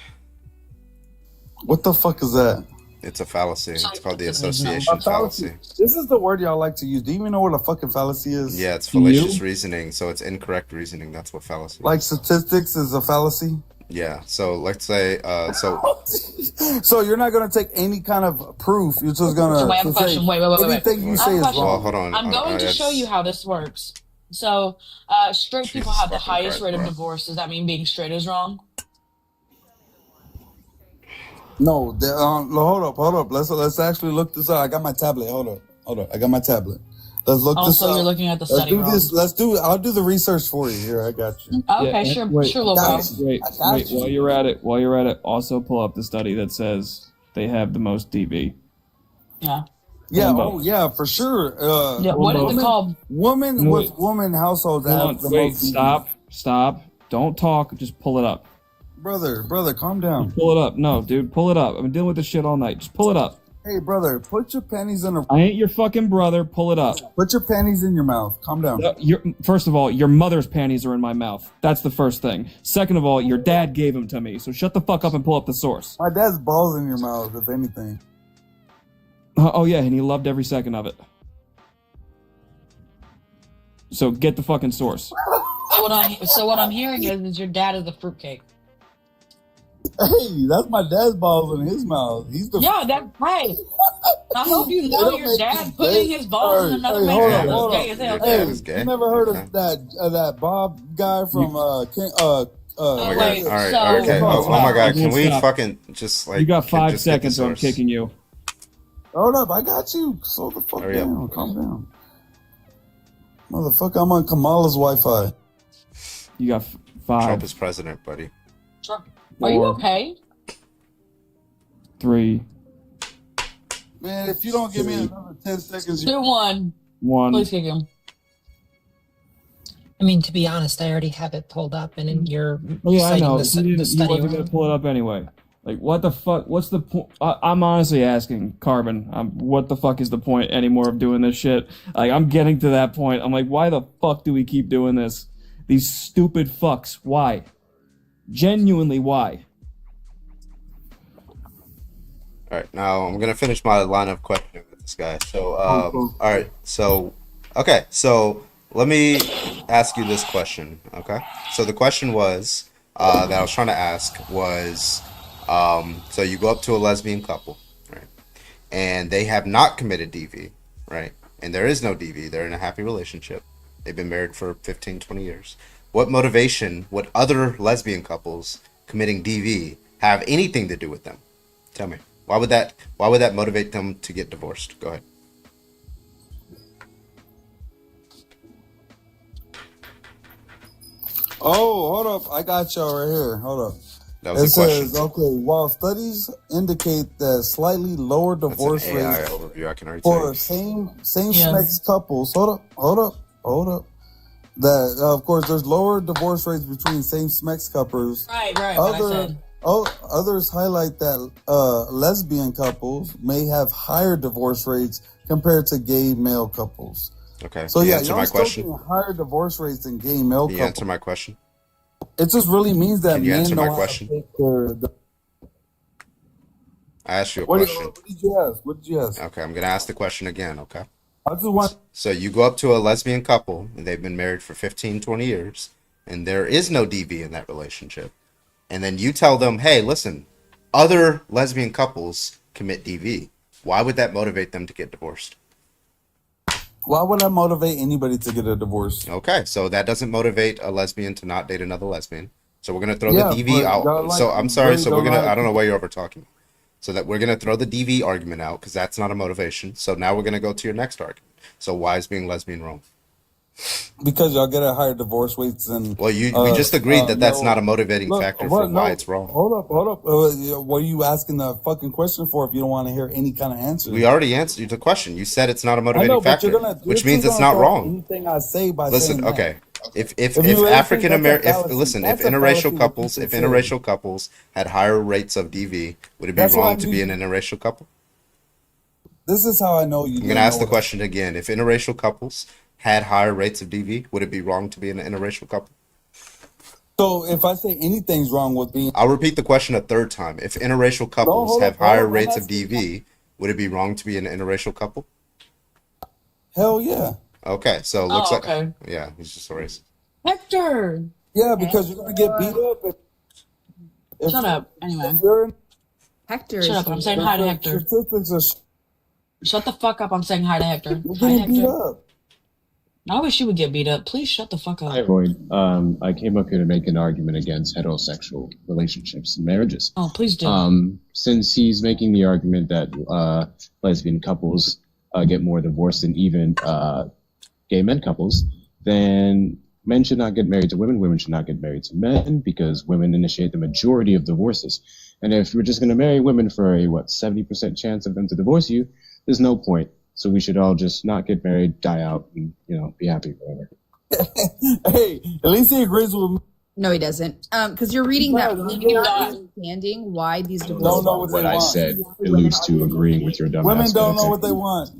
What the fuck is that? It's a fallacy. It's called the association fallacy. This is the word y'all like to use. Do you even know what a fucking fallacy is? Yeah, it's fallacious reasoning. So it's incorrect reasoning. That's what fallacy is. Like statistics is a fallacy? Yeah. So let's say, So you're not going to take any kind of proof. You're just going to I have a question. Wait. anything you say is wrong. Well, hold on. I'm going to show you how this works. So, straight people have the highest rate of divorce. Does that mean being straight is wrong? No, hold up. Let's actually look this up. I got my tablet. Hold up. I got my tablet. Let's look this up. Also, you're looking at the study wrong. I'll do the research for you. Here, I got you. Okay, Yeah, sure, wait, sure, Lobo. Wait, while you're at it, also pull up the study that says they have the most DV. Yeah. Yeah, yeah, for sure. Yeah, what is it called? Woman with woman households have the most DV. Stop. Don't talk, just pull it up. Brother, calm down. Pull it up. No, dude, pull it up. I've been dealing with this shit all night. Just pull it up. Hey, brother, put your panties in a... I ain't your fucking brother. Pull it up. Put your panties in your mouth. Calm down. First of all, your mother's panties are in my mouth. That's the first thing. Second of all, your dad gave them to me. So shut the fuck up and pull up the source. My dad's balls in your mouth, if anything. Oh yeah, and he loved every second of it. So get the fucking source. So what I'm hearing is your dad is a fruitcake. Hey, that's my dad's balls in his mouth. He's the... Yeah, that's right. I hope you know your dad putting his balls in another man's mouth. Gay as hell. Hey, you never heard of that Bob guy from all right. Okay. Oh my God. Can we fucking just like? You got 5 seconds, or I'm kicking you. Hold up, I got you. Slow the fuck down. Calm down. Motherfucker, I'm on Kamala's Wi-Fi. You got 5. Trump is president, buddy. Trump. Are you okay? 3. Man, if you don't give me another 10 seconds... 2, 1. 1. Please kick him. I mean, to be honest, I already have it pulled up, and you're I know. citing the You study wasn't going to pull it up anyway. Like, what the fuck? What's the point? I'm honestly asking, Carbon, what the fuck is the point anymore of doing this shit? Like, I'm getting to that point. I'm like, why the fuck do we keep doing this? These stupid fucks. Why? Genuinely, why? All right, now I'm gonna finish my line of questioning with this guy. So, all right, so let me ask you this question. Okay, so the question was that I was trying to ask was, so you go up to a lesbian couple, right, and they have not committed DV, right, and there is no DV. They're in a happy relationship. They've been married for 15, 20 years. What motivation would other lesbian couples committing DV have anything to do with them? Tell me. Why would that motivate them to get divorced? Go ahead. Oh, hold up. I got y'all right here. Hold up. That was a question. It says, okay, while studies indicate that slightly lower divorce rates for same-sex couples, hold up. That of course there's lower divorce rates between same-sex couples. Right. Others highlight that lesbian couples may have higher divorce rates compared to gay male couples. Okay. So answer my question. Higher divorce rates than gay male couples. Can you answer my question? It just really means that Can you men answer know my how question? to take their... I asked you a question. What did you ask? What did you ask? Okay, I'm gonna ask the question again. Okay. I just want... So you go up to a lesbian couple and they've been married for 15, 20 years, and there is no DV in that relationship. And then you tell them, hey, listen, other lesbian couples commit DV. Why would that motivate them to get divorced? Why would I motivate anybody to get a divorce? Okay, so that doesn't motivate a lesbian to not date another lesbian. So we're gonna throw the DV out. So I'm sorry. So we're gonna. I don't know why you're over talking. So that we're gonna throw the DV argument out because that's not a motivation. So now we're gonna go to your next argument. So why is being lesbian wrong? Because y'all get a higher divorce rates than... Well, we just agreed that that's not a motivating factor for why it's wrong. Hold up. What are you asking the fucking question for if you don't want to hear any kind of answer? We already answered the question. You said it's not a motivating factor, which means it's not wrong. Anything I say by listen, saying okay. That. If African American, if interracial couples had higher rates of DV, would it be wrong to be an interracial couple? This is how I know you. I'm gonna ask the question again. If interracial couples had higher rates of DV, would it be wrong to be in an interracial couple? So if I say anything's wrong with being, I'll repeat the question a third time. If interracial couples have higher rates of DV, would it be wrong to be in an interracial couple? Hell yeah. Okay, so it looks okay. Yeah, he's just a racist. Hector. Yeah, because you're gonna get beat up. Shut up. Anyway. Hector. Shut up. I'm saying hi to Hector. Shut the fuck up. I'm saying hi to Hector. Hi, Hector. I wish you would get beat up. Please shut the fuck up. Hi, Void. I came up here to make an argument against heterosexual relationships and marriages. Oh, please do. Since he's making the argument that lesbian couples get more divorced than even gay men couples, then men should not get married to women. Women should not get married to men because women initiate the majority of divorces. And if we're just going to marry women for a 70% chance of them to divorce you, there's no point. So we should all just not get married, die out, and be happy forever. Hey, at least he agrees with me. No, he doesn't. Because you're reading that, you're not understanding why these divorces. Don't know what I said alludes to agreeing with your dumb Women ass. don't know what they want.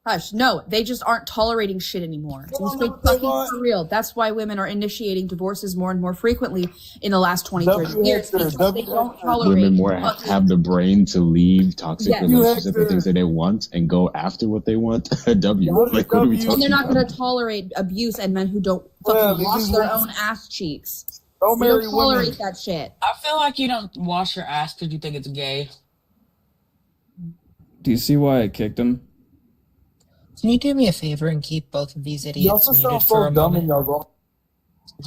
Hush. No, they just aren't tolerating shit anymore. Fucking for real. That's why women are initiating divorces more and more frequently in the last 20, 30 years. Because they don't tolerate. Women more have the brain to leave toxic relationships and things that they want and go after what they want. W. Like, what are we talking And they're not about? going to tolerate abuse and men who don't fucking wash their own ass cheeks. Don't They don't marry tolerate women. that shit. I feel like you don't wash your ass because you think it's gay. Do you see why I kicked him? Can you do me a favor and keep both of these You idiots also muted sound for so a dumb in moment?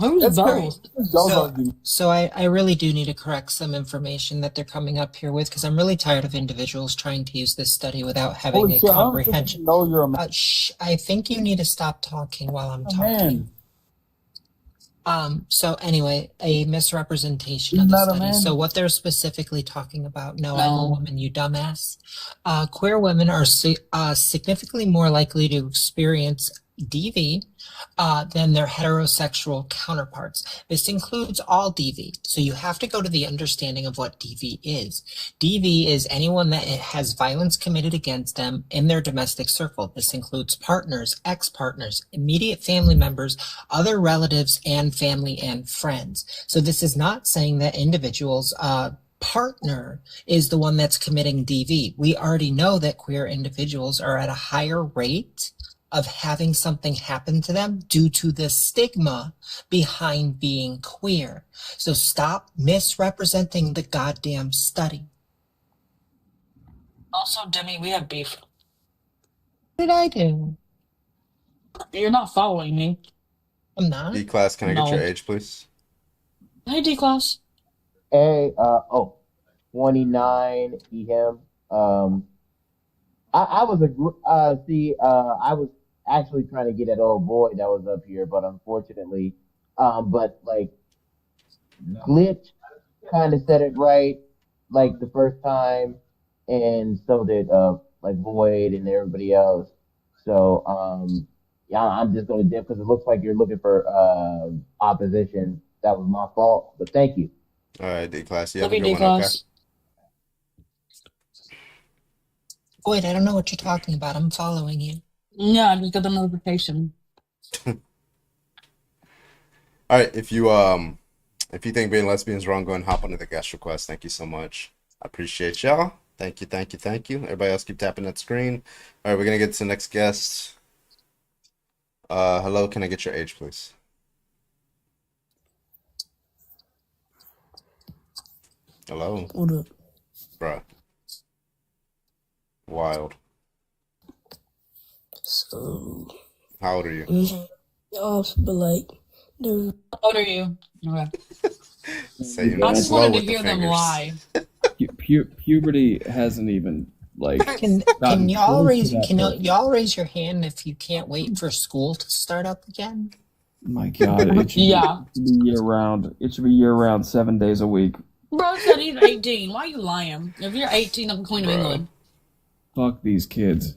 your Who's those? So I really do need to correct some information that they're coming up here with because I'm really tired of individuals trying to use this study without having Holy a shit, I don't think comprehension. you know you're a man. I think you need to stop talking while I'm talking. Man. So anyway, a misrepresentation He's of the not a study. man. So what they're specifically talking about, no, I'm a woman, you dumbass. Queer women are significantly more likely to experience DV than their heterosexual counterparts. This includes all DV. So you have to go to the understanding of what DV is. DV is anyone that has violence committed against them in their domestic circle. This includes partners, ex-partners, immediate family members, other relatives, and family and friends. So this is not saying that individuals partner is the one that's committing DV. We already know that queer individuals are at a higher rate of having something happen to them due to the stigma behind being queer. So stop misrepresenting the goddamn study. Also, Demi, we have beef. What did I do? You're not following me. I'm not. D-Class, can I get No. your age, please? Hey, D-Class. Hey, 29, him. I was I was actually trying to get that old boy that was up here, but unfortunately, Glitch kind of said it right, like the first time, and so did Void and everybody else. So yeah, I'm just gonna dip because it looks like you're looking for opposition. That was my fault, but thank you. All right, D-Class, you have Love a you, good one, okay? D-Class. Wait, I don't know what you're talking about. I'm following you. Yeah, I just got the notification. All right, if you think being lesbian is wrong, go and hop onto the guest request. Thank you so much. I appreciate y'all. Thank you. Everybody else keep tapping that screen. All right, we're gonna get to the next guest. Hello, can I get your age, please? Hello? What up? Bruh. Wild. So, How old are you? off, but like, the How old are you? Okay. Say I just slow wanted to with the hear them fingers. lie. Puberty hasn't even Can gotten y'all close raise to that can point. y'all raise your hand if you can't wait for school to start up again? My God, it should Yeah. be year round. It should be year round, 7 days a week. Bro said he's 18. Why are you lying? If you're 18, I'm Queen of England. Fuck these kids.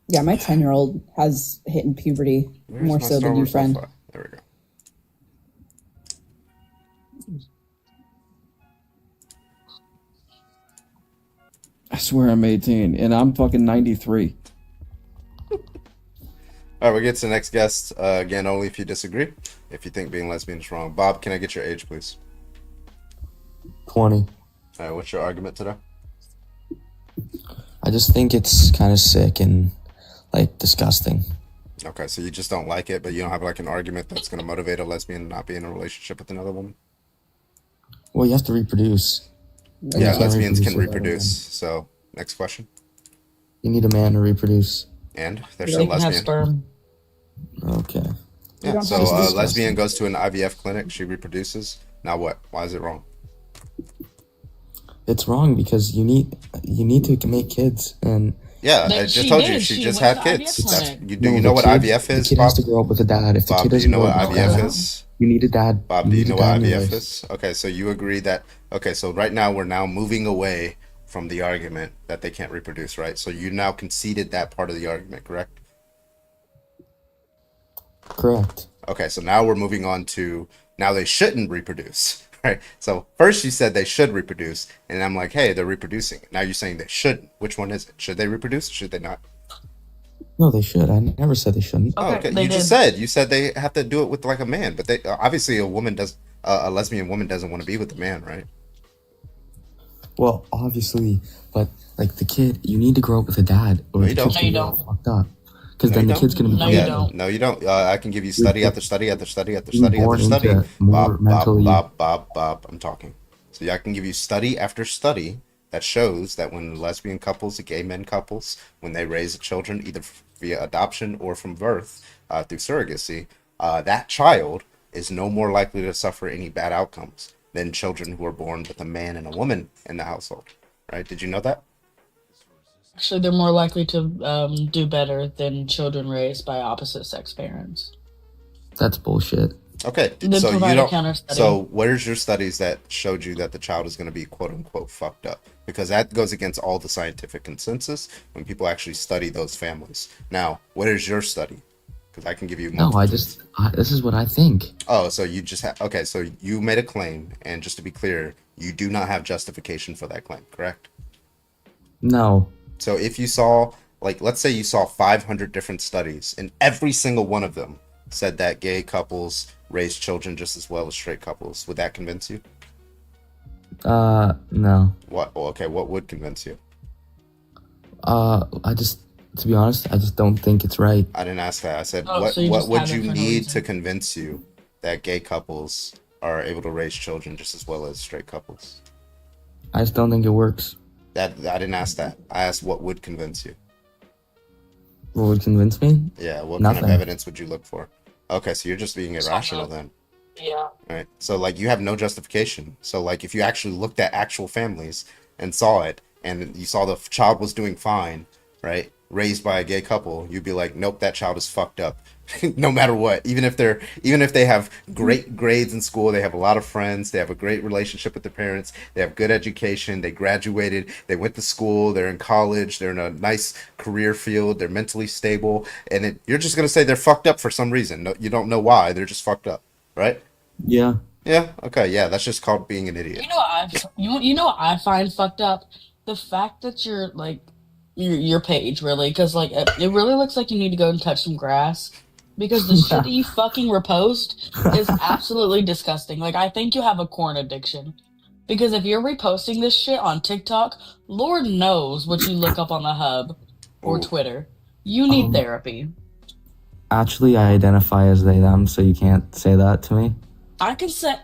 Yeah, my 10-year-old has hit in puberty more so than you, friend. There we go. I swear I'm 18, and I'm fucking 93. All right, we'll get to the next guest. Again, only if you disagree. If you think being lesbian is wrong. Bob, can I get your age, please? 20. All right, what's your argument today? I just think it's kind of sick and, like, disgusting. Okay, so you just don't like it, but you don't have, like, an argument that's going to motivate a lesbian to not be in a relationship with another woman? Well, you have to reproduce. Yeah, lesbians can reproduce. So, next question. You need a man to reproduce. And they're still lesbian. Have sperm. Okay. Yeah, so a lesbian goes to an IVF clinic, she reproduces. Now what? Why is it wrong? It's wrong because you need to make kids, and yeah, I just told you she just had kids. Do you know what IVF is? The kid has to grow up with a dad. If the kid doesn't know what IVF is, you need a dad. Bob, do you know what IVF is? Okay, so you agree that so right now we're now moving away from the argument that they can't reproduce, right? So you now conceded that part of the argument, correct? Correct. Okay, so now we're moving on to now they shouldn't reproduce. Right. So first you said they should reproduce, and I'm like, hey, they're reproducing. Now you're saying they shouldn't. Which one is it? Should they reproduce? Or should they not? No, they should. I never said they shouldn't. Oh, okay. You said they have to do it with like a man, but they obviously a lesbian woman doesn't want to be with a man, right? Well, obviously, but like the kid, you need to grow up with a dad, or the kid's gonna get fucked up. Because then the kid's gonna be. No, you don't. I can give you study after study after study after study after study. Bob, I'm talking. So I can give you study after study that shows that when lesbian couples, gay men couples, when they raise children either via adoption or from birth through surrogacy, that child is no more likely to suffer any bad outcomes than children who are born with a man and a woman in the household. Right? Did you know that? Actually, they're more likely to do better than children raised by opposite sex parents. That's bullshit. Okay, so you don't. So where's your studies that showed you that the child is going to be quote unquote fucked up? Because that goes against all the scientific consensus when people actually study those families. Now, what is your study? Because I can give you. No, this is what I think. Oh, so you just have. Okay, so you made a claim, and just to be clear, you do not have justification for that claim, correct? No. So if you saw, like, let's say you saw 500 different studies, and every single one of them said that gay couples raise children just as well as straight couples, would that convince you? No. What? Well, okay, what would convince you? To be honest, I just don't think it's right. I didn't ask that. I said, what would you need to convince you that gay couples are able to raise children just as well as straight couples? I just don't think it works. I didn't ask that. I asked what would convince you. What would convince me? Yeah, what kind of evidence would you look for? Okay, so you're just being irrational then. Yeah. Right. So like you have no justification. So like if you actually looked at actual families and saw it and you saw the child was doing fine, right? Raised by a gay couple, you'd be like, nope, that child is fucked up. No matter what. Even if they have great grades in school, they have a lot of friends, they have a great relationship with their parents, they have good education, they graduated, they went to school, they're in college, they're in a nice career field, they're mentally stable, and you're just gonna say they're fucked up for some reason. No, you don't know why, they're just fucked up, right? Yeah. Yeah. Okay. Yeah, that's just called being an idiot. You know what I find fucked up? The fact that you're like your page really, because like it really looks like you need to go and touch some grass. Because the shit that you fucking repost is absolutely disgusting. Like, I think you have a corn addiction. Because if you're reposting this shit on TikTok, Lord knows what you look up on the hub or Twitter. You need therapy. Actually, I identify as they, them, so you can't say that to me. I can say...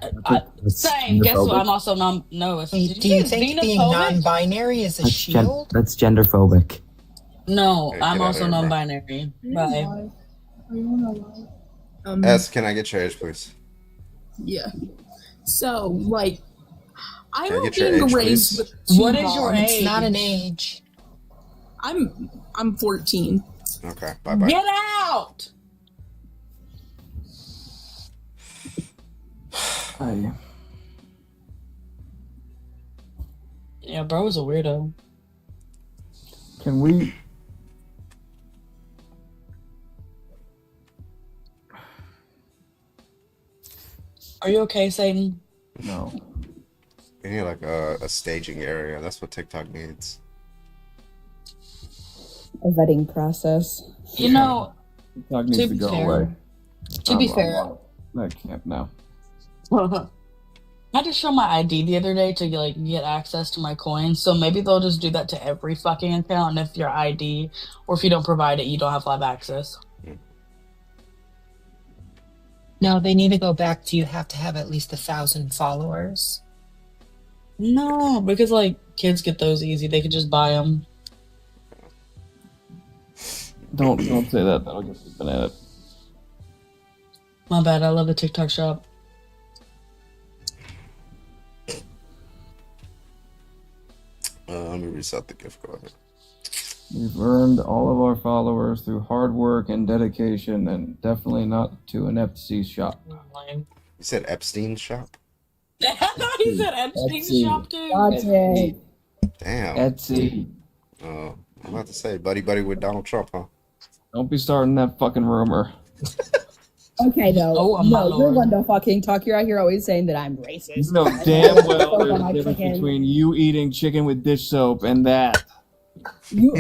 Same. Guess what? I'm also no. Do you think being non-binary is a shield? That's genderphobic. No, I'm also non-binary. Bye. S, can I get your age, please? Yeah. So, like, Can I get your age, raised please? with What is your age? It's not an age. I'm 14. Okay, bye-bye. Get out! Hi. Yeah, bro is a weirdo. Can we... Are you okay, Satan? No. We need like a staging area. That's what TikTok needs. a vetting process. You know, TikTok needs to go away. To be fair, I can't now. I had to show my ID the other day to like get access to my coins, so maybe they'll just do that to every fucking account. And if your ID or if you don't provide it, you don't have live access. No, they need to go back to you have to have at least 1,000 followers. No, because like kids get those easy. They could just buy them. Don't say that. That'll get people at it. My bad. I love the TikTok shop. Let me reset the gift card. We've earned all of our followers through hard work and dedication, and definitely not to an Epstein shop. You said Epstein shop? He said Epstein Etsy. shop too. Etsy. Damn. Etsy. I'm about to say, buddy with Donald Trump, huh? Don't be starting that fucking rumor. Okay, though. Oh, my no, you're lord. one to fucking talk. You're out here always saying that I'm racist. You know damn well there's a difference between you eating chicken with dish soap and that. You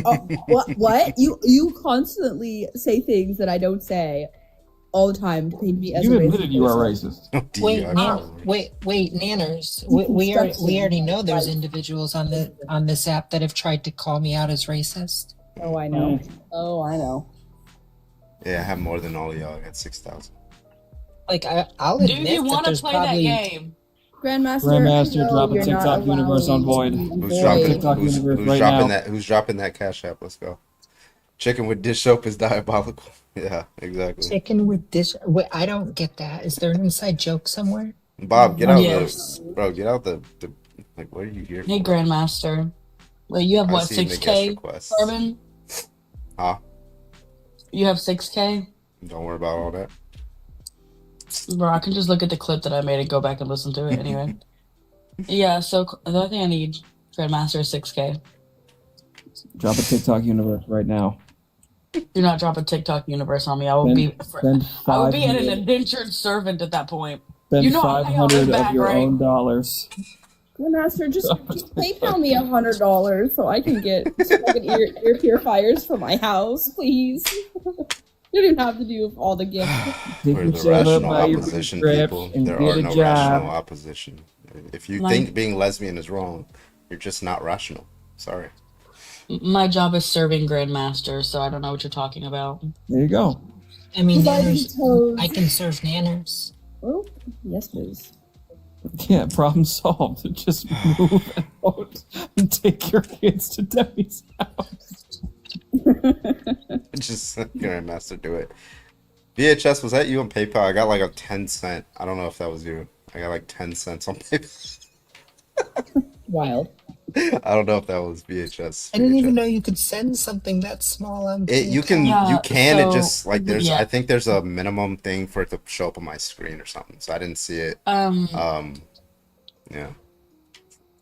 what? You constantly say things that I don't say all the time to paint me as You a racist. admitted you are racist. Wait, Nanners. We already know there's individuals on this app that have tried to call me out as racist. Oh, I know. Oh, I know. Yeah, I have more than all of y'all. I got 6,000. Like I'll admit Do you want to play probably... that game? Grandmaster, no, drop a you're not TikTok universe on Void. Who's Void. dropping, who's right dropping now. that? Who's dropping that cash app? Let's go. Chicken with dish soap is diabolical. Yeah, exactly. Chicken with dish. Wait, I don't get that. Is there an inside joke somewhere? Bob, get out Yes. get out the like. What are you here? Hey, for? Grandmaster. Wait, you have I what? see the guest 6K, requests. Carbon? Huh? You have 6K? Don't worry about all that. Bro, I can just look at the clip that I made and go back and listen to it anyway. Yeah, so the only thing I need, Grandmaster, is 6K. Drop a TikTok universe right now. Do not drop a TikTok universe on me. I will be an 500 indentured servant at that point. Spend You know I pay all 500 this of back, your right? own dollars. Grandmaster, just PayPal me $100 so I can get ear purifiers for my house, please. You didn't have to do all the gifts. We're the rational opposition people. There are no rational opposition. If you think being lesbian is wrong, you're just not rational. Sorry. My job is serving Grandmaster, so I don't know what you're talking about. There you go. I mean, Nanners, I can serve Nanners. Oh, yes, please. Yeah, problem solved. Just move out and take your kids to Debbie's house. Just Grandmaster, do it. VHS, was that you on PayPal? I got like a 10-cent. I don't know if that was you. I got like 10 cents on PayPal. Wild. I don't know if that was VHS. I didn't even know you could send something that small on You can. PayPal. It just like there's. I think there's a minimum thing for it to show up on my screen or something. So I didn't see it. Yeah.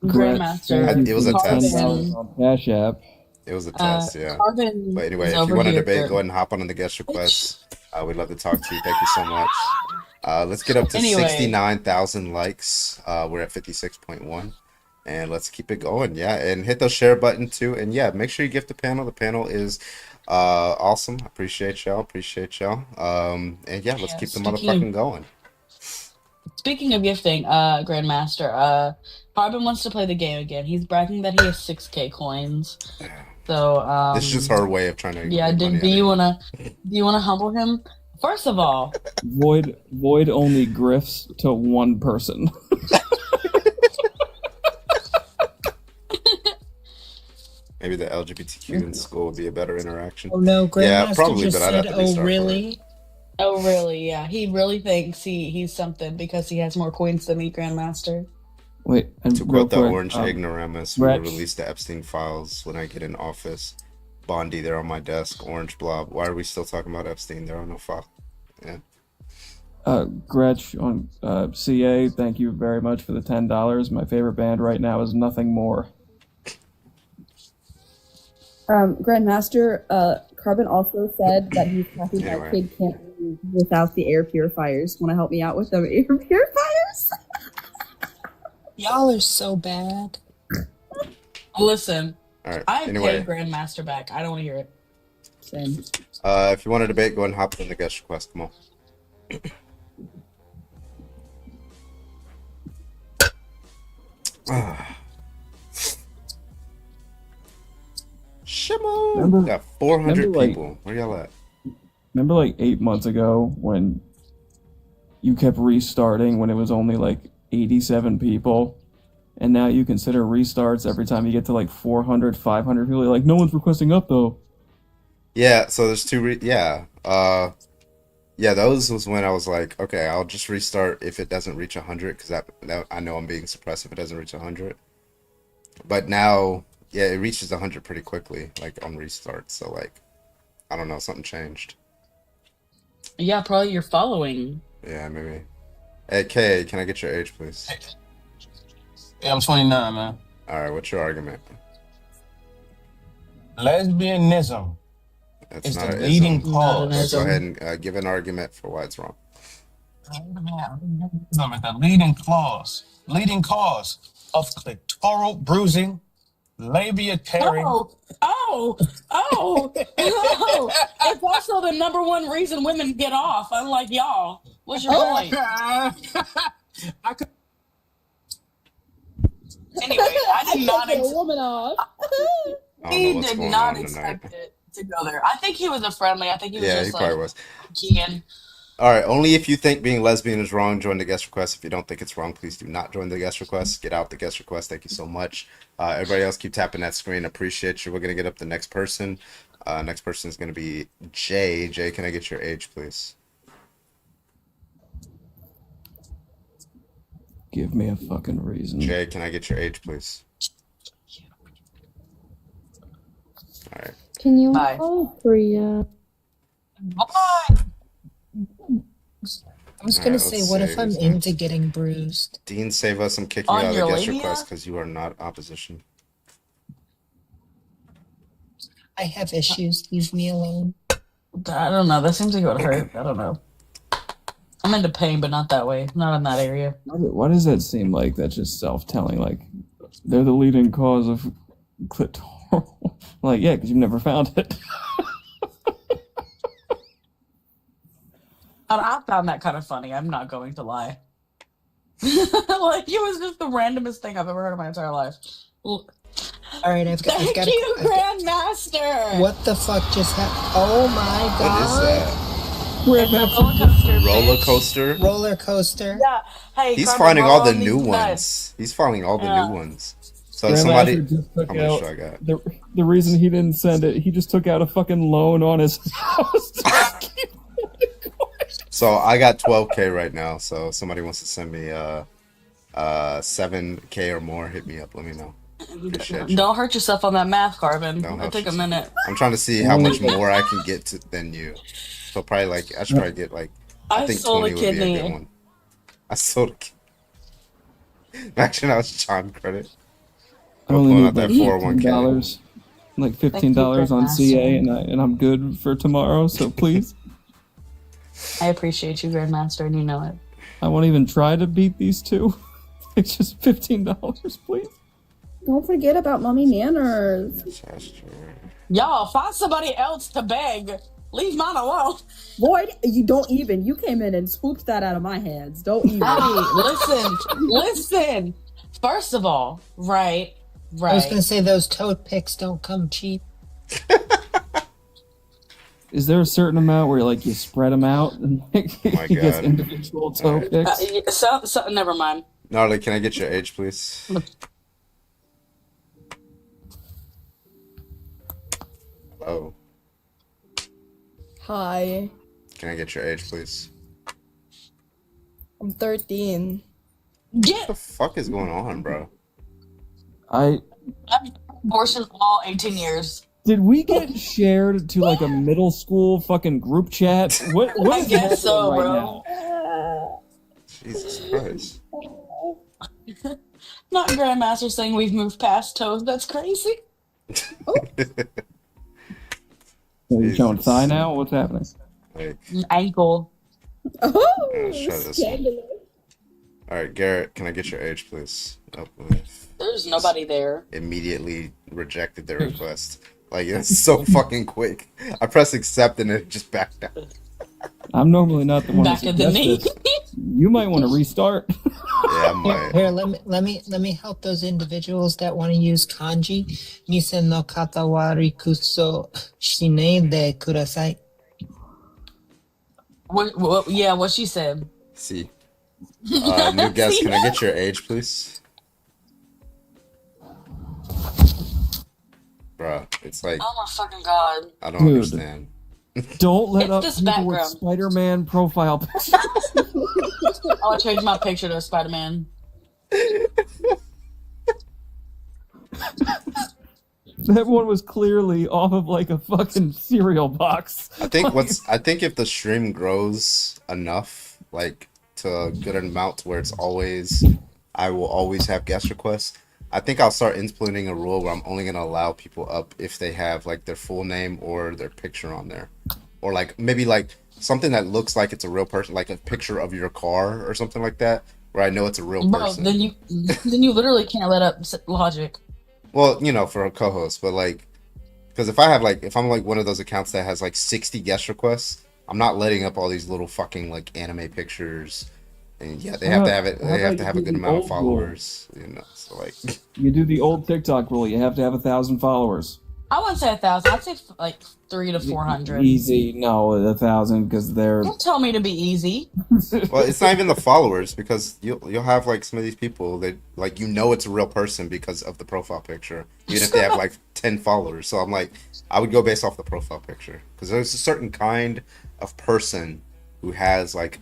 Grandmaster. It was a test. On Cash App. It was a test. Yeah. Carbon But anyway, is if you over want to here debate, for- go ahead and hop on the guest request. We'd love to talk to you. Thank you so much. Let's get up to Anyway. 69,000 likes. We're at 56.1. And let's keep it going. Yeah. And hit the share button too. And yeah, make sure you gift the panel. The panel is awesome. I appreciate y'all. And yeah, let's keep the motherfucking going. Speaking of gifting, Grandmaster, Carbon wants to play the game again. He's bragging that he has 6K coins. So This is just her way of trying to yeah. make money Do you wanna humble him? First of all, Void only grifts to one person. Maybe the LGBTQ in school would be a better interaction. Oh no, Grandmaster yeah, probably, just but I'd have said, to restart for it. really? oh really? Yeah, he really thinks he's something because he has more coins than me, Grandmaster. Wait, and To real quote the quick, Orange Ignoramus, we will Gretch. release the Epstein files when I get in office. Bondi, they're on my desk. Orange Blob. Why are we still talking about Epstein? There are no files. Yeah. Gretch on CA, thank you very much for the $10. My favorite band right now is Nothing More. Grandmaster, Carbon also said that he's happy Anyway. that kid can't leave without the air purifiers. Want to help me out with them air purifiers? Y'all are so bad. Listen, All right. I Anyway, pay Grandmaster back. I don't want to hear it. Same. If you want to debate, go ahead and hop in the guest request. Come on. Shimon! Got 400 people. Where y'all at? Remember like 8 months ago when you kept restarting when it was only like 87 people? And now you consider restarts every time you get to like 400, 500 people. You're like, no one's requesting up though. Yeah, so there's two. Yeah. Yeah, those was when I was like, okay, I'll just restart if it doesn't reach 100, because that I know I'm being suppressed if it doesn't reach 100. But now, yeah, it reaches 100 pretty quickly, like on restart. So like, I don't know, something changed. Yeah, probably your following. Yeah, maybe. Hey, Kay, can I get your age, please? Yeah, I'm 29, man. All right, what's your argument? Lesbianism That's is not the an leading ism. cause. Let's go ahead and give an argument for why it's wrong. Lesbianism is the leading cause of clitoral bruising, labia tearing. Oh! It's also the number one reason women get off, unlike y'all. What's your point? Anyway, I did not a woman off. He did not expect it to go there. I think he was a friendly. I think he was Yeah, just he probably was. Keegan. All right, only if you think being lesbian is wrong, join the guest request. If you don't think it's wrong, please do not join the guest request. Get out the guest request. Thank you so much. Everybody else, keep tapping that screen. Appreciate you. We're going to get up the next person. Next person is going to be Jay. Jay, can I get your age, please? Give me a fucking reason. Jay, can I get your age, please? All right. Can you call Priya? I was gonna say, what if I'm into getting bruised? Dean, save us. I'm kicking you out of the guest request because you are not opposition. I have issues. Leave me alone. I don't know. That seems like it would hurt. I don't know. I'm into pain, but not that way. Not in that area. Why does that seem like that's just self-telling? Like, they're the leading cause of clitoral. Like, yeah, because you've never found it. I found that kind of funny. I'm not going to lie. Like, it was just the randomest thing I've ever heard in my entire life. All right, I've got Thank you, Grandmaster. What the fuck just happened? Oh my god! What is that? Roller coaster? Roller coaster. Yeah. Hey, He's Carmen, finding all the these new guys. ones. He's finding all the Yeah. new ones. So somebody, how much do I got? The reason he didn't send it, he just took out a fucking loan on his house. So I got 12K right now. So if somebody wants to send me 7K or more, hit me up. Let me know. Appreciate you. Don't hurt yourself on that math, Carvin. Don't It'll hurt take a yourself. minute. I'm trying to see how much more I can get than you. So probably like I should probably get like I think sold 20 a would be a kidney. good one. I sold a kidney. Imagine that was John credit. I only Pulling need out that like 401k. $15, like $15 on CA, and I'm good for tomorrow. So please, I appreciate you, Grandmaster, and you know it. I won't even try to beat these two. It's just $15, please. Don't forget about mommy manners. Y'all, find somebody else to beg. Leave mine alone. Boy, you don't even. You came in and swooped that out of my hands. Don't even. Hey, listen. First of all, right. I was gonna say those toad picks don't come cheap. Is there a certain amount where like you spread them out and like, he gets God. individual toe picks? Never mind. Gnarly, can I get your age, please? Hello. Hi, Can I get your age, please? I'm 13. What the fuck is going on, bro? I've been abortion all 18 years. Did we get shared to like a middle school fucking group chat? What I is guess happening so, right bro. now? Jesus Christ. Not Grandmaster saying we've moved past toes. That's crazy. Are you showing thigh now? What's happening? Like, Ankle. let's try this one. All right, Garrett, can I get your age, please? Oh, There's nobody there. immediately rejected their request. Like, it's so fucking quick. I press accept and it just backed down. I'm normally not the one Back to to the suggest knee. this. You might want to restart. Yeah, I might. Here, let me help those individuals that want to use kanji. Mise no katawari kuso shinei de kudasai. What she said. See. New guest, can I get your age, please? Bruh, it's like... Oh my fucking god. I don't understand. Don't let It's up this people with background. Spider-Man profile picture. I'll change my picture to Spider-Man. That one was clearly off of like a fucking cereal box. I think if the stream grows enough, like to a good amount to where it's always, I will always have guest requests. I think I'll start implementing a rule where I'm only gonna allow people up if they have like their full name or their picture on there, or like maybe like something that looks like it's a real person, like a picture of your car or something like that, where I know it's a real person. Then you literally can't let up logic. Well, you know, for a co-host, but like, because if I'm like one of those accounts that has like 60 guest requests, I'm not letting up all these little fucking like anime pictures. And yeah, they have to have it. They have to have a good amount of followers, you know. So like, you do the old TikTok rule. You have to have 1,000 followers. I wouldn't say 1,000. I'd say like 300 to 400. Easy, no, 1,000 because they're. Don't tell me to be easy. well, it's not even the followers because you'll have like some of these people that like it's a real person because of the profile picture, even if they have like 10 followers. So I'm like, I would go based off the profile picture because there's a certain kind of person who has like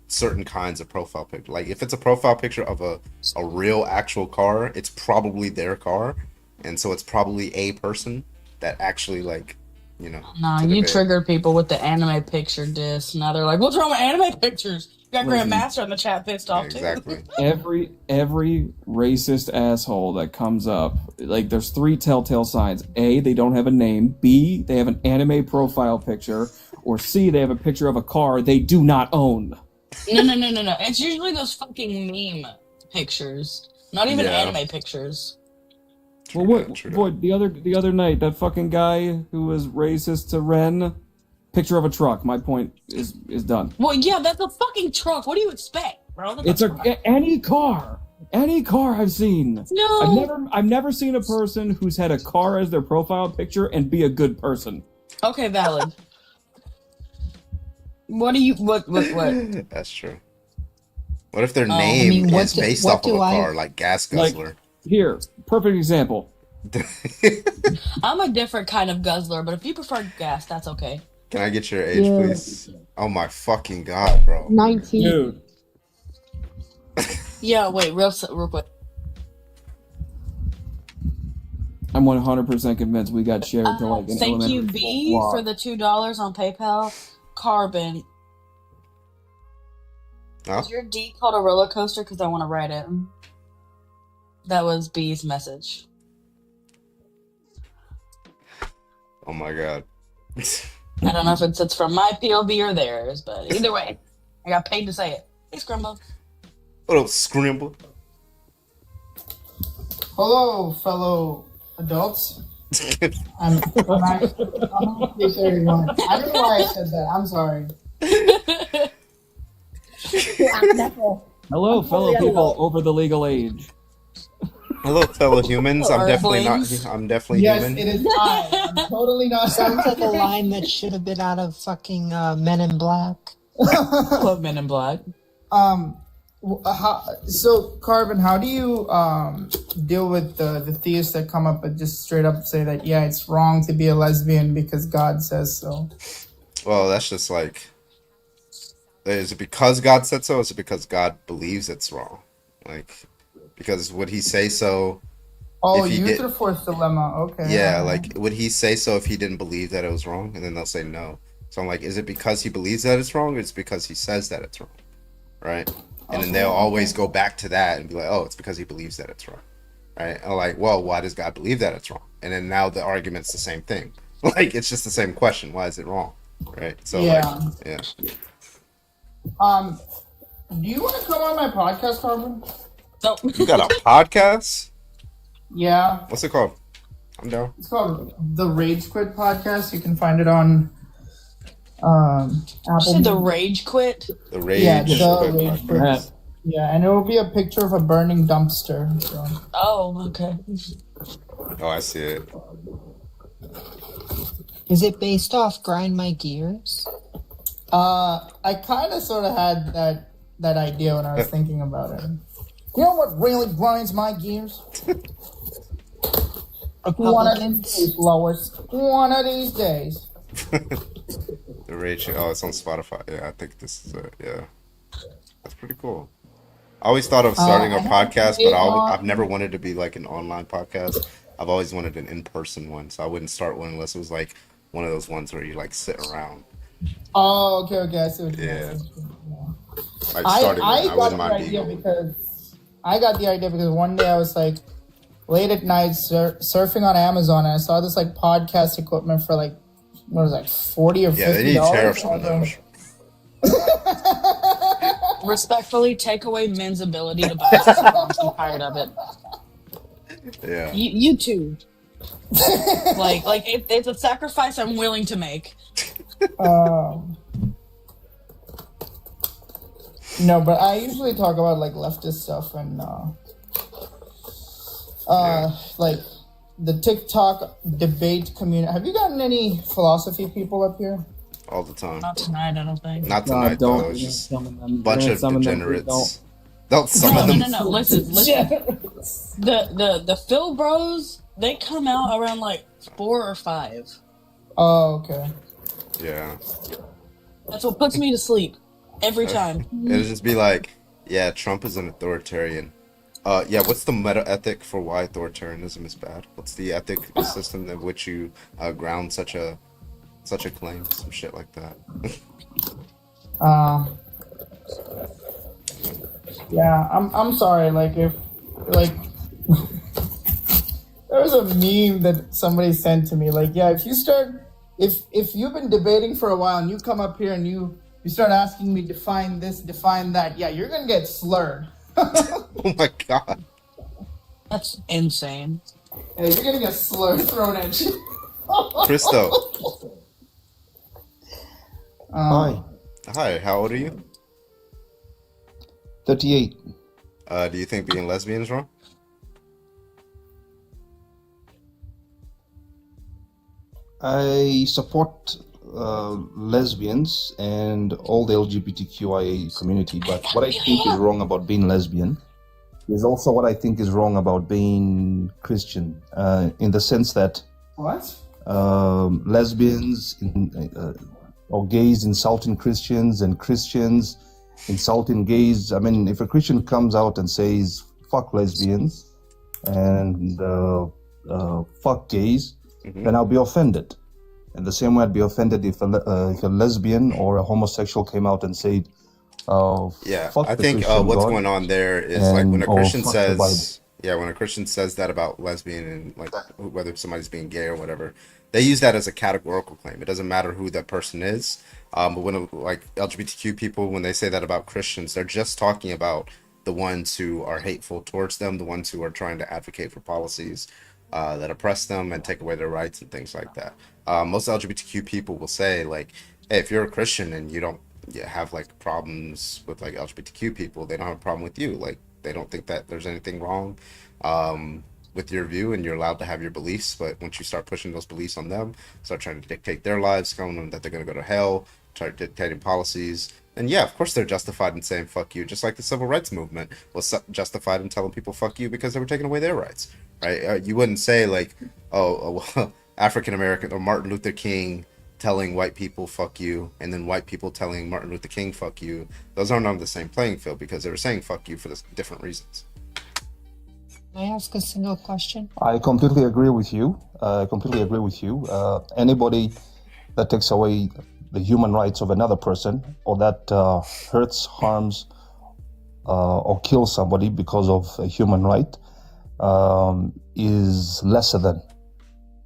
certain kinds of profile picture. Like if it's a profile picture of a real actual car, it's probably their car, and so it's probably a person that actually like, you know. Nah, you triggered people with the anime picture diss. Now they're like, what's wrong with anime pictures? You got Grandmaster in the chat pissed off too. Exactly. Every racist asshole that comes up, like there's 3 telltale signs. A, they don't have a name. B, they have an anime profile picture. Or C, they have a picture of a car they do not own. No. It's usually those fucking meme pictures. Not even anime pictures. Well, what the other night, that fucking guy who was racist to Ren, picture of a truck. My point is done. Well, yeah, that's a fucking truck. What do you expect, bro? It's any car I've seen. No, I've never seen a person who's had a car as their profile picture and be a good person. Okay, valid. What? That's true. What if their name is based off of a car, like Gas Guzzler? Like, here, perfect example. I'm a different kind of guzzler, but if you prefer gas, that's okay. Can I get your age, please? Oh my fucking god, bro. 19. Dude. Yeah, wait, real quick. I'm 100% convinced we got shared to like an Thank you, elementary B, school for the $2 on PayPal. Carbon. Huh? Is your D called a roller coaster? Because I want to write it. That was B's message. Oh my god. I don't know if it's from my POV or theirs, but either way, I got paid to say it. Hey, Scrumbo. What up, Scramble? Hello, fellow adults. I'm actually 31. I don't know why I said that. I'm sorry. Hello, fellow people over the legal age. Hello, fellow humans. I'm definitely not. I'm definitely human. Yes, it is I. I'm totally not. Sounds like a line that should have been out of fucking Men in Black. Love Men in Black. So, Carbon, how do you deal with the theists that come up and just straight up say that, yeah, it's wrong to be a lesbian because God says so? Well, that's just like, is it because God said so? Or is it because God believes it's wrong? Like, because would he say so? Oh, Utherforth's dilemma. Okay. Yeah, like, would he say so if he didn't believe that it was wrong? And then they'll say no. So I'm like, is it because he believes that it's wrong, or it's because he says that it's wrong? Right? And then they'll always go back to that and be like, oh, it's because he believes that it's wrong. Right? And like, well, why does God believe that it's wrong? And then now the argument's the same thing. Like, it's just the same question. Why is it wrong? Right? So, yeah. Like, yeah. Do you want to come on my podcast, Carbon? No. You got a podcast? Yeah. What's it called? I'm down. It's called the Rage Quit podcast. You can find it on Apple. You said the Rage Quit? The Rage Rage Quit. Yeah, and it will be a picture of a burning dumpster. So. Oh, okay. Oh, I see it. Is it based off Grind My Gears? I kind of sort of had that idea when I was thinking about it. You know what really grinds my gears? One of these days, Lois. One of these days. The Rage. Oh, it's on Spotify. Yeah, I think this is it. Yeah, that's pretty cool. I always thought of starting a podcast, but I've never wanted to be like an online podcast. I've always wanted an in-person one, so I wouldn't start one unless it was like one of those ones where you like sit around. Oh, okay. I see what you mean. Like I got the idea because one day I was like late at night surfing on Amazon and I saw this like podcast equipment for like what was it, like $40 or $50. Yeah, they need tariffs on those. Respectfully, take away men's ability to buy songs. I'm tired of it. Yeah. You too. like if it's a sacrifice I'm willing to make. No, but I usually talk about like leftist stuff and like the TikTok debate community. Have you gotten any philosophy people up here? All the time. Not tonight, I don't think. Not tonight, though. It's just a bunch of degenerates. Don't summon them. No. Listen. The Phil Bros, they come out around like 4 or 5. Oh, okay. Yeah. That's what puts me to sleep every time. It'll just be like, yeah, Trump is an authoritarian. Yeah, what's the meta ethic for why authoritarianism is bad? What's the ethic system in which you ground such a claim? Some shit like that. Yeah, I'm sorry. Like if there was a meme that somebody sent to me. Like, yeah, if you've been debating for a while and you come up here and you start asking me define this, define that, yeah, you're gonna get slurred. Oh my god, that's insane. Yeah, you're gonna get slurred thrown at you. Christo. Hi. Hi, how old are you? 38. Do you think being lesbian is wrong? I support lesbians and all the LGBTQIA community, but what I think is wrong about being lesbian is also what I think is wrong about being Christian, in the sense that lesbians or gays insulting Christians and Christians insulting gays. I mean, if a Christian comes out and says fuck lesbians and fuck gays, then I'll be offended. And the same way I'd be offended if a lesbian or a homosexual came out and said, yeah, fuck I the think Christian what's God, going on there is like when a Christian fuck the Bible. says, yeah, when a Christian says that about lesbian and like whether somebody's being gay or whatever, they use that as a categorical claim. It doesn't matter who that person is. But when like LGBTQ people, when they say that about Christians, they're just talking about the ones who are hateful towards them, the ones who are trying to advocate for policies that oppress them and take away their rights and things like that. Most LGBTQ people will say like, hey, if you're a Christian and you don't have like problems with like LGBTQ people, they don't have a problem with you. Like they don't think that there's anything wrong with your view, and you're allowed to have your beliefs. But once you start pushing those beliefs on them, start trying to dictate their lives, telling them that they're going to go to hell, start dictating policies, and yeah, of course they're justified in saying fuck you, just like the civil rights movement was justified in telling people fuck you because they were taking away their rights, right? You wouldn't say like, well, African American or Martin Luther King telling white people fuck you and then white people telling Martin Luther King fuck you. Those aren't on the same playing field because they were saying fuck you for different reasons. Can I ask a single question? I completely agree with you. Anybody that takes away the human rights of another person or that hurts, harms, or kills somebody because of a human right is lesser than.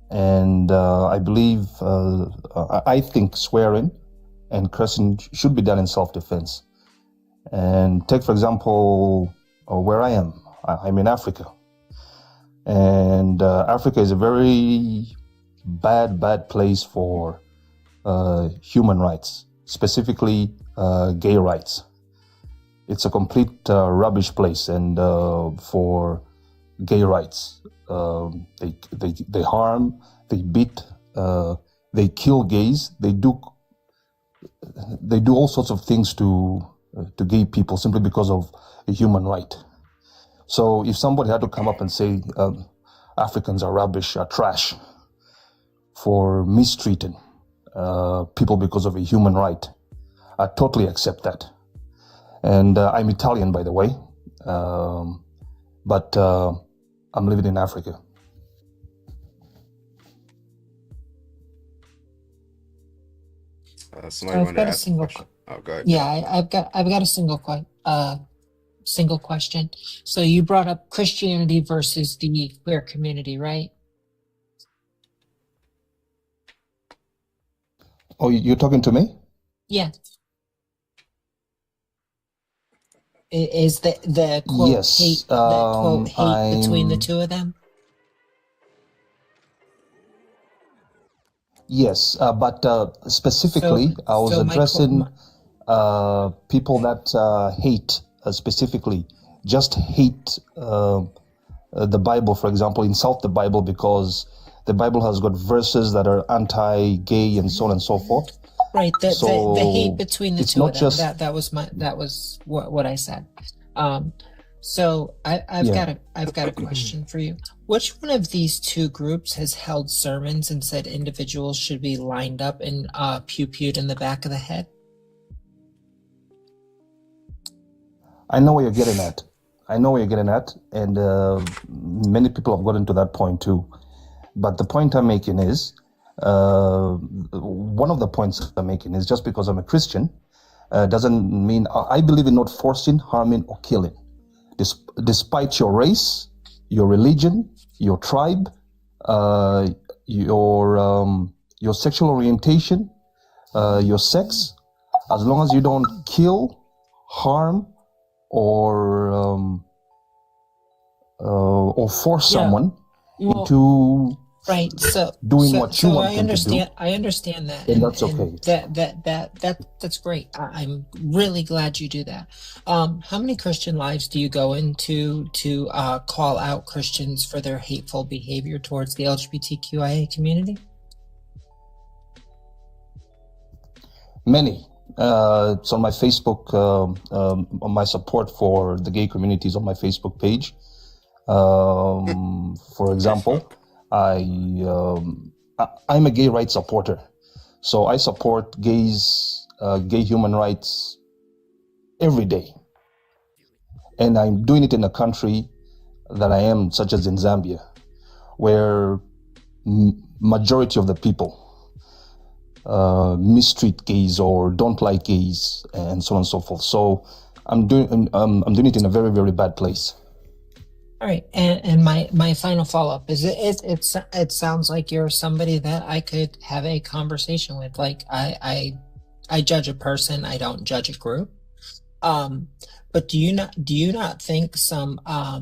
And I believe, I think swearing and cursing should be done in self-defense. And take, for example, where I am. I'm in Africa. And Africa is a very bad place for human rights, specifically gay rights. It's a complete rubbish place, and for gay rights, they harm, they beat, they kill gays, they do all sorts of things to gay people simply because of a human right. So if somebody had to come up and say Africans are rubbish, are trash for mistreating people because of a human right, I totally accept that. And I'm Italian, by the way, but I'm living in Africa. Somebody wanted to ask a question. Oh, go ahead. Yeah, I've got a single question. So you brought up Christianity versus the queer community, right? Oh, you're talking to me? Yeah. Is the quote Yes. hate between the two of them? Yes, but specifically, I was addressing people that hate specifically, just hate the Bible, for example, insult the Bible because the Bible has got verses that are anti-gay and so on and so forth. Right, the hate between the two of them. Just, That was what I said. So I've got a question for you. Which one of these two groups has held sermons and said individuals should be lined up and pew-pewed in the back of the head? I know where you're getting at. And many people have gotten to that point too. But the point I'm making is, one of the points I'm making is just because I'm a Christian doesn't mean I believe in not forcing, harming, or killing. Despite your race, your religion, your tribe, your sexual orientation, your sex, as long as you don't kill, harm, or force someone into right. So doing what you want them to do. I understand that, and that's okay. That's great. I'm really glad you do that. How many Christian lives do you go into to call out Christians for their hateful behavior towards the LGBTQIA community? Many. It's on my Facebook, on my support for the gay communities on my Facebook page. For example, I'm a gay rights supporter, so I support gay human rights every day, and I'm doing it in a country that I am, such as in Zambia, where majority of the people mistreat gays or don't like gays and so on and so forth. So I'm doing it in a very, very bad place. All right, and my final follow-up is it sounds like you're somebody that I could have a conversation with. Like I judge a person, I don't judge a group. But do you not think some I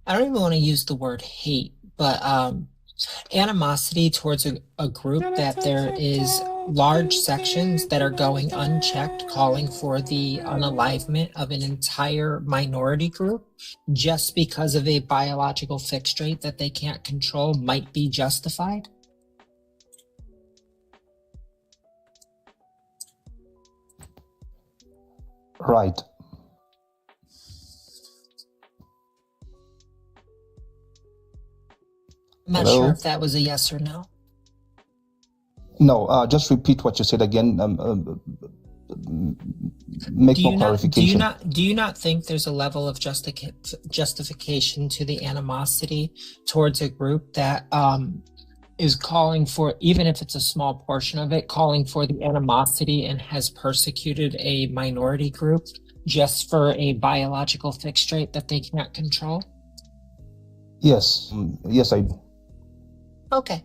don't even want to use the word hate, but animosity towards a group that there is large sections that are going unchecked, calling for the unalivement of an entire minority group just because of a biological fixed rate that they can't control might be justified? Right. I'm not sure if that was a yes or no. No, just repeat what you said again. Make more clarification. Do you not think there's a level of justification to the animosity towards a group that is calling for, even if it's a small portion of it, calling for the animosity and has persecuted a minority group just for a biological fixed rate that they can't control? Yes. Yes, I do. Okay.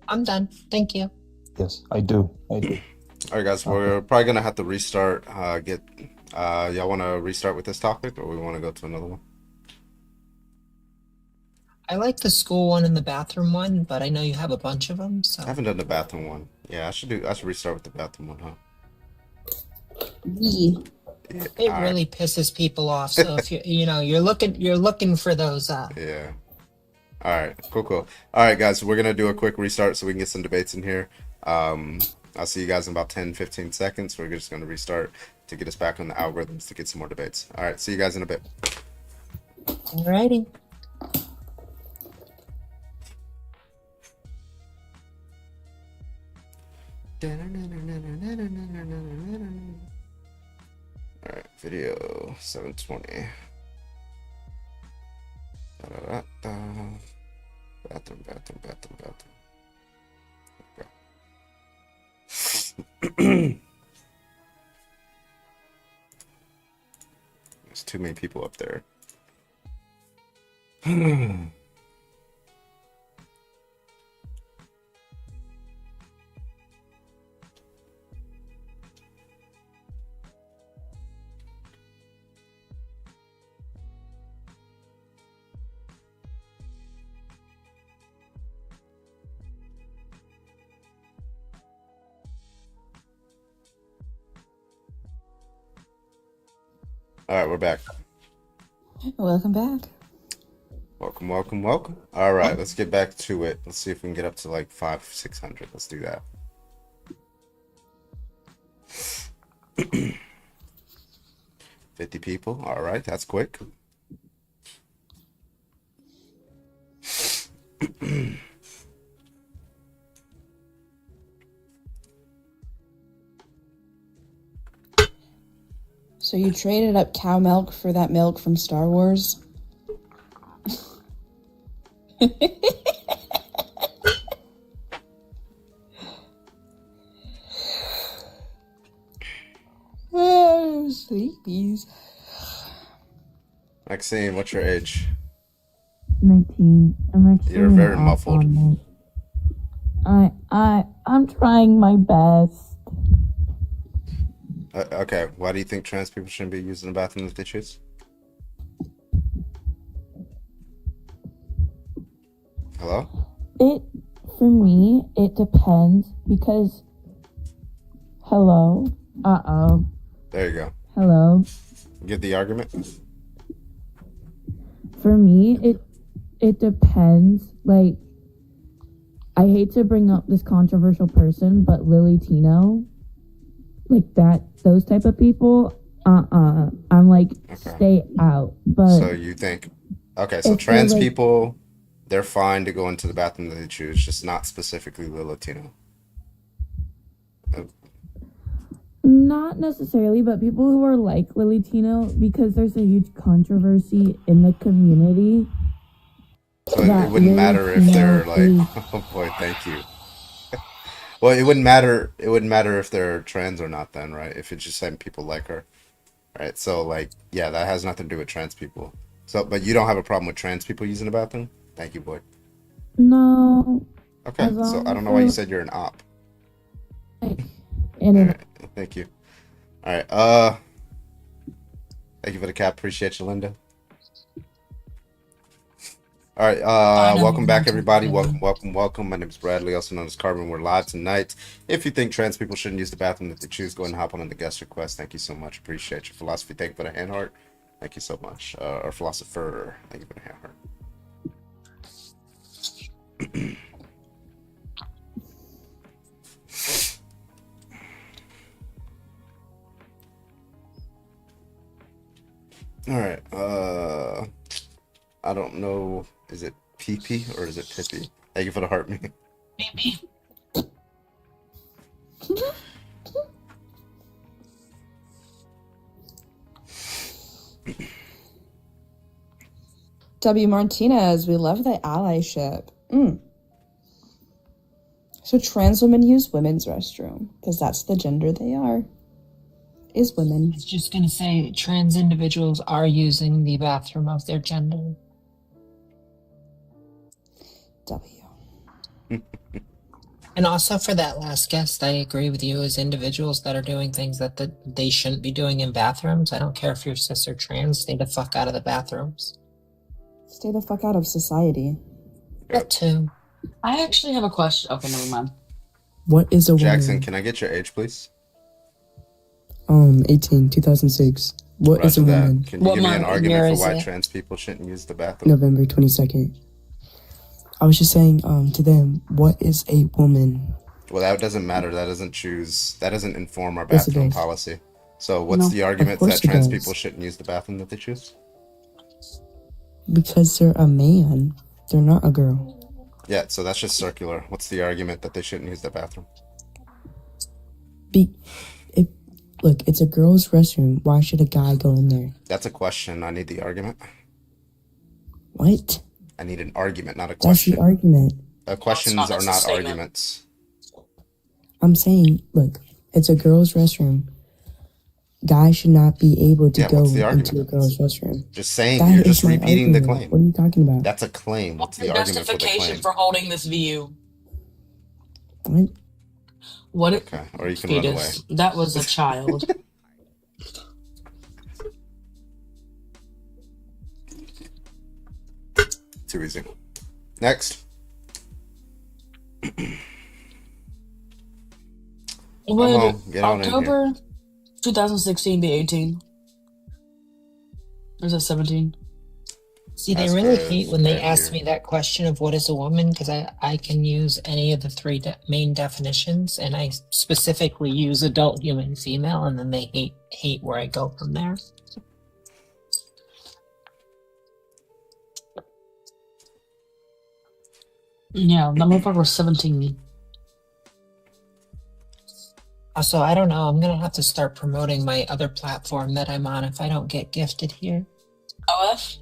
I'm done. Thank you. Yes, I do. All right, guys, we're probably gonna have to restart. Y'all want to restart with this topic, or we want to go to another one? I like the school one and the bathroom one, but I know you have a bunch of them. So I haven't done the bathroom one. Yeah, I should restart with the bathroom one, huh? it really pisses people off. So if you're looking for those. Yeah. All right. Cool. All right, guys. We're gonna do a quick restart so we can get some debates in here. I'll see you guys in about 10-15 seconds. We're just gonna restart to get us back on the algorithms to get some more debates. All right. See you guys in a bit. Alrighty. All right, video 720. Bathroom. There's too many people up there. All right, we're back. Welcome back. Welcome. All right, let's get back to it. Let's see if we can get up to like 500-600. Let's do that. 50 people. All right, that's quick. So you traded up cow milk for that milk from Star Wars? Oh, sleepies. Maxine, what's your age? 19. I'm actually You're very muffled. I'm trying my best. Okay, why do you think trans people shouldn't be using the bathroom if they choose? Hello? For me, it depends because. Hello? Uh-oh. There you go. Hello? Get the argument? For me, it depends. Like, I hate to bring up this controversial person, but Lily Tino, like those type of people, I'm like, stay out. But so you think, okay, so trans people, they're fine to go into the bathroom that they choose, just not specifically the Latino. Not necessarily, but people who are like Lily Tino, because there's a huge controversy in the community. So it wouldn't matter if they're like, oh boy, thank you. Well, it wouldn't matter if they're trans or not then, right? If it's just saying people like her, right? So like, yeah, that has nothing to do with trans people. So, but you don't have a problem with trans people using the bathroom? Thank you, boy. No. Okay, so I don't know why you said you're an op. Right. Thank you. All right. Thank you for the cap. Appreciate you, Linda. All right. Welcome back, everybody. Welcome. My name is Bradley, also known as Carbon. We're live tonight. If you think trans people shouldn't use the bathroom that they choose, go ahead and hop on the guest request. Thank you so much. Appreciate your philosophy. Thank you for the hand heart. Thank you so much. Our philosopher. Thank you for the hand heart. All right. I don't know. Is it PP or is it Pippi? Thank you for the heart me. Pippi. W. Martinez, we love the allyship. So trans women use women's restroom because that's the gender they are. Is women. I was just going to say trans individuals are using the bathroom of their gender. W. And also for that last guest, I agree with you as individuals that are doing things that they shouldn't be doing in bathrooms. I don't care if you're cis or trans, stay the fuck out of the bathrooms. Stay the fuck out of society. That too. I actually have a question. Okay, never mind. What is a Jackson, woman? can I get your age, please? 18, 2006. What is a Roger that. woman? Can you give me an argument for why trans people shouldn't use the bathroom? November 22nd. I was just saying to them, what is a woman? Well, that doesn't matter. That doesn't inform our Yes, it bathroom does. policy. So what's the Of argument course that it trans does. people shouldn't use the bathroom that they choose? Because they're a man. They're not a girl. Yeah, so that's just circular. What's the argument that they shouldn't use the bathroom? Look, it's a girl's restroom. Why should a guy go in there? That's a question. I need the argument. What? I need an argument, not a That's question. the argument. Questions not- are that's a not statement. arguments. I'm saying, look, it's a girl's restroom. Guys should not be able to Yeah, go what's the into a argument? girl's restroom. Just saying, That you're is just my repeating the argument. claim. What are you talking about? That's a claim. What's the Your argument for the justification claim? for holding this view. What? What? Okay, or you can run away. Fetus. That was a child. Too easy. Next. Would on, get on in here. October 2016 be 18? Or is it 17? See, they That's really for hate when they right ask here. me that question of what is a woman, because I can use any of the three main definitions, and I specifically use adult human female, and then they hate where I go from there. Yeah, that motherfucker was 17. Also, I don't know. I'm gonna have to start promoting my other platform that I'm on if I don't get gifted here. OF?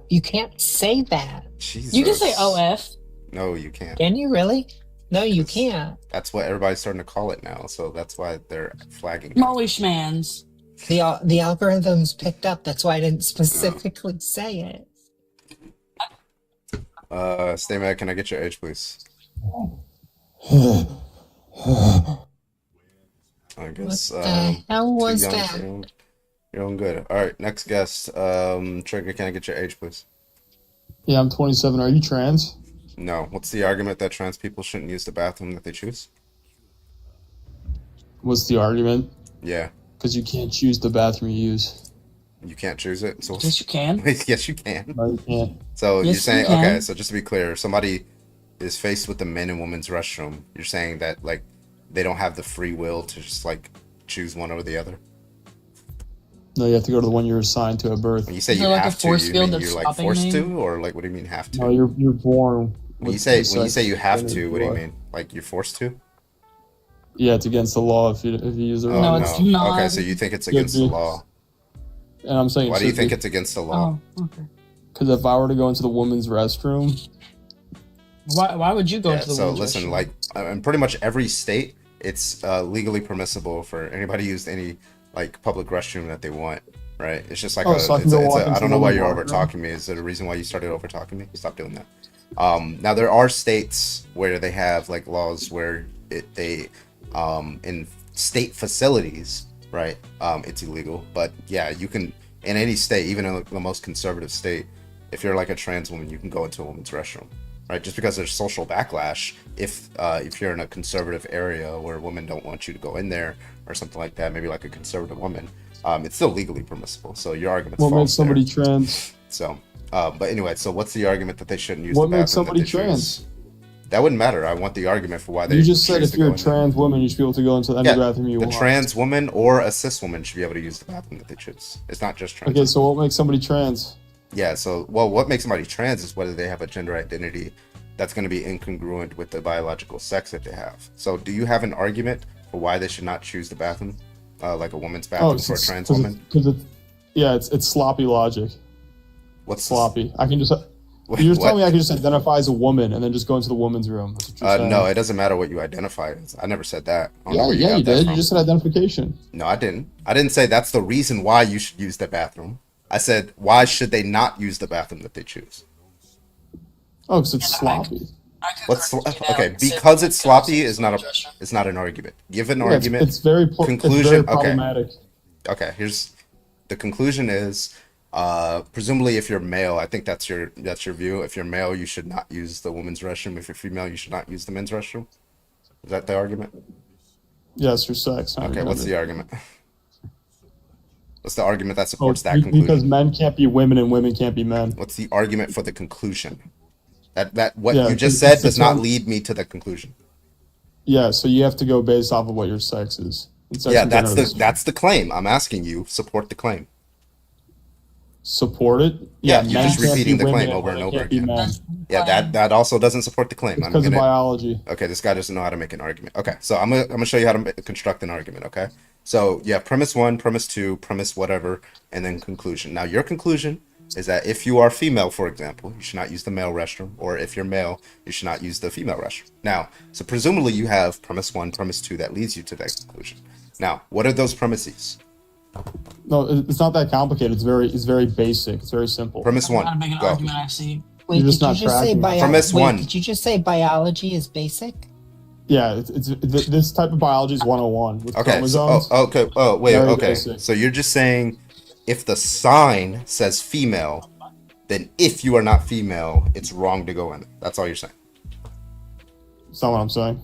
You can't say that. Jesus. You can say OF. No, you can't. Can you really? No, you can't. That's what everybody's starting to call it now, so that's why they're flagging. Molly Schmans. The algorithms picked up. That's why I didn't specifically say it. Stay mad, can I get your age, please? I guess What the hell too was young that? for you. You're doing good. Alright, next guest. Trigger, can I get your age, please? Yeah, I'm 27. Are you trans? No. What's the argument that trans people shouldn't use the bathroom that they choose? What's the argument? Yeah. Because you can't choose the bathroom you use. You can't choose it? So Yes, you can. yes, you can. No, you can't. So Yes, you're you saying, can. okay, so just to be clear, if somebody is faced with the men and women's restroom, you're saying that, like, they don't have the free will to just, like, choose one over the other? No, you have to go to the one you're assigned to at birth. When you say Is you there, like, a have to, force you field mean that's you're, like, stopping forced me? to? Or, like, what do you mean have to? No, you're born. When you with say the you have sex to, what do you are. mean? Like, you're forced to? Yeah, it's against the law if you use it. Oh, No, it's not. Okay, so you think it's Yeah, against the law. And I'm saying, Why do you think it's against the law? Oh, okay. Because if I were to go into the women's restroom, Why would you go Yeah, into the so women's listen, restroom? like, in pretty much every state, it's legally permissible for anybody to use any, like, public restroom that they want, right? It's just like so I can go walk I into don't the know why women's you're over bathroom? talking me. Is there a reason why you started over talking me? Stop doing that. Now there are states where they have like laws where in state facilities, right? It's illegal, but yeah, you can in any state, even in the most conservative state, if you're like a trans woman, you can go into a woman's restroom, right? Just because there's social backlash, if you're in a conservative area where women don't want you to go in there or something like that, maybe like a conservative woman, it's still legally permissible. So your argument's what false makes somebody there. trans? So, but anyway, so what's the argument that they shouldn't use What the makes bathroom that somebody they trans? choose? That wouldn't matter. I want the argument for why they You just said choose if to you're go a in there. trans woman, you should be able to go into any bathroom you The want. trans woman or a cis woman should be able to use the bathroom that they choose. It's not just trans. Okay, so what makes somebody trans? Yeah, so, well, what makes somebody trans is whether they have a gender identity that's going to be incongruent with the biological sex that they have. So do you have an argument for why they should not choose the bathroom, like a woman's bathroom for a trans woman? It's sloppy logic. What's sloppy? I can just... You're just telling me I can just identify as a woman and then just go into the woman's room. That's what you're saying. No, it doesn't matter what you identify as. I never said that. I don't know where Yeah, got you that did. from. You just said identification. No, I didn't. I didn't say that's the reason why you should use the bathroom. I said, why should they not use the bathroom that they choose? Oh, because it's sloppy. Okay, because it's sloppy is not an argument. Give an argument. It's very conclusion. it's very problematic. Okay, here's the conclusion is Presumably, if you're male, I think that's your view. If you're male, you should not use the women's restroom. If you're female, you should not use the men's restroom. Is that the argument? Yes, your sex. Okay, what's the argument? What's the argument that supports that conclusion? Because men can't be women and women can't be men. What's the argument for the conclusion? That what you just said does not lead me to the conclusion. Yeah, so you have to go based off of what your sex is. Yeah, that's the claim. I'm asking you, support the claim. Support it? Yeah, you're just repeating the claim over and over again. Yeah, that also doesn't support the claim. Because of biology. Okay, this guy doesn't know how to make an argument. Okay, so I'm gonna show you how to construct an argument. Okay, so you have premise 1, premise 2, premise whatever, and then conclusion. Now your conclusion is that if you are female, for example, you should not use the male restroom, or if you're male, you should not use the female restroom. Now, so presumably you have premise 1, premise 2 that leads you to that conclusion. Now, what are those premises? No, it's not that complicated. It's very basic. It's very simple. Premise 1. Not make an argument. I see. Wait, did you just say Premise 1. Did you just say biology is basic? Yeah, this type of biology is 101. With okay. So you're just saying if the sign says female, then if you are not female, it's wrong to go in. That's all you're saying. That's not what I'm saying.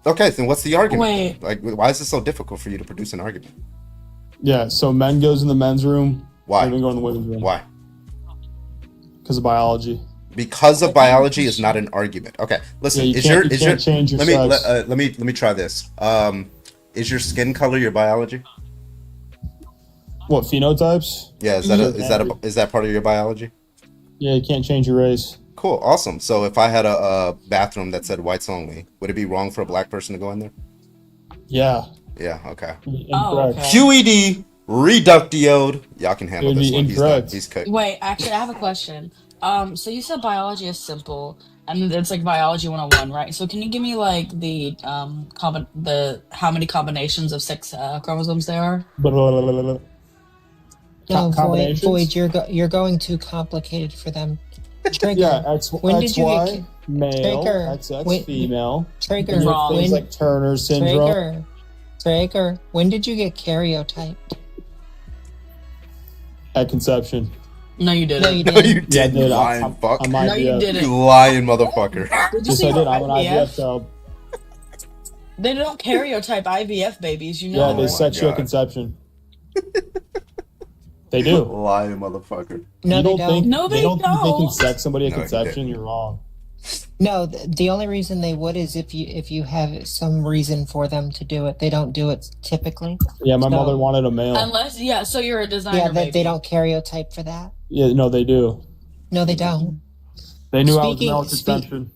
Okay, then what's the argument? Wait. Like, why is it so difficult for you to produce an argument? Yeah, so men goes in the men's room. Why? Women go in the women's room. Why? Because of biology. Because of biology is not an argument. Okay, listen. Yeah, you can't change your sex. Let me try this. Is your skin color your biology? What, phenotypes? Yeah, is that part of your biology? Yeah, you can't change your race. Cool, awesome. So if I had a bathroom that said whites only, would it be wrong for a black person to go in there? Yeah. Yeah, okay. Incorrect. QED, reductioed. Y'all can handle this one. He's cooked. Wait, actually, I have a question. So you said biology is simple, and it's like biology 101, right? So can you give me like the how many combinations of sex chromosomes there are? No, Void, you're going too complicated for them. Trigger. Yeah, XY, male, XX, female. Trigger. Things like Turner syndrome. Trigger. When did you get karyotyped? At conception. No, you didn't. No, you didn't. You lying fuck. No, you didn't. You lying motherfucker. Did you yes, see I did. I'm an IVF? IVF child. They don't karyotype IVF babies, you know. Yeah, they sexual conception. They do. Lying motherfucker. No, you they don't. No, they don't. Think they can don't. sex somebody at conception? You're wrong. No, the only reason they would is if you have some reason for them to do it. They don't do it typically. Yeah, my mother wanted a male. Unless, so you're a designer. Yeah, baby. they don't karyotype for that. Yeah, no, they do. No, they don't. They knew I was male at conception.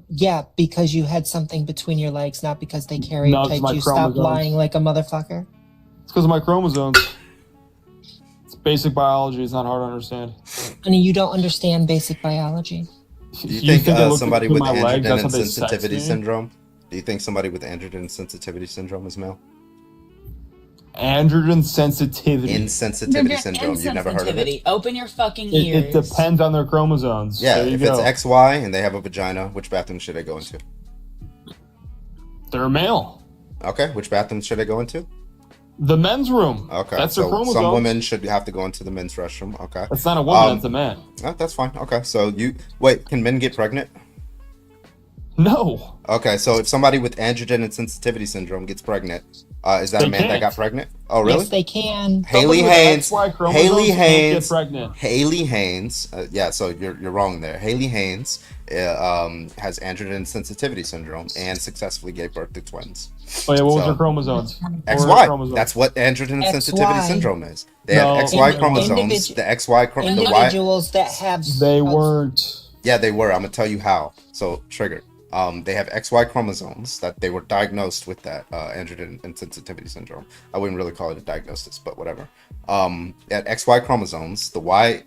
Yeah, because you had something between your legs, not because they karyotyped you. Stop lying like a motherfucker. It's because of my chromosomes. It's basic biology. It's not hard to understand. Honey, you don't understand basic biology. Do you think somebody with androgen sensitivity syndrome? Do you think somebody with androgen sensitivity syndrome is male? Androgen sensitivity. Insensitivity syndrome. You've never heard of it? Open your fucking ears. It depends on their chromosomes. Yeah, if it's XY and they have a vagina, which bathroom should they go into? They're male. Okay, which bathroom should they go into? The men's room. Okay, that's their chromosomes. Some women should have to go into the men's restroom. Okay, that's not a woman. That's a man. That's fine. Okay, so wait. Can men get pregnant? No. Okay, so if somebody with androgen insensitivity syndrome gets pregnant, is that a man that got pregnant? Oh, really? Yes, they can. Haley Haynes. Yeah, so you're wrong there. Haley Haynes has androgen sensitivity syndrome and successfully gave birth to twins. Oh yeah, what was her chromosomes? XY. That's what androgen sensitivity syndrome is. They have XY chromosomes. The XY individuals that have they weren't. Yeah, they were. I'm gonna tell you how. So trigger. They have XY chromosomes that they were diagnosed with that androgen insensitivity syndrome. I wouldn't really call it a diagnosis, but whatever. At XY chromosomes, the Y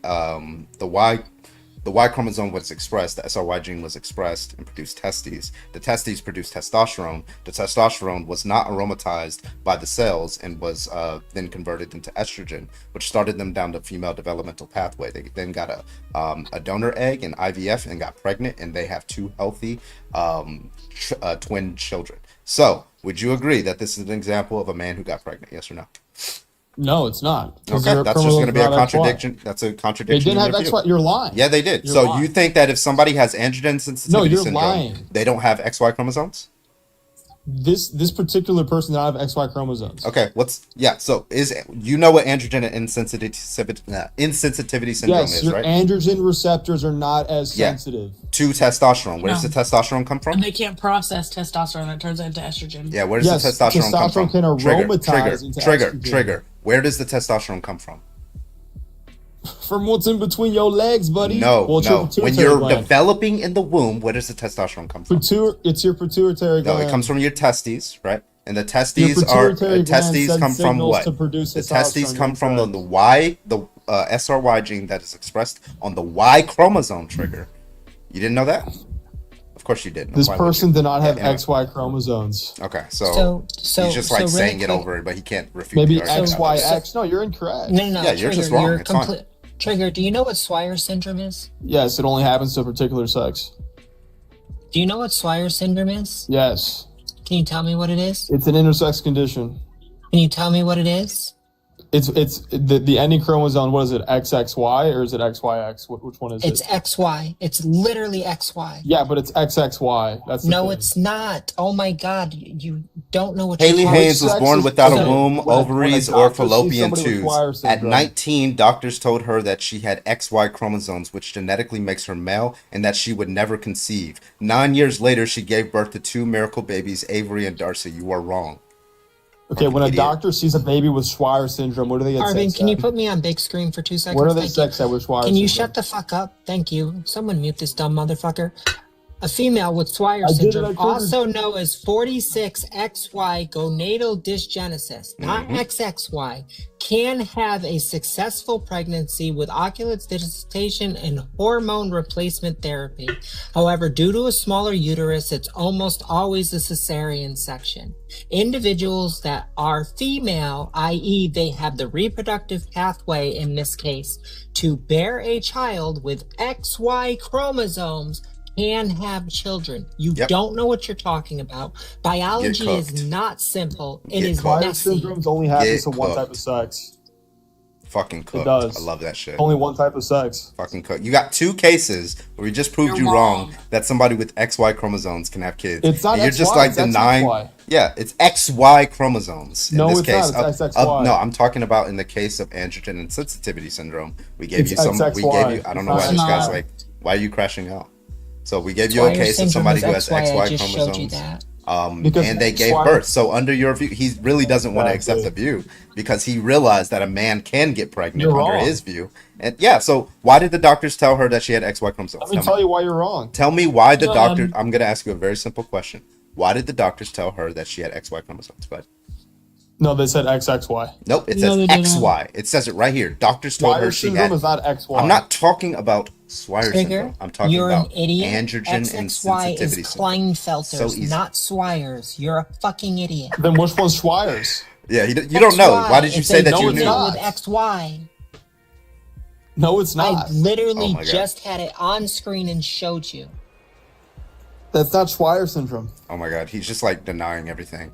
chromosome was expressed, the SRY gene was expressed and produced testes. The testes produced testosterone. The testosterone was not aromatized by the cells and was then converted into estrogen, which started them down the female developmental pathway. They then got a donor egg and IVF and got pregnant, and they have 2 healthy twin children. So, would you agree that this is an example of a man who got pregnant? Yes or no? No, it's not. Okay, that's just going to be a contradiction. That's a contradiction. They didn't have XY. You're lying. Yeah, they did. You're lying. You think that if somebody has androgen sensitivity syndrome, lying. They don't have XY chromosomes? This particular person does not have XY chromosomes. Okay, so you know what androgen insensitivity syndrome is, right? Androgen receptors are not as sensitive to testosterone. Where does the testosterone come from? And they can't process testosterone that turns into estrogen. Yeah, where does the testosterone come from? Can aromatize into estrogen. Trigger. Where does the testosterone come from? From what's in between your legs, buddy. No. When you're developing in the womb, where does the testosterone come from? It's your pituitary gland. No, it comes from your testes, right? And the testes come from what? The testes come from the Y, the SRY gene that is expressed on the Y chromosome trigger. You didn't know that? Of course you didn't. This person did not have XY chromosomes. Okay, so he's just like saying it over, but he can't refute. Maybe XYX. No, you're incorrect. No. Yeah, you're just wrong. It's fine. Trigger, do you know what Swyer syndrome is? Yes, it only happens to a particular sex. Do you know what Swyer syndrome is? Yes. Can you tell me what it is? It's an intersex condition. Can you tell me what it is? It's the ending chromosome. What is it? XXY or is it XYX? Which one is it? It's XY. It's literally XY. Yeah, but it's XXY. That's no, it's not. Oh my God, you don't know what. Haley Haynes was born without a womb, ovaries, or fallopian tubes. At 19, doctors told her that she had XY chromosomes, which genetically makes her male, and that she would never conceive. 9 years later, she gave birth to 2 miracle babies, Avery and Darcy. You are wrong. Okay, when a doctor sees a baby with Swyer syndrome, what do they get Arvin, sex can at? you put me on big screen for 2 seconds? What are they sex at with Swyer syndrome? Can you shut the fuck up? Thank you. Someone mute this dumb motherfucker. A female with Swyer syndrome, also known as 46XY gonadal dysgenesis, not XXY, can have a successful pregnancy with oculocystation and hormone replacement therapy. However, due to a smaller uterus, it's almost always a cesarean section. Individuals that are female, i.e. they have the reproductive pathway in this case, to bear a child with XY chromosomes can have children. You don't know what you're talking about. Biology is not simple. It is messy. Syndromes only happens to one type of sex. Fucking cooked. It does. I love that shit. Only one type of sex. Fucking cooked. You got 2 cases where we just proved you wrong that somebody with XY chromosomes can have kids. It's not and you're XY, just like it's denying. XXY. Yeah, it's XY chromosomes. In no, this it's case. not. It's XXY. No, I'm talking about in the case of androgen insensitivity syndrome. We gave you some. XXY. We gave you. I don't know why this guy's like. Why are you crashing out? So we gave you a case of somebody who has XY chromosomes. And they gave birth. So under your view, he really doesn't want to accept the view because he realized that a man can get pregnant under his view. And so why did the doctors tell her that she had XY chromosomes? Let me tell you why you're wrong. Tell me why the doctor. I'm going to ask you a very simple question. Why did the doctors tell her that she had XY chromosomes? Go ahead. No, they said XXY. Nope, it says XY. It says it right here. Doctors told her she had. Is not XY. I'm not talking about Swyer syndrome. I'm talking about an idiot. androgen XXY is Klinefelter's, not Swyer's. You're a fucking idiot. Then which one's Swyer's? Yeah, you don't know. Why did you say that you knew? With XY. No, it's not. I literally just had it on screen and showed you. That's not Swyer syndrome. Oh my God, he's just like denying everything.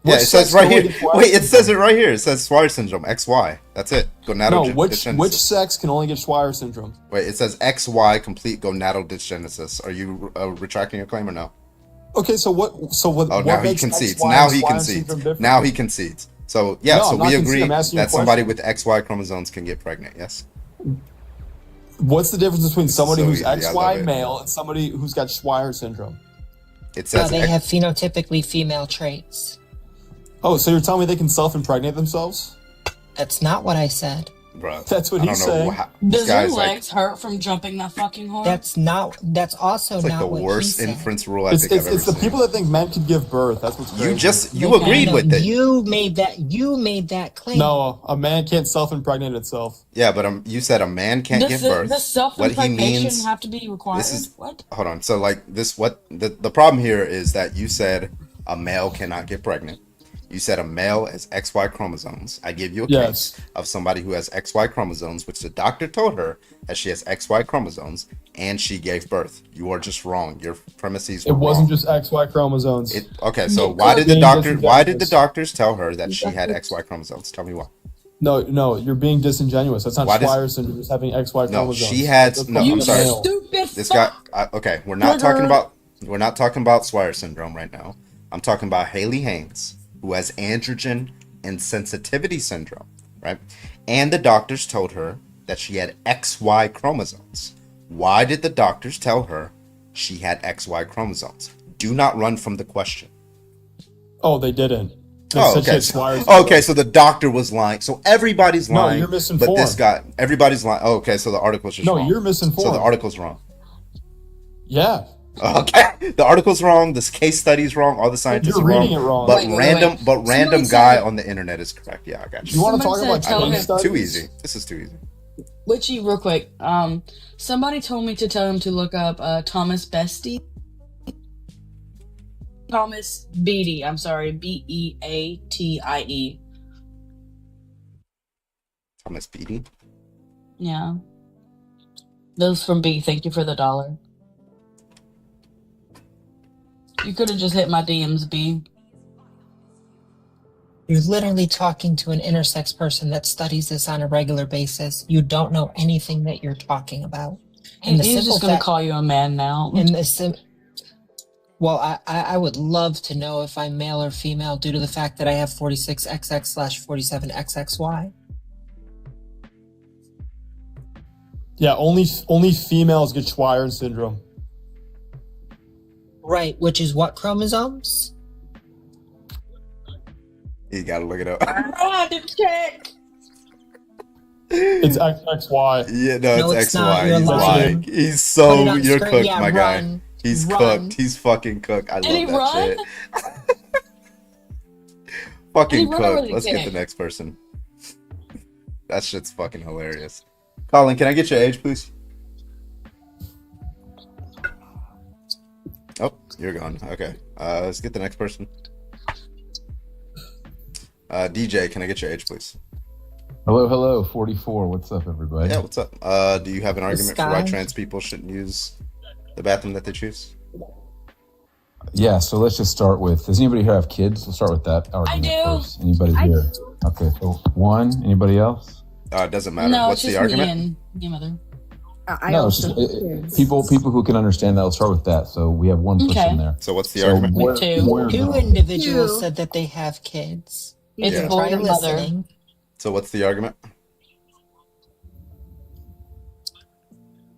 Yeah, it says right here. Wait, it says it right here. It says Swyer syndrome, XY. That's it. Gonadal dysgenesis. Which sex can only get Swyer syndrome? Wait, it says XY complete gonadal dysgenesis. Are you retracting your claim or no? Okay, so what? So what? Oh, what now he concedes. Now he concedes. Now he concedes. So yeah, so we agree that somebody with XY chromosomes can get pregnant. Yes. What's the difference between somebody who's XY male and somebody who's got Swyer syndrome? It says they have phenotypically female traits. Oh, so you're telling me they can self-impregnate themselves? That's not what I said. Bro, that's what he's saying. Does your legs hurt from jumping that fucking hard? That's also it's like not what he said. The worst inference rule I think I've ever seen. It's the people that think men can give birth. That's what's crazy. You agreed with it. You made that claim. No, a man can't self-impregnate itself. Yeah, but you said a man can't give birth. Does self-impregnation have to be required? What? Hold on. So like this, the problem here is that you said a male cannot get pregnant. You said a male has XY chromosomes. I give you a case of somebody who has XY chromosomes, which the doctor told her that she has XY chromosomes, and she gave birth. You are just wrong. Your premises It were wasn't wrong. just XY chromosomes. Okay, so why did the doctors tell her that she had XY chromosomes? Tell me why. No, you're being disingenuous. That's not Schweier syndrome. Just having XY chromosomes. No, she had. No, I'm sorry. This guy. Okay, we're not talking about Schweier syndrome right now. I'm talking about Haley Haynes, who has androgen insensitivity syndrome, right? And the doctors told her that she had XY chromosomes. Why did the doctors tell her she had XY chromosomes? Do not run from the question. Oh, they didn't. Okay, so the doctor was lying. So everybody's lying. No, you're misinformed. But this guy, everybody's lying. Oh, okay, so the article's just wrong. No, you're misinformed. So the article's wrong. Yeah. Okay, the article's wrong. This case study's wrong. All the scientists are wrong. You're reading it wrong. But random guy on the internet is correct. Yeah, I got you. You want to talk about case studies? Too easy. This is too easy. Witchy, real quick. Somebody told me to tell him to look up Thomas Beatty. Thomas Beatty. I'm sorry, Beatie. Thomas Beatty. Yeah. Those from B. Thank you for the $1. You could have just hit my DMs, B. You're literally talking to an intersex person that studies this on a regular basis. You don't know anything that you're talking about. And he's just going to call you a man now. Well, I would love to know if I'm male or female due to the fact that I have 46XX/47XXY. Yeah, only females get Schweier syndrome. Right, which is what chromosomes? You gotta look it up. I didn't check. It's XXY. Yeah, no, it's XY. He's lying. You're cooked, my guy. He's cooked. He's fucking cooked. I love that shit. Fucking cooked. Let's get the next person. That shit's fucking hilarious. Colin, can I get your age, please? Oh, you're gone. Okay. Let's get the next person. DJ, can I get your age, please? Hello, 44. What's up, everybody? Yeah, what's up? Do you have an argument for why trans people shouldn't use the bathroom that they choose? Yeah, so let's just start with, does anybody here have kids? We'll start with that argument first. Anybody here? Okay, so one. Anybody else? It doesn't matter. No, What's it's the just argument? me and mother. No, it's just people who can understand that. Let's start with that. So we have one person there. So what's the argument? Two individuals said that they have kids. It's boy and mother. So what's the argument?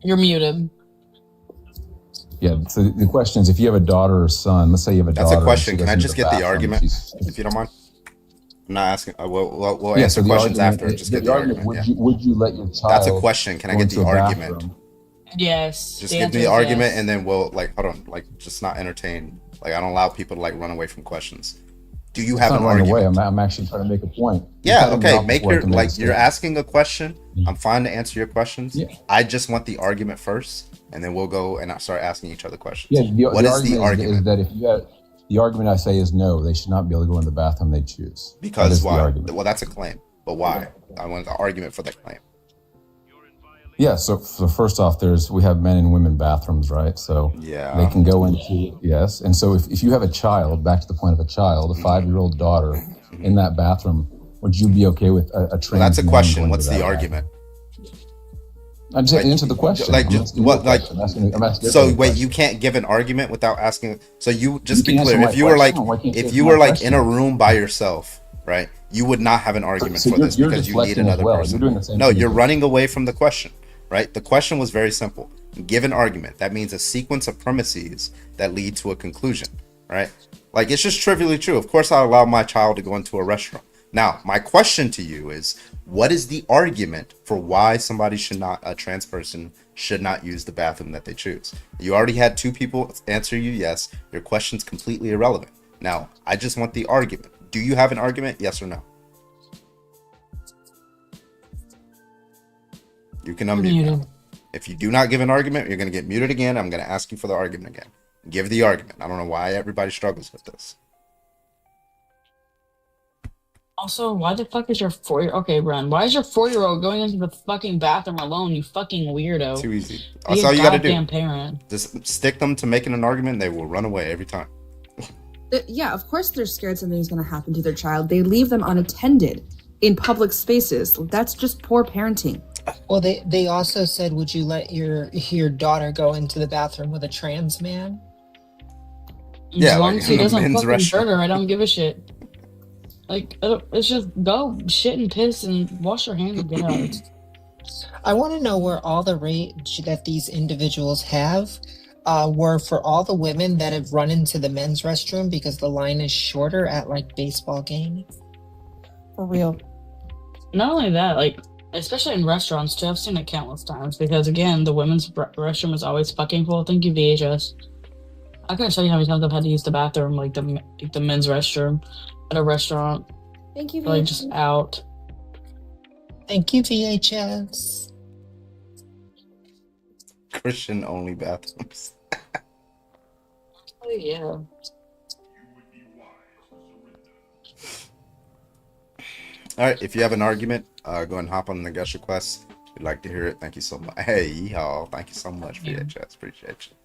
You're muted. Yeah, so the question is, if you have a daughter or son, let's say you have a daughter. That's a question. Can I just get the argument, if you don't mind? I'm not asking. We'll answer questions after. Just get the argument. Would you let your child? That's a question. Can I get the argument? Yes. Just give me the argument, and then we'll hold on. Just not entertain. I don't allow people to run away from questions. Do you have an argument? I'm actually trying to make a point. Yeah. Okay. Make your you're asking a question. I'm fine to answer your questions. Yeah. I just want the argument first, and then we'll go and start asking each other questions. Yeah. What is the argument? Is that if you have the argument I say is no, they should not be able to go in the bathroom they choose. Because why? Well, that's a claim. But why? I want the argument for the claim. Yeah, so first off, we have men and women bathrooms, right? So they can go into, yes. And so if you have a child, back to the point of a child, a 5-year-old daughter in that bathroom, would you be okay with a trans? Well, that's a question. What's the argument? I'm just answer the question. So wait, you can't give an argument without asking. So you just be clear. If you were in a room by yourself, right? You would not have an argument for this because you need another person. No, you're running away from the question, right? The question was very simple. Give an argument. That means a sequence of premises that lead to a conclusion, right? It's just trivially true. Of course, I allow my child to go into a restaurant. Now, my question to you is, what is the argument for why a trans person should not use the bathroom that they choose? You already had 2 people answer you yes. Your question's completely irrelevant. Now, I just want the argument. Do you have an argument? Yes or no? You can unmute now. If you do not give an argument, you're going to get muted again. I'm going to ask you for the argument again. Give the argument. I don't know why everybody struggles with this. Also, why the fuck is your 4-year? Okay, Run. Why is your 4-year-old going into the fucking bathroom alone? You fucking weirdo. Too easy. Be That's a all you gotta do. goddamn parent. Just stick them to making an argument. They will run away every time. Yeah, of course they're scared something's going to happen to their child. They leave them unattended in public spaces. That's just poor parenting. Well, they also said, would you let your daughter go into the bathroom with a trans man? As long as he doesn't fucking hurt her, I don't give a shit. Like, it's just go shit and piss and wash your hands and get out. I want to know where all the rage that these individuals have were for all the women that have run into the men's restroom because the line is shorter at like baseball games. For real. Not only that, like, especially in restaurants too, I've seen it countless times because again, the women's restroom is always fucking full. Thank you, VHS. I couldn't tell you how many times I've had to use the bathroom, like the men's restroom at a restaurant. Thank you, VHS. Like just out. Thank you, VHS. Christian only bathrooms. Oh yeah. All right, if you have an argument, go ahead and hop on the guest request. We'd like to hear it. Thank you so much. Hey, y'all. Thank you so much, VHS. Appreciate you.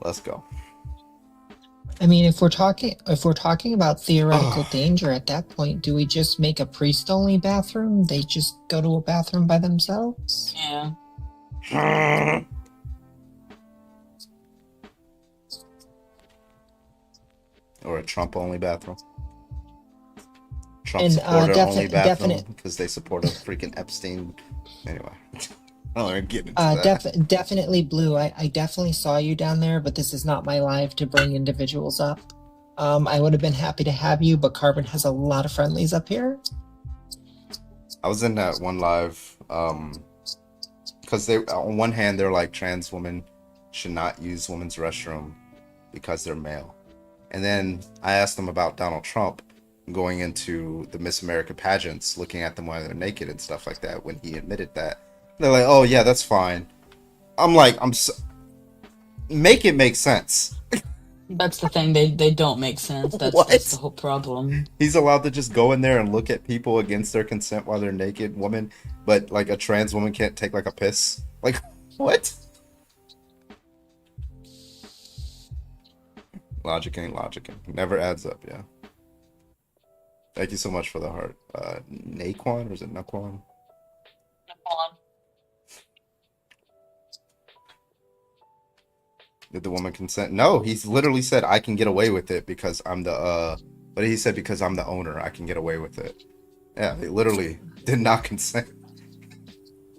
Let's go. I mean, if we're talking about theoretical danger at that point, do we just make a priest-only bathroom? They just go to a bathroom by themselves? Yeah. Or a Trump-only bathroom. Trump And, supporter-only bathroom definite- because they support a freaking Epstein. Anyway. I'm getting into that. Definitely, Blue. I definitely saw you down there, but this is not my live to bring individuals up. I would have been happy to have you, but Carbon has a lot of friendlies up here. I was in that one live because they, on one hand, they're like trans women should not use women's restroom because they're male. And then I asked them about Donald Trump going into the Miss America pageants, looking at them while they're naked and stuff like that when he admitted that. They're like, oh yeah, that's fine. I'm like, make it make sense. That's the thing, they don't make sense. That's the whole problem. He's allowed to just go in there and look at people against their consent while they're naked women, but like a trans woman can't take like a piss. Like, what? Logic ain't logic. Never adds up, yeah. Thank you so much for the heart. Naquan, or is it Naquan? Did the woman consent? No, he's literally said I can get away with it because I'm the but he said because I'm the owner, I can get away with it. Yeah, they literally did not consent.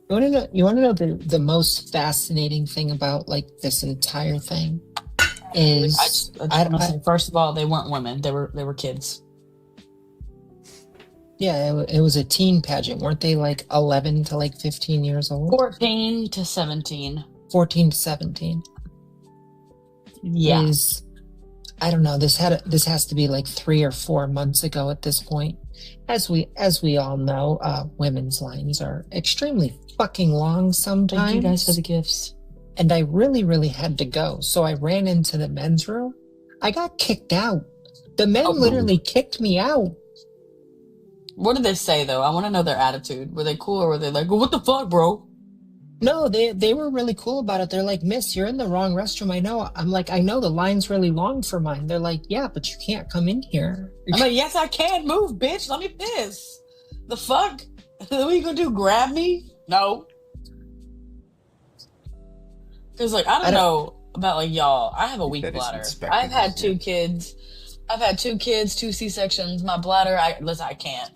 You wanna know the most fascinating thing about like this entire thing is first of all, they weren't women, they were kids. Yeah, it was a teen pageant. Weren't they like 11 to like 15 years old? 14 to 17. 14 to 17. Yeah. I don't know. This has to be like 3 or 4 months ago at this point. As we all know, women's lines are extremely fucking long sometimes. Thank you guys for the gifts. And I really, really had to go. So I ran into the men's room. I got kicked out. The men literally kicked me out. What did they say though? I want to know their attitude. Were they cool or were they like, what the fuck, bro? No, they were really cool about it. They're like, miss, you're in the wrong restroom. I know. I'm like, I know the line's really long for mine. They're like, yeah, but you can't come in here. I'm like, yes, I can. Move, bitch. Let me piss. The fuck? What are you gonna do? Grab me? No. Because, like, I don't know about, like, y'all. I have a weak bladder. I've had 2 kids. I've had 2 kids, 2 C-sections. My bladder, I can't.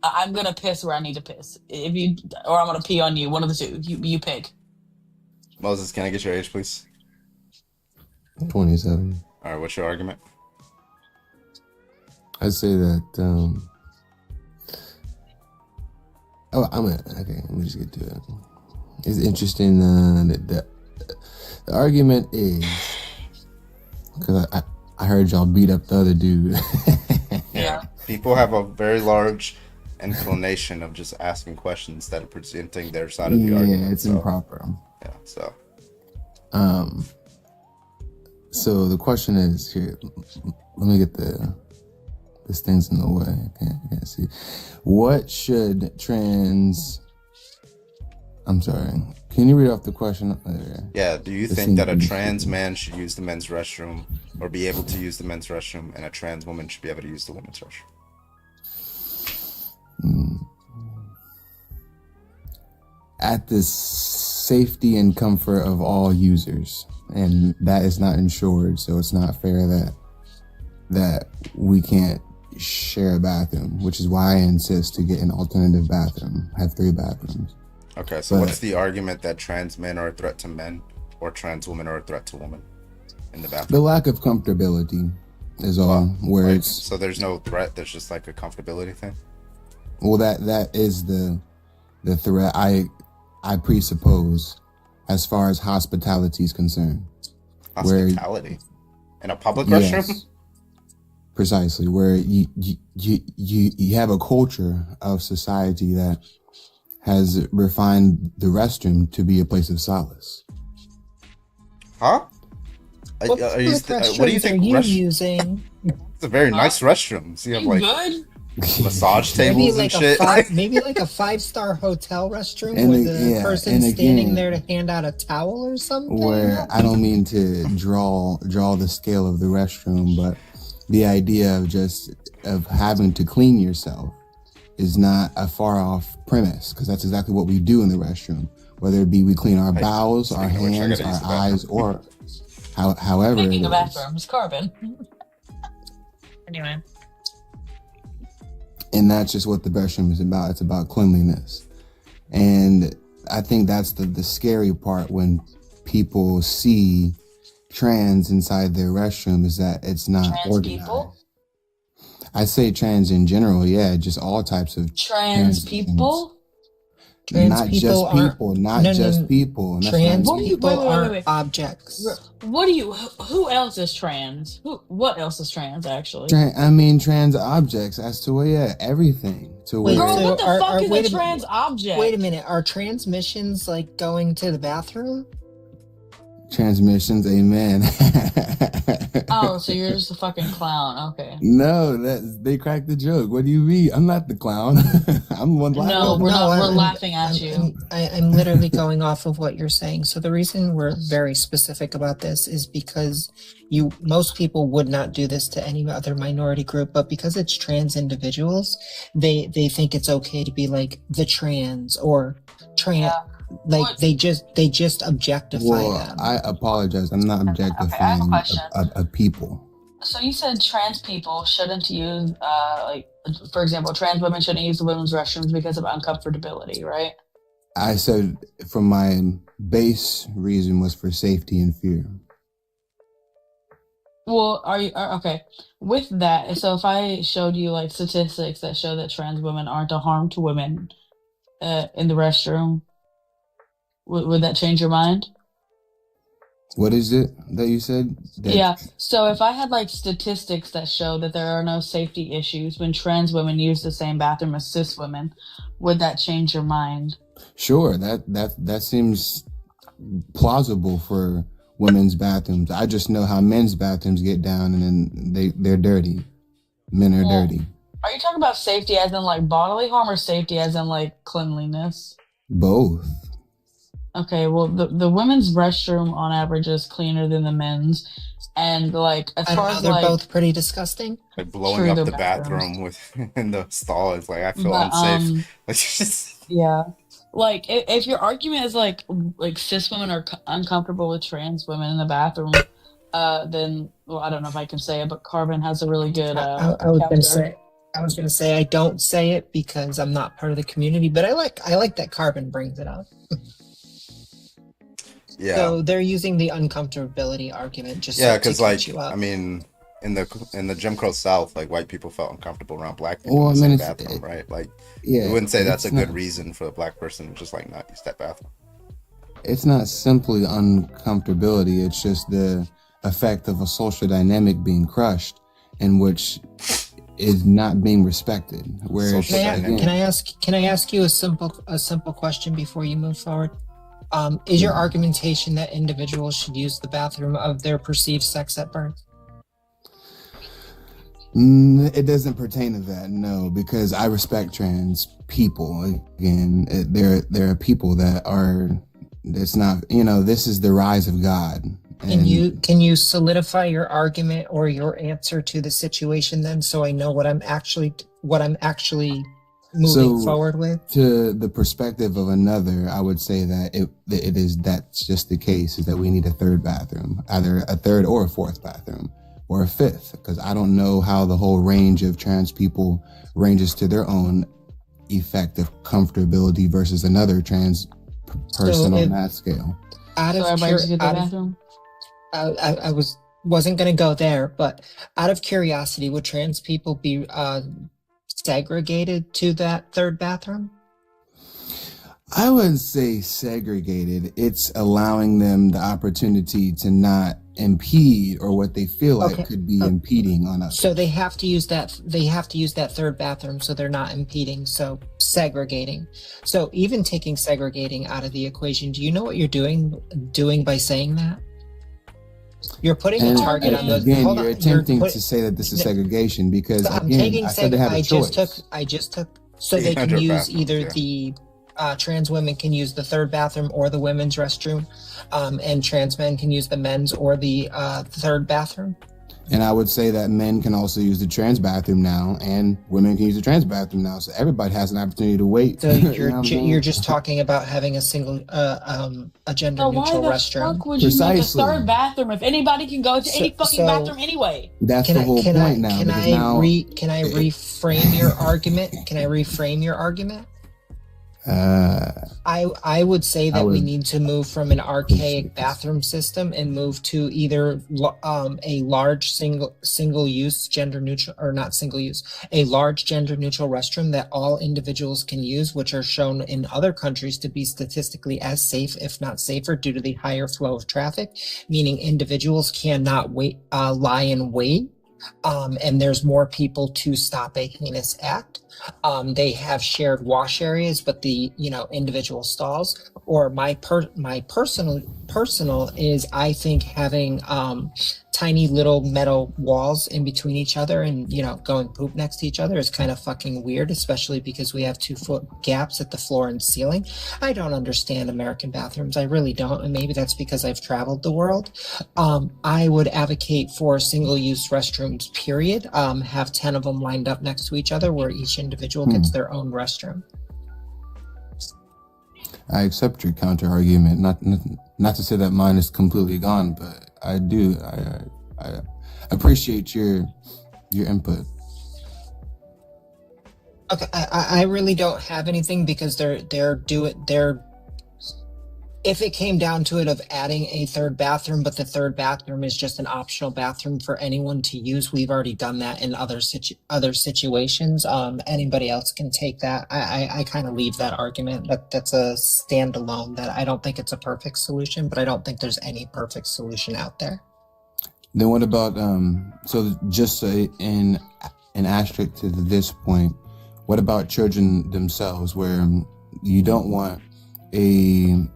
I'm gonna piss where I need to piss. Or I'm gonna pee on you. One of the two. You pick. Moses, can I get your age, please? 27. All right, what's your argument? I'd say that. Okay. Let me just get to it. It's interesting that the argument is because I heard y'all beat up the other dude. Yeah. People have a very large inclination of just asking questions that are presenting their side of the argument. Yeah, it's improper. Yeah, so. So the question is here. Let me get This thing's in the way. I can't see. What should trans... I'm sorry. Can you read off the question? Yeah, do you think that a trans man should use the men's restroom or be able to use the men's restroom, and a trans woman should be able to use the women's restroom? At the safety and comfort of all users, and that is not insured, so it's not fair that we can't share a bathroom, which is why I insist to get an alternative bathroom, have 3 bathrooms. Okay, so what's the argument that trans men are a threat to men or trans women are a threat to women in the bathroom? The lack of comfortability is all. So there's no threat, there's just like a comfortability thing? Well, that is the threat I presuppose as far as hospitality is concerned. Hospitality? In a public restroom? Yes, precisely, where you have a culture of society that has refined the restroom to be a place of solace. Huh? What do you think? Are you using? It's a very nice restroom. So you have like massage tables and shit. Maybe like a 5-star hotel restroom with the person standing there to hand out a towel or something. Where I don't mean to draw the scale of the restroom, but the idea of having to clean yourself is not a far off premise, because that's exactly what we do in the restroom. Whether it be we clean our bowels, our hands, our eyes, or however it is. Speaking of bathrooms, Carbon. Anyway. And that's just what the restroom is about. It's about cleanliness. And I think that's the scary part when people see trans inside their restroom, is that it's not Trans organized. people? I say trans in general, yeah, just all types of Trans people? Not just people. Trans people are objects. What do you? Who else is trans? What else is trans? Actually, trans objects. As to everything. To Girl, what the fuck is a trans object? Wait a minute. Are transmissions like going to the bathroom? Transmissions, amen. Oh, so you're just a fucking clown. Okay. No, they cracked the joke. What do you mean? I'm not the clown. I'm one laughing. No, we're not. We're laughing at you. I'm literally going off of what you're saying. So the reason we're very specific about this is because most people would not do this to any other minority group, but because it's trans individuals, they think it's okay to be like the trans or trans. Yeah. Like they just objectify them. I apologize. I'm not objectifying a people. So you said trans people shouldn't use, for example, trans women shouldn't use the women's restrooms because of uncomfortability, right? I said from my base reason was for safety and fear. Well, okay? With that, so if I showed you like statistics that show that trans women aren't a harm to women in the restroom, would that change your mind? What is it that you said? Yeah. So if I had like statistics that show that there are no safety issues when trans women use the same bathroom as cis women, would that change your mind? Sure. That seems plausible for women's bathrooms. I just know how men's bathrooms get down, and then they're dirty. Men are dirty. Are you talking about safety as in like bodily harm, or safety as in like cleanliness? Both. Okay, well, the women's restroom on average is cleaner than the men's, and like as far as they're like both pretty disgusting. Like blowing up the bathroom in the stall is like I feel unsafe. Yeah, like if your argument is like cis women are uncomfortable with trans women in the bathroom, then I don't know if I can say it, but Carbon has a really good. I was gonna say I don't say it because I'm not part of the community, but I like that Carbon brings it up. Yeah. So they're using the uncomfortability argument just because to catch you up. I mean, in the Jim Crow South, like white people felt uncomfortable around black people Well, in I the mean, same bathroom, right? Like, yeah, you wouldn't say that's a it's good not- reason for a black person to just like not use that bathroom. It's not simply uncomfortability. It's just the effect of a social dynamic being crushed, in which is not being respected. Where Can I ask you a simple question before you move forward? Is your argumentation that individuals should use the bathroom of their perceived sex at birth? It doesn't pertain to that, no, because I respect trans people. Again, there are people that are. It's not. This is the rise of God. Can you solidify your argument or your answer to the situation then, so I know what I'm actually moving forward with? To the perspective of another, I would say that that's just the case, is that we need a third bathroom, either a third or a fourth bathroom, or a fifth, because I don't know how the whole range of trans people ranges to their own effect of comfortability versus another trans person on that scale. I wasn't going to go there, but out of curiosity, would trans people be segregated to that third bathroom? I wouldn't say segregated. It's allowing them the opportunity to not impede, or what they feel like could be impeding on us. So they have to use that. They have to use that third bathroom, so they're not impeding. So segregating. So even taking segregating out of the equation, do you know what you're doing by saying that? You're putting a target on those. Again, you're attempting to say that this is segregation, because again, I said they have a choice. I just took so they can use either the trans women can use the third bathroom or the women's restroom, and trans men can use the men's or the third bathroom. And I would say that men can also use the trans bathroom now, and women can use the trans bathroom now. So everybody has an opportunity to wait. So you're just talking about having a single, a gender neutral restroom. Why the fuck would you make a third bathroom if anybody can go to any fucking bathroom anyway? That's the whole point now. Can I reframe your argument? Can I reframe your argument? I would say that we need to move from an archaic bathroom system and move to either a large single use gender neutral, or not single use, a large gender neutral restroom that all individuals can use, which are shown in other countries to be statistically as safe, if not safer, due to the higher flow of traffic, meaning individuals cannot lie in wait. And there's more people to stop a heinous act. They have shared wash areas, but the individual stalls. Or my personal is, I think, having tiny little metal walls in between each other and going poop next to each other is kind of fucking weird, especially because we have 2-foot gaps at the floor and ceiling. I don't understand American bathrooms. I really don't, and maybe that's because I've traveled the world. I would advocate for single-use restrooms, period. Have 10 of them lined up next to each other where each individual gets their own restroom. I accept your counter argument. Not to say that mine is completely gone, but I do. I appreciate your input. Okay, I really don't have anything, because they're if it came down to it of adding a third bathroom, but the third bathroom is just an optional bathroom for anyone to use. We've already done that in other situations. Anybody else can take that. I kind of leave that argument. That's a standalone. That I don't think it's a perfect solution, but I don't think there's any perfect solution out there. Then what about so just in an asterisk to this point, what about children themselves, where you don't want a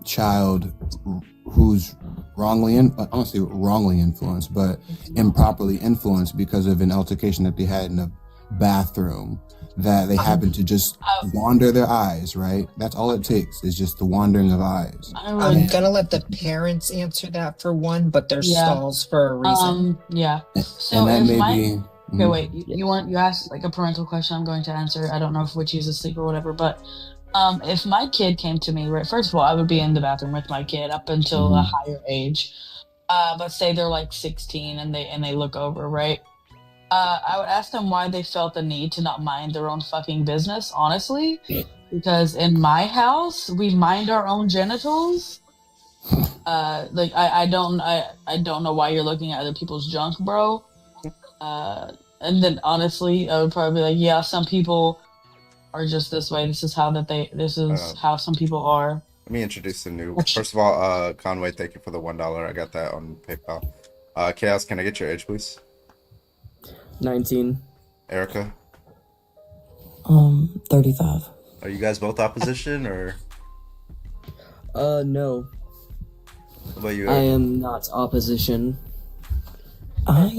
child who's wrongly influenced, but improperly influenced because of an altercation that they had in a bathroom, that they happen to just wander their eyes, right? That's all it takes, is just the wandering of eyes. I'm gonna let the parents answer that for one, but there's stalls for a reason. So and that if may be... Okay, wait. You asked like a parental question. I'm going to answer. I don't know if which is asleep or whatever, but if my kid came to me, right, first of all, I would be in the bathroom with my kid up until a higher age. But say they're like 16 and they look over, right? I would ask them why they felt the need to not mind their own fucking business, honestly. Because in my house, we mind our own genitals. Like I don't know why you're looking at other people's junk, bro. And then honestly, I would probably be like, yeah, some people are just this way. This is how how some people are. Let me introduce the new. First of all, Conway, thank you for the $1. I got that on PayPal. Chaos, can I get your age, please? 19. Erica? 35. Are you guys both opposition, or? No. What about you, Erica? I am not opposition. I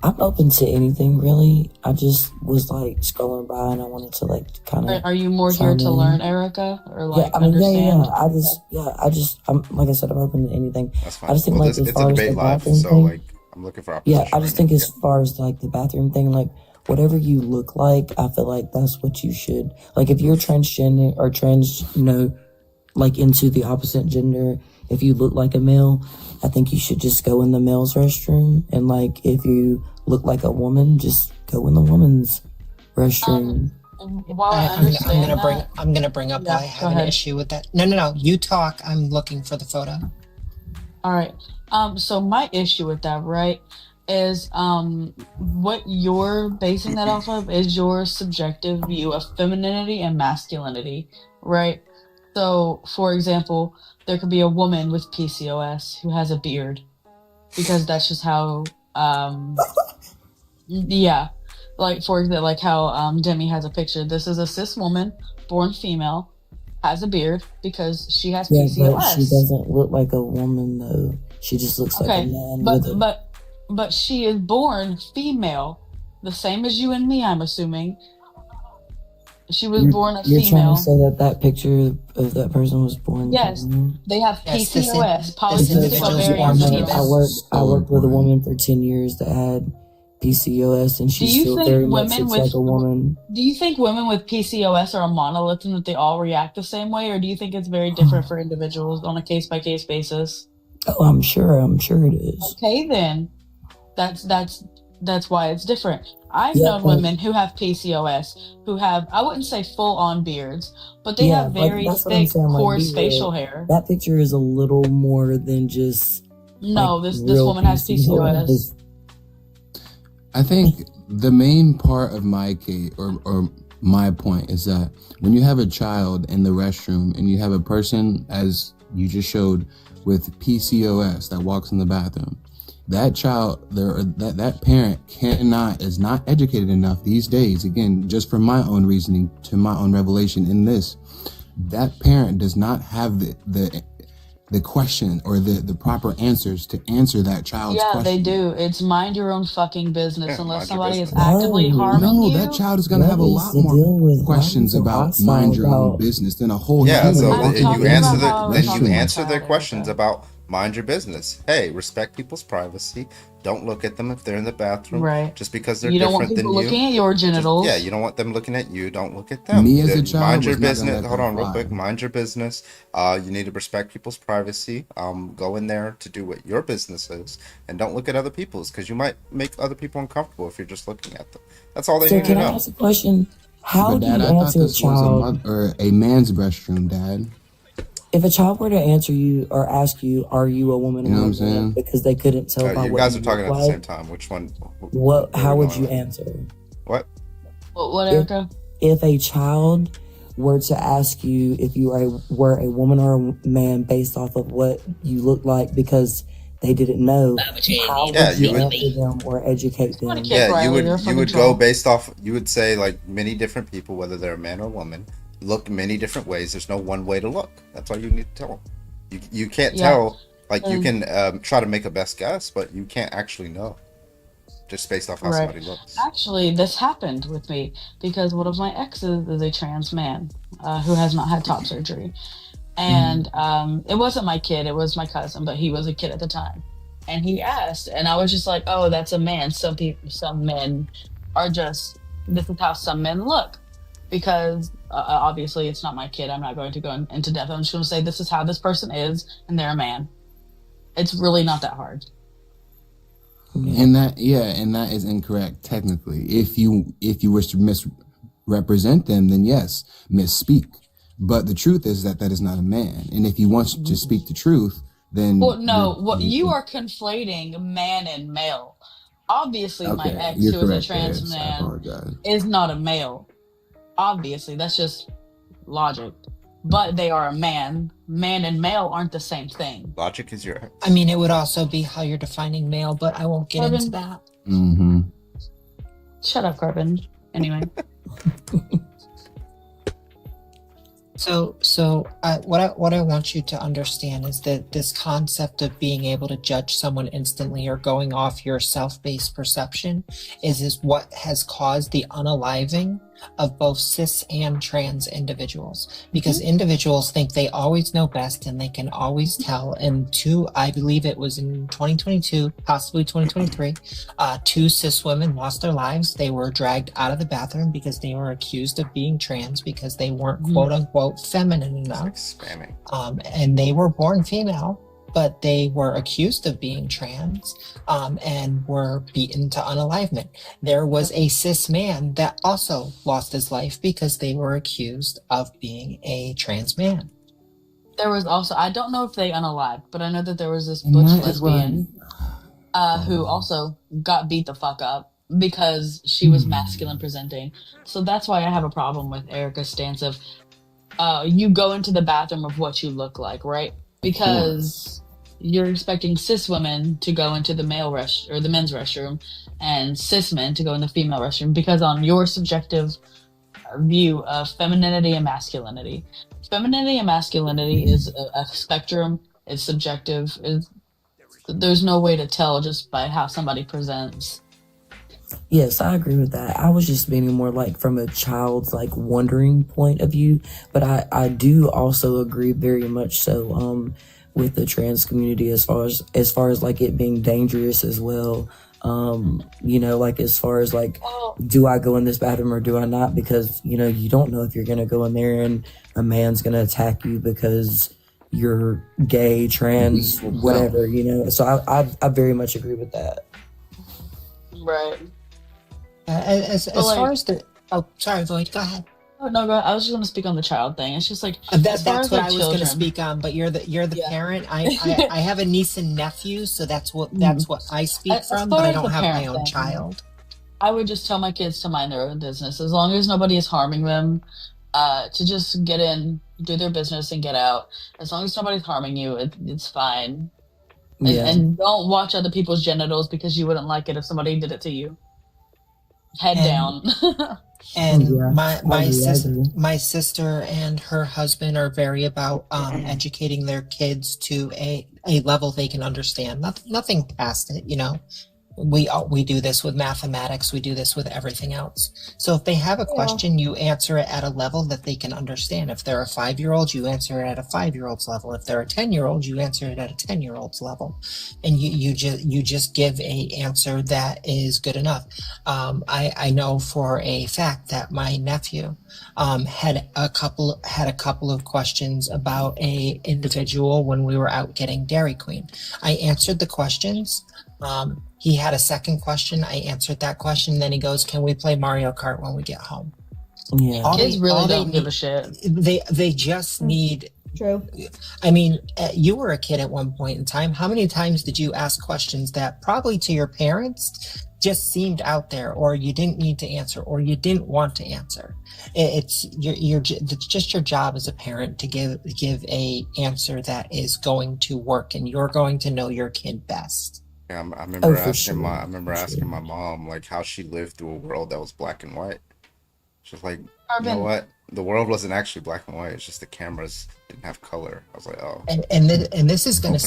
I'm open to anything, really. I just was like scrolling by and I wanted to like kind of. Are you more here to learn, Erica, or like I mean, understand? I'm like I said, I'm open to anything. That's fine. I just think like as it's far a as the debate live, bathroom so thing. like I'm looking for Yeah, opposition. I just think as far as like the bathroom thing, like whatever you look like, I feel like that's what you should like. If you're transgender or like into the opposite gender, if you look like a male, I think you should just go in the male's restroom. And like if you look like a woman, just go in the woman's restroom. While I understand I'm gonna bring up why I have an issue with that. No. You talk. I'm looking for the photo. All right. So my issue with that, right, is what you're basing that off of is your subjective view of femininity and masculinity, right? So, for example, there could be a woman with PCOS who has a beard, because that's just how, yeah. Like, for example, like how Demi has a picture. This is a cis woman, born female, has a beard because she has PCOS. But she doesn't look like a woman though. She just looks like a man but she is born female, the same as you and me, I'm assuming. She was born a You're female. trying to say that picture of that person was born. Yes, they have PCOS, polycystic I ovarian. I worked with a woman for 10 years that had PCOS, and she still very much looks like a woman. Do you think women with PCOS are a monolith and that they all react the same way, or do you think it's very different for individuals on a case-by-case basis? Oh, I'm sure it is. Okay, then. That's why it's different. I've known women who have PCOS who have, I wouldn't say full-on beards, but they have very thick, coarse facial hair. That picture is a little more than just. No, this woman has PCOS. I think the main part of my case or my point is that when you have a child in the restroom and you have a person, as you just showed, with PCOS that walks in the bathroom, that child, that parent is not educated enough these days. Again, just from my own reasoning to my own revelation in this, that parent does not have the question or the proper answers to answer that child's question. Yeah, they do. It's mind your own fucking business unless somebody is actively harming you. No, that child is going to have a lot more questions about mind your own business than a whole human. So you answer their questions about mind your business. Hey, respect people's privacy. Don't look at them if they're in the bathroom. Right. Just because they're you don't different want people than you. looking at your genitals. You don't want them looking at you. Don't look at them. Me as a child, mind your business. Hold on, real quick. Mind your business. You need to respect people's privacy. Go in there to do what your business is, and don't look at other people's, because you might make other people uncomfortable if you're just looking at them. That's all they need to know. Can I ask a question? How do you answer a child? Or a man's restroom, Dad. If a child were to answer you or ask you, "Are you a woman?" You know what I'm saying? Because they couldn't tell by you what guys you are talking look at the like, same time. Which one? How would you answer? What? What, Erica? If a child were to ask you if you were a woman or a man based off of what you look like because they didn't know, how would you answer them or educate them? Yeah, you would go based off. You would say like many different people, whether they're a man or woman, look many different ways. There's no one way to look. That's all you need to tell them. You can't tell. Like you can try to make a best guess, but you can't actually know just based off how somebody looks. Actually, this happened with me because one of my exes is a trans man who has not had top surgery. And it wasn't my kid, it was my cousin, but he was a kid at the time. And he asked, and I was just like, oh, that's a man. Some men are just, this is how some men look. Because obviously it's not my kid. I'm not going to go into depth. I'm just going to say this is how this person is, and they're a man. It's really not that hard. And that is incorrect technically. If you wish to misrepresent them, then yes, misspeak. But the truth is that is not a man. And if you want to speak the truth, then you are conflating man and male. Obviously, my ex, who is a trans man, is not a male. Obviously, that's just logic. But they are a man. Man and male aren't the same thing. Logic is your ex. I mean, it would also be how you're defining male, but I won't get into that. Mm-hmm. Shut up, Carbon. Anyway. What I want you to understand is that this concept of being able to judge someone instantly or going off your self-based perception is what has caused the unaliving of both cis and trans individuals, because individuals think they always know best and they can always tell. And I believe it was in 2022, possibly 2023, 2 cis women lost their lives. They were dragged out of the bathroom because they were accused of being trans because they weren't quote unquote feminine enough. And they were born female, but they were accused of being trans and were beaten to unalivement. There was a cis man that also lost his life because they were accused of being a trans man. There was also, I don't know if they unalived, but I know that there was this butch lesbian who also got beat the fuck up because she was masculine presenting. So that's why I have a problem with Erica's stance of you go into the bathroom of what you look like, right? Because you're expecting cis women to go into the the men's restroom and cis men to go in the female restroom because on your subjective view of femininity and masculinity. Femininity and masculinity is a spectrum. It's subjective. There's no way to tell just by how somebody presents. Yes, I agree with that. I was just meaning more like from a child's like wondering point of view, but I do also agree very much so with the trans community as far as like it being dangerous as well. Like as far as like, do I go in this bathroom or do I not? Because, you don't know if you're going to go in there and a man's going to attack you because you're gay, trans, whatever, So I very much agree with that. Right. As far as the... Oh, sorry, Void, go ahead. Oh, no, I was just going to speak on the child thing. It's just like... That's what I was going to speak on, but you're the parent. I have a niece and nephew, so that's what I speak from, but I don't have my own child. I would just tell my kids to mind their own business. As long as nobody is harming them, to just get in, do their business, and get out. As long as nobody's harming you, it's fine. And don't watch other people's genitals because you wouldn't like it if somebody did it to you. Head down. And my sister and her husband are very about educating their kids to a level they can understand. Nothing past it, We do this with mathematics. We do this with everything else. So if they have a question, you answer it at a level that they can understand. If they're a 5-year-old, you answer it at a 5-year-old's level. If they're a 10-year-old, you answer it at a 10-year-old's level. And you just give a answer that is good enough. I know for a fact that my nephew had a couple of questions about a individual when we were out getting Dairy Queen. I answered the questions. He had a second question. I answered that question. Then he goes, "Can we play Mario Kart when we get home?" Yeah, kids really don't give a shit. They just need. True. I mean, you were a kid at one point in time. How many times did you ask questions that probably to your parents just seemed out there, or you didn't need to answer, or you didn't want to answer? It's just your job as a parent to give a answer that is going to work, and you're going to know your kid best. Yeah, I remember asking my mom like how she lived through a world that was black and white. She's like, you know what? The world wasn't actually black and white. It's just the cameras didn't have color. I was like, oh. And this is going to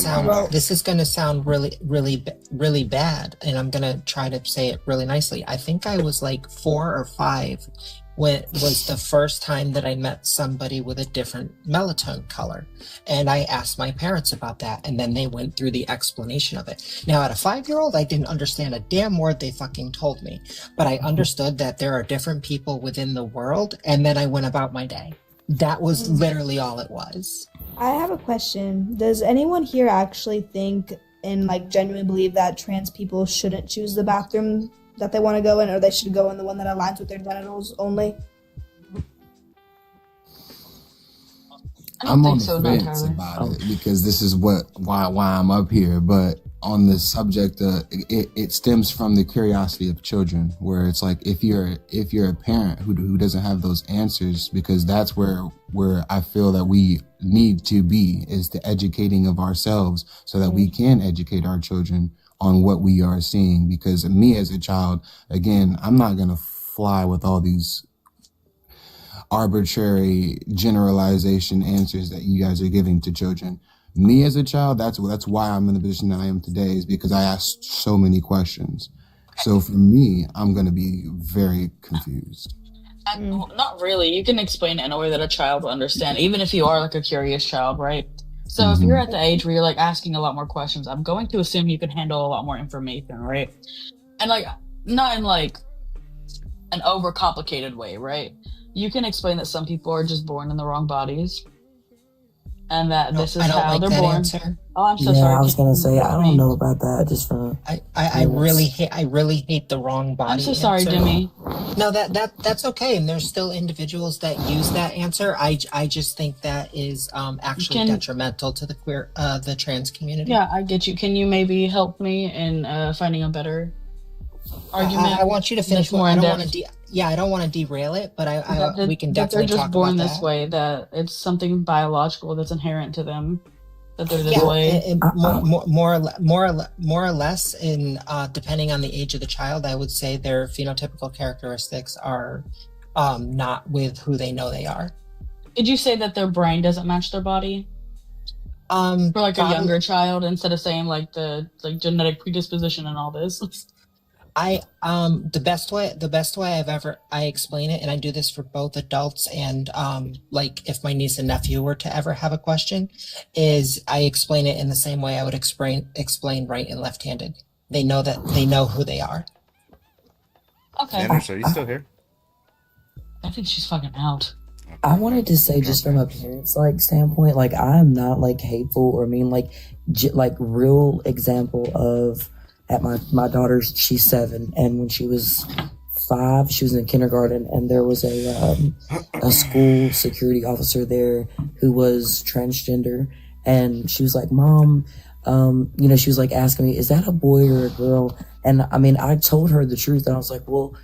sound really bad, and I'm going to try to say it really nicely. I think I was like 4 or 5 when it was the first time that I met somebody with a different melatonin color. And I asked my parents about that, and then they went through the explanation of it. Now, at a 5-year-old, I didn't understand a damn word they fucking told me, but I understood that there are different people within the world, and then I went about my day. That was literally all it was. I have a question. Does anyone here actually think and like genuinely believe that trans people shouldn't choose the bathroom that they want to go in, or they should go in the one that aligns with their genitals only? I'm on the fence about it because this is why I'm up here. But on the subject, it stems from the curiosity of children, where it's like if you're a parent who doesn't have those answers, because that's where I feel that we need to be, is the educating of ourselves so that we can educate our children on what we are seeing. Because me as a child, again, I'm not gonna fly with all these arbitrary generalization answers that you guys are giving to children. Me as a child, that's why I'm in the position that I am today, is because I asked so many questions. So for me, I'm going to be very confused. Well, not really. You can explain it in a way that a child will understand, even if you are like a curious child, right? So if you're at the age where you're like asking a lot more questions, I'm going to assume you can handle a lot more information, right? And like, not in like an overcomplicated way, right? You can explain that some people are just born in the wrong bodies, and that this is how they're born. Answer. Oh, I'm so Yeah, sorry. I was gonna say I don't know about that. Just from I really hate the wrong body. I'm so sorry, answer. Jimmy. No, that's okay. And there's still individuals that use that answer. I just think that is actually detrimental to the trans community. Yeah, I get you. Can you maybe help me in finding a better argument? I want you to finish more. I don't want to. I don't want to derail it, but we can definitely they're just talk born about this that. way. That it's something biological that's inherent to them. That they're this way. More or less, in depending on the age of the child, I would say their phenotypical characteristics are not with who they know they are. Did you say that their brain doesn't match their body? For like a younger child, instead of saying like the genetic predisposition and all this. The best way I explain it, and I do this for both adults and like if my niece and nephew were to ever have a question, is I explain it in the same way I would explain right and left-handed. They know who they are. Okay. Sanders, are you still here? I think she's fucking out. I wanted to say, just from a parent's like standpoint, like I'm not like hateful or mean, like real example of at my daughter's, she's 7, and when she was 5, she was in kindergarten, and there was a school security officer there who was transgender, and she was like, "Mom," she was like asking me, "Is that a boy or a girl?" And I mean, I told her the truth, and I was like, "Well,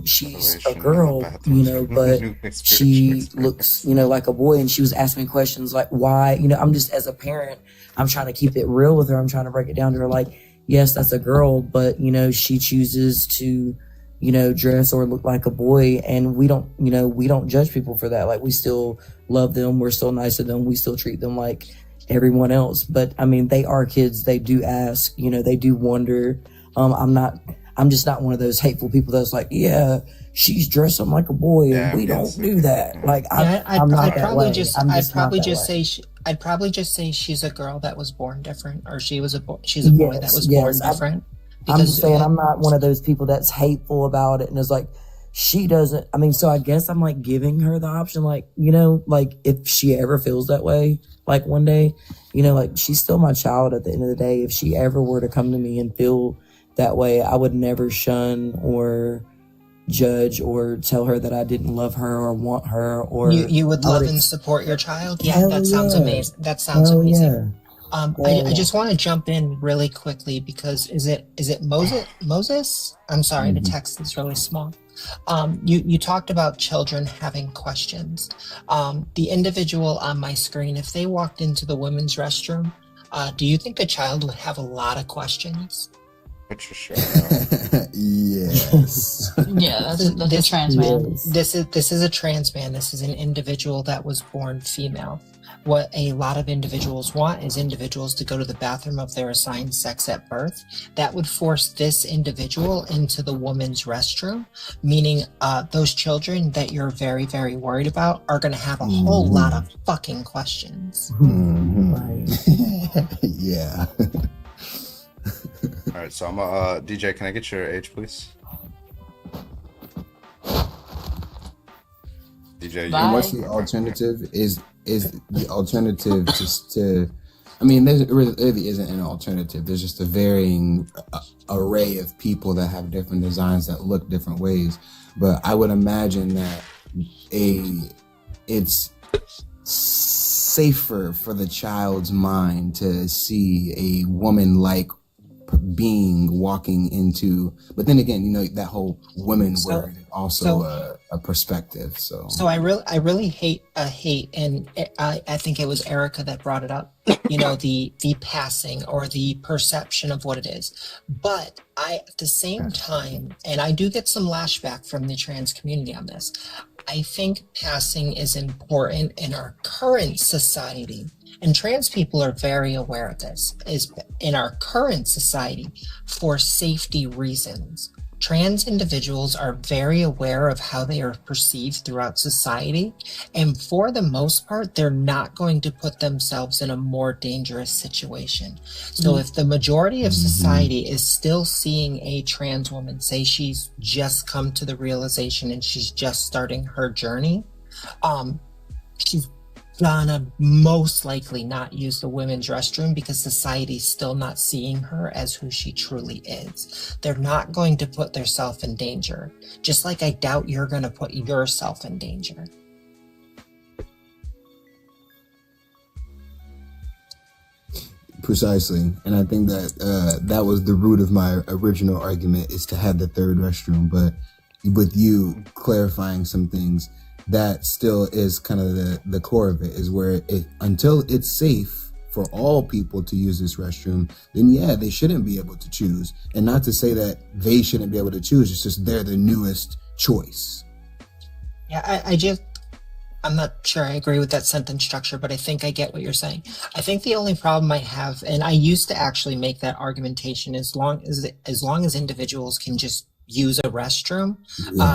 she's a girl, but she looks, like a boy." And she was asking me questions like, "Why?" I'm just, as a parent, I'm trying to keep it real with her. I'm trying to break it down to her, like, yes, that's a girl, but, she chooses to, dress or look like a boy. And we don't judge people for that. Like, we still love them. We're still nice to them. We still treat them like everyone else. But I mean, they are kids. They do ask, they do wonder. I'm just not one of those hateful people that's like, yeah, she's dressed up like a boy and we don't do that. Like, I'd probably just say she's a girl that was born different, or she's a boy that was born different. I'm just saying, I'm not one of those people that's hateful about it and is like, she doesn't. I mean, so I guess I'm like giving her the option, like, like if she ever feels that way, like one day, like she's still my child at the end of the day. If she ever were to come to me and feel that way, I would never shun or judge or tell her that I didn't love her or want her. Or you would love and support your child. Yeah, that sounds amazing. That sounds amazing. I just want to jump in really quickly because is it Moses? I'm sorry, the text is really small. You talked about children having questions. The individual on my screen, if they walked into the women's restroom, do you think a child would have a lot of questions? Yes. Yeah, that's a trans man. This is a trans man. This is an individual that was born female. What a lot of individuals want is individuals to go to the bathroom of their assigned sex at birth. That would force this individual into the woman's restroom, meaning those children that you're very, very worried about are going to have a whole lot of fucking questions. Yeah. All right, so I'm DJ. Can I get your age, please? DJ, and what's the alternative? Is the alternative just to? I mean, there really isn't an alternative. There's just a varying array of people that have different designs that look different ways. But I would imagine that it's safer for the child's mind to see a woman-like being walking into, but then again, that whole women word also a perspective. So I really hate, and I think it was Erica that brought it up. The passing or the perception of what it is. But at the same time, and I do get some lashback from the trans community on this. I think passing is important in our current society. And trans people are very aware of this, is in our current society for safety reasons. Trans individuals are very aware of how they are perceived throughout society, and for the most part, they're not going to put themselves in a more dangerous situation. So if the majority of society is still seeing a trans woman say she's just come to the realization and she's just starting her journey, she's gonna most likely not use the women's restroom because society's still not seeing her as who she truly is. They're not going to put themselves in danger, just like I doubt you're gonna put yourself in danger. Precisely, and I think that that was the root of my original argument, is to have the third restroom. But with you clarifying some things, that still is kind of the core of it, is where until it's safe for all people to use this restroom, then yeah, they shouldn't be able to choose. And not to say that they shouldn't be able to choose, it's just they're the newest choice. Yeah, I'm not sure I agree with that sentence structure, but I think I get what you're saying. I think the only problem I have, and I used to actually make that argumentation, as long as individuals can just use a restroom,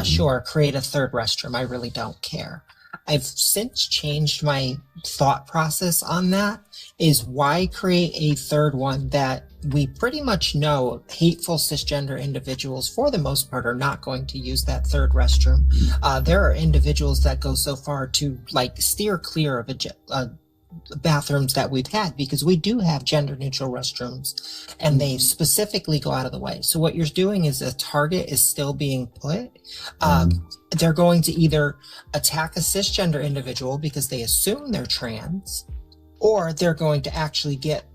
sure, create a third restroom. I really don't care. I've since changed my thought process on that. Is why create a third one that we pretty much know hateful cisgender individuals, for the most part, are not going to use that third restroom. There are individuals that go so far to like steer clear of bathrooms that we've had, because we do have gender neutral restrooms and they specifically go out of the way. So what you're doing is a target is still being put. They're going to either attack a cisgender individual because they assume they're trans, or they're going to actually get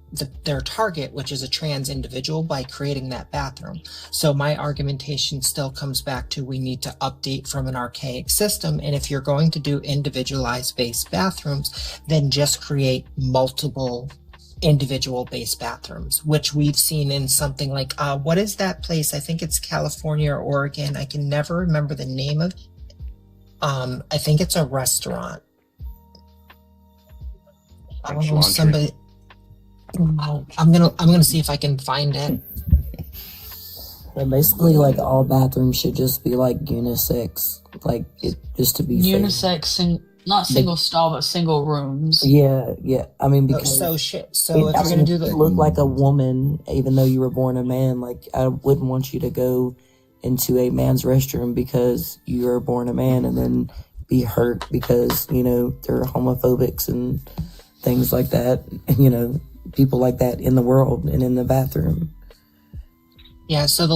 their target, which is a trans individual, by creating that bathroom. So my argumentation still comes back to we need to update from an archaic system. And if you're going to do individualized based bathrooms, then just create multiple individual based bathrooms, which we've seen in something like, what is that place? I think it's California or Oregon. I can never remember the name of it. I think it's a restaurant. Somebody. I'm gonna see if I can find it. But basically, like, all bathrooms should just be like unisex, like it just to be unisex, and not single stall, but single rooms. Yeah. I mean, because So if you're gonna do the look like a woman, even though you were born a man, like I wouldn't want you to go into a man's restroom because you were born a man and then be hurt because they're homophobics and things like that. People like that in the world and in the bathroom. Yeah, so the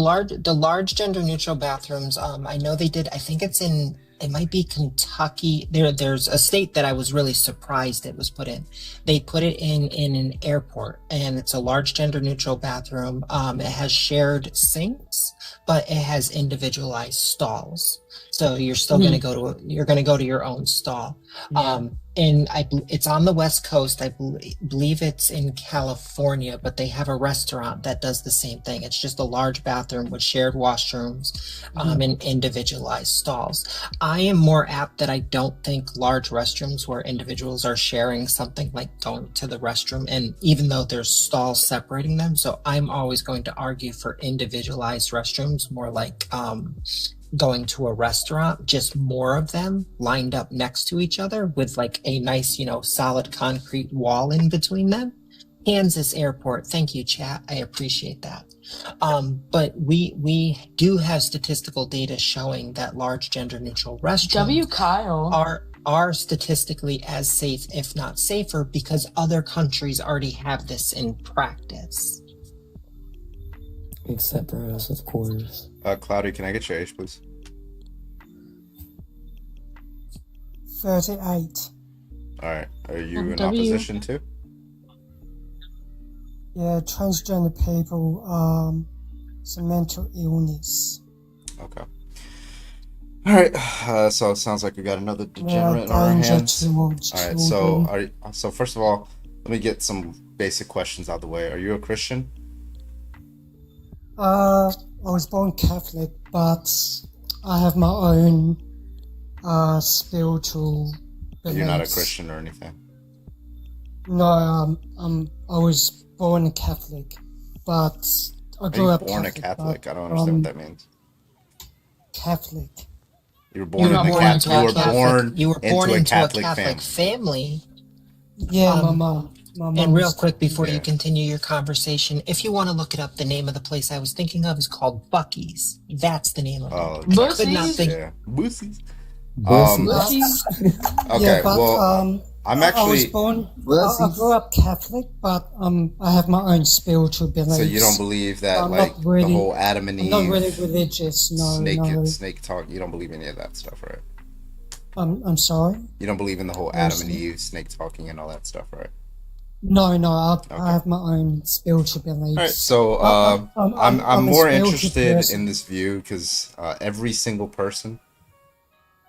large gender neutral bathrooms, I know they did, I think it might be Kentucky. There's a state that I was really surprised it was put in. They put it in an airport, and it's a large gender neutral bathroom. It has shared sinks, but it has individualized stalls. So you're still going to go to your own stall. Yeah. And it's on the West Coast. I believe it's in California, but they have a restaurant that does the same thing. It's just a large bathroom with shared washrooms and individualized stalls. I am more apt that I don't think large restrooms where individuals are sharing something like going to the restroom, and even though there's stalls separating them, so I'm always going to argue for individualized restrooms, more like going to a restaurant, just more of them lined up next to each other with like a nice, solid concrete wall in between them. Kansas Airport. Thank you, chat. I appreciate that. But we do have statistical data showing that large gender neutral restrooms are statistically as safe, if not safer, because other countries already have this in practice. Except for us, of course. Cloudy, can I get your age, please? 38. Alright. Are you in opposition too? Yeah, transgender people, it's a mental illness. Okay. Alright, so it sounds like we got another degenerate in our hands. Alright, so first of all, let me get some basic questions out of the way. Are you a Christian? I was born Catholic, but I have my own spiritual beliefs. You're not a Christian or anything? No, I was born a Catholic, but I grew up born Catholic. a Catholic? I don't understand what that means. Catholic. You were born into a Catholic family. Yeah, my mom. And real quick before you continue your conversation, if you want to look it up, the name of the place I was thinking of is called Bucky's. That's the name of it. Boosies. Okay, Yeah, but, well, I'm actually. I grew up Catholic, but I have my own spiritual beliefs. So you don't believe that, I'm like, not really, the whole Adam and Eve, I'm not really religious. No, snake talk. You don't believe any of that stuff, right? I'm sorry. You don't believe in the whole Adam and Eve, snake talking, and all that stuff, right? No, I have my own spiritual beliefs. All right, so I'm more interested in this view because every single person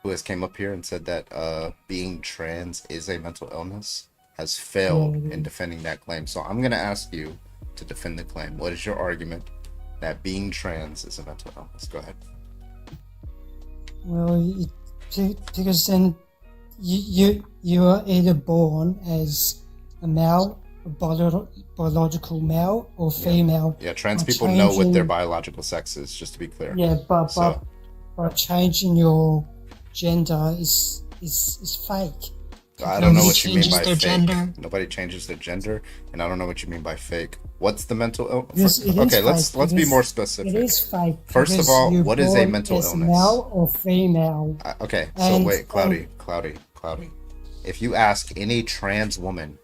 who has came up here and said that being trans is a mental illness has failed in defending that claim. So I'm going to ask you to defend the claim. What is your argument that being trans is a mental illness? Go ahead. Well, because then you are either born as a male, a biological male, or female. Yeah, trans people know what their biological sex is, just to be clear. Yeah, but changing your gender is fake. I don't know what you mean by fake. Gender. Nobody changes their gender, and I don't know what you mean by fake. What's the mental illness? Okay, let's be more specific. It is fake. First of all, what is a mental illness? Male or female? Okay, so wait, Cloudy. If you ask any trans woman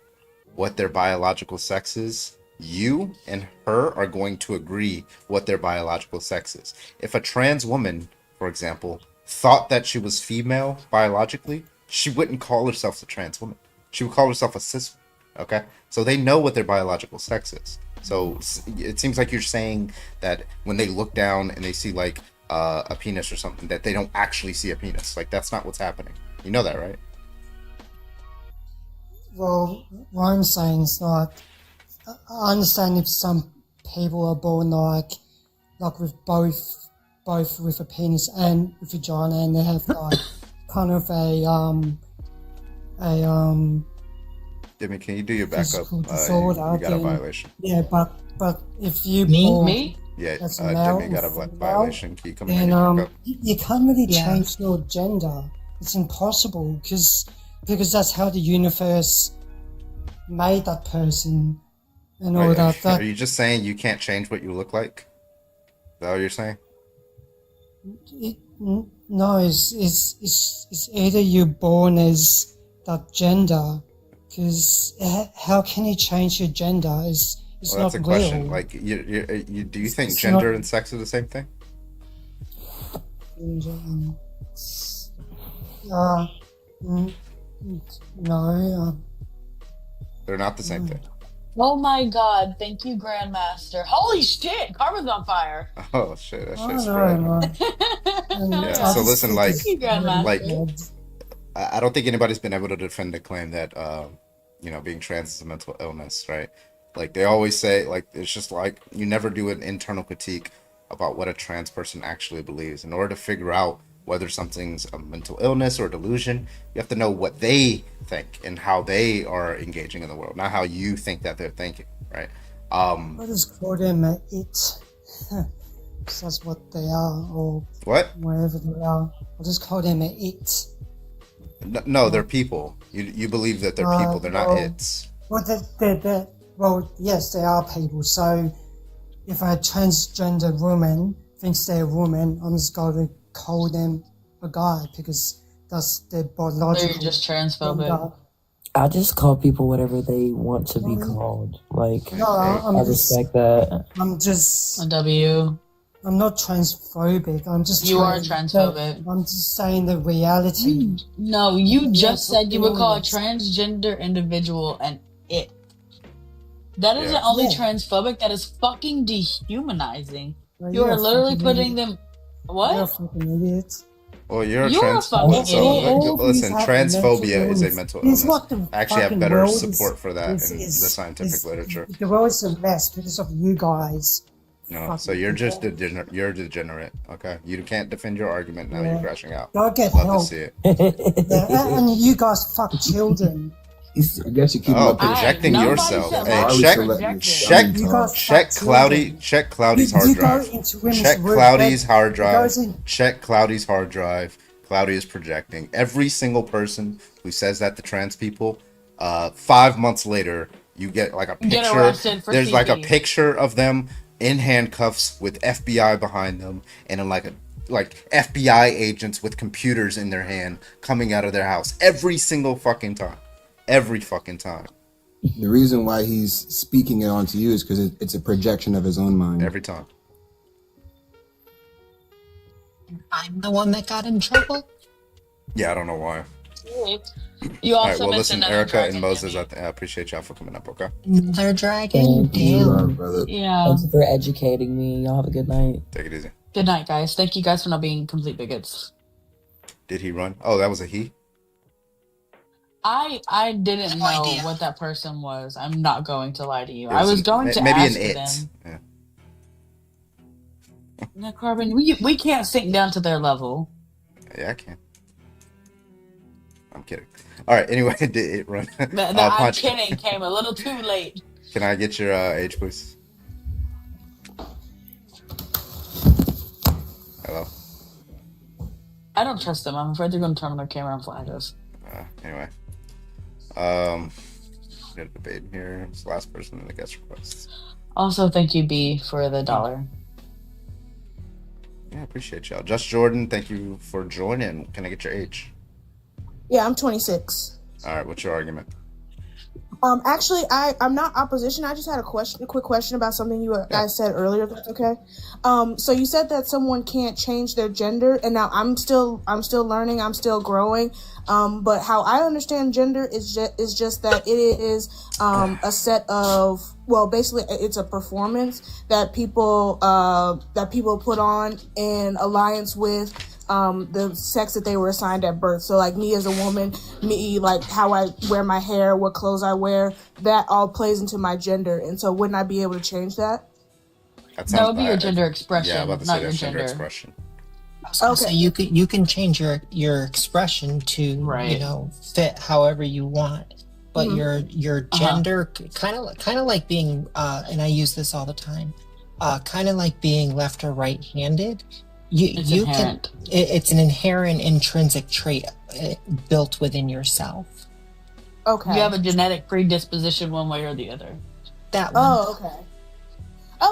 what their biological sex is, you and her are going to agree what their biological sex is. If a trans woman, for example, thought that she was female biologically, she wouldn't call herself a trans woman. She would call herself a cis. Okay, so they know what their biological sex is. So it seems like you're saying that when they look down and they see like a penis or something, that they don't actually see a penis. Like, that's not what's happening. You know that, right? Well, what I'm saying is not. I understand if some people are born like with both with a penis and a vagina, and they have like kind of Jimmy, can you do your backup? Disorder, you got a violation. Yeah, but if you me? Yeah, as a male Jimmy got a violation. Can you come then, in? You can't really change your gender. It's impossible because that's how the universe made that person and all that. Are you just saying you can't change what you look like? Is that what you're saying? No, it's either you're born as that gender, because how can you change your gender? It's that's not a question. real. Like, do you think gender and sex are the same thing? No. They're not the same thing. Oh my god, thank you, Grandmaster. Holy shit, Karma's on fire. Oh shit, that shit's yeah, so listen, like, I don't think anybody's been able to defend the claim that, being trans is a mental illness, right? Like, they always say, like, it's just like, you never do an internal critique about what a trans person actually believes. In order to figure out whether something's a mental illness or delusion, you have to know what they think and how they are engaging in the world, not how you think that they're thinking, right? I just call them it. That's what they are, or what? Wherever they are. I just call them it. No, they're people. You believe that they're people. They're not its. Well, yes, they are people. So if a transgender woman thinks they're a woman, I'm just going to call them a guy because that's their biological. They're just transphobic. I just call people whatever they want to be called. Like, I respect that. I'm not transphobic. I'm just. You are transphobic. I'm just saying the reality. No, you just said you would call a transgender individual an it. That isn't only transphobic. That is fucking dehumanizing. Well, you are literally putting them. What? You're a fucking idiot. Well, you're a transphobic. So, listen, transphobia is a mental illness. I actually have better support for that in the scientific literature. The world is a mess because of you guys No, so you're just you're degenerate. Okay, you can't defend your argument now. Yeah. You're crashing out. Go get Love help. to see it. Yeah, and you guys fuck children. I guess you keep projecting yourself. Hey, check Cloudy's hard drive. Check Cloudy's hard drive. Check Cloudy's hard drive. Cloudy is projecting. Every single person who says that to trans people, 5 months later, you get like a picture. There's like a picture of them in handcuffs with FBI behind them, and in like FBI agents with computers in their hand coming out of their house every single fucking time. Every fucking time. The reason why he's speaking it onto you is because it's a projection of his own mind. Every time. I'm the one that got in trouble. Yeah, I don't know why. You All also right, well, listen, mentioned Erica dragon, and Moses, I appreciate y'all for coming up, okay? Another dragon? Damn. Brother. Yeah. Thank you for educating me. Y'all have a good night. Take it easy. Good night, guys. Thank you guys for not being complete bigots. Did he run? Oh, that was a he? I didn't know what that person was. I'm not going to lie to you. I was going to maybe ask an it. them. Yeah. No, Carbon, we can't sink down to their level. Yeah, I can. I'm kidding. All right. Anyway, did it run? I'm kidding. Came a little too late. Can I get your age, please? Hello. I don't trust them. I'm afraid they're going to turn on their camera and flag us. Anyway, got a debate here. It's the last person in the guest requests. Also, thank you, B, for the $1. Yeah, appreciate y'all. Just Jordan, thank you for joining. Can I get your age? Yeah, I'm 26. All right, what's your argument? Actually, I'm not opposition. I just had a quick question about something you guys said earlier. If that's okay. So you said that someone can't change their gender, and now I'm still learning. I'm still growing. But how I understand gender is just that it is a set of, well, basically it's a performance that people put on in alliance with the sex that they were assigned at birth. So like me as a woman, me like how I wear my hair, what clothes I wear, that all plays into my gender. And so wouldn't I be able to change that? That would be your gender expression, yeah, I'm about to not say your that's gender expression. So you can change your expression to you know fit however you want, but your gender kind of like being and I use this all the time, kind of like being left or right-handed. It's an inherent intrinsic trait built within yourself. Okay. You have a genetic predisposition one way or the other. That one. Oh, okay.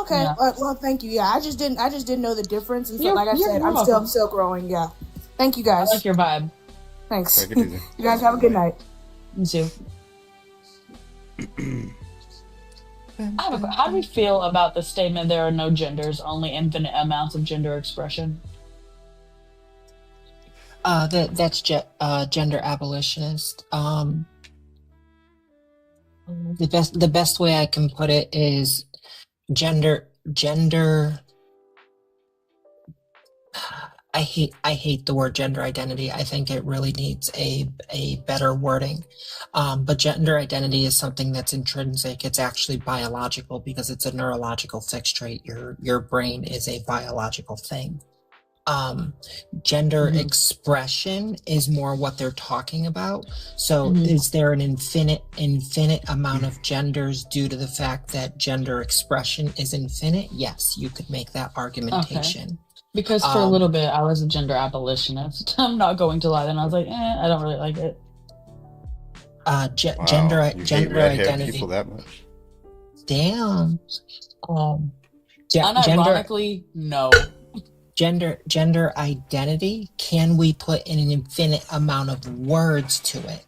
Okay. Yeah. Well, thank you. Yeah, I just didn't know the difference, and so, You're like I said, welcome. I'm still growing. Yeah. Thank you guys. I like your vibe. Thanks. Take it easy. You guys have a good night. You too. How do we feel about the statement there are no genders, only infinite amounts of gender expression? That's gender abolitionist. The best way I can put it is gender. I hate the word gender identity. I think it really needs a better wording. But gender identity is something that's intrinsic. It's actually biological because it's a neurological fixed trait. Your brain is a biological thing. Gender expression is more what they're talking about. So is there an infinite amount of genders due to the fact that gender expression is infinite? Yes, you could make that argumentation. Okay. Because for a little bit, I was a gender abolitionist. I'm not going to lie. Then I was like, I don't really like it. Gender red-haired identity. people that much? Damn. Unironically, no. Gender identity. Can we put in an infinite amount of words to it?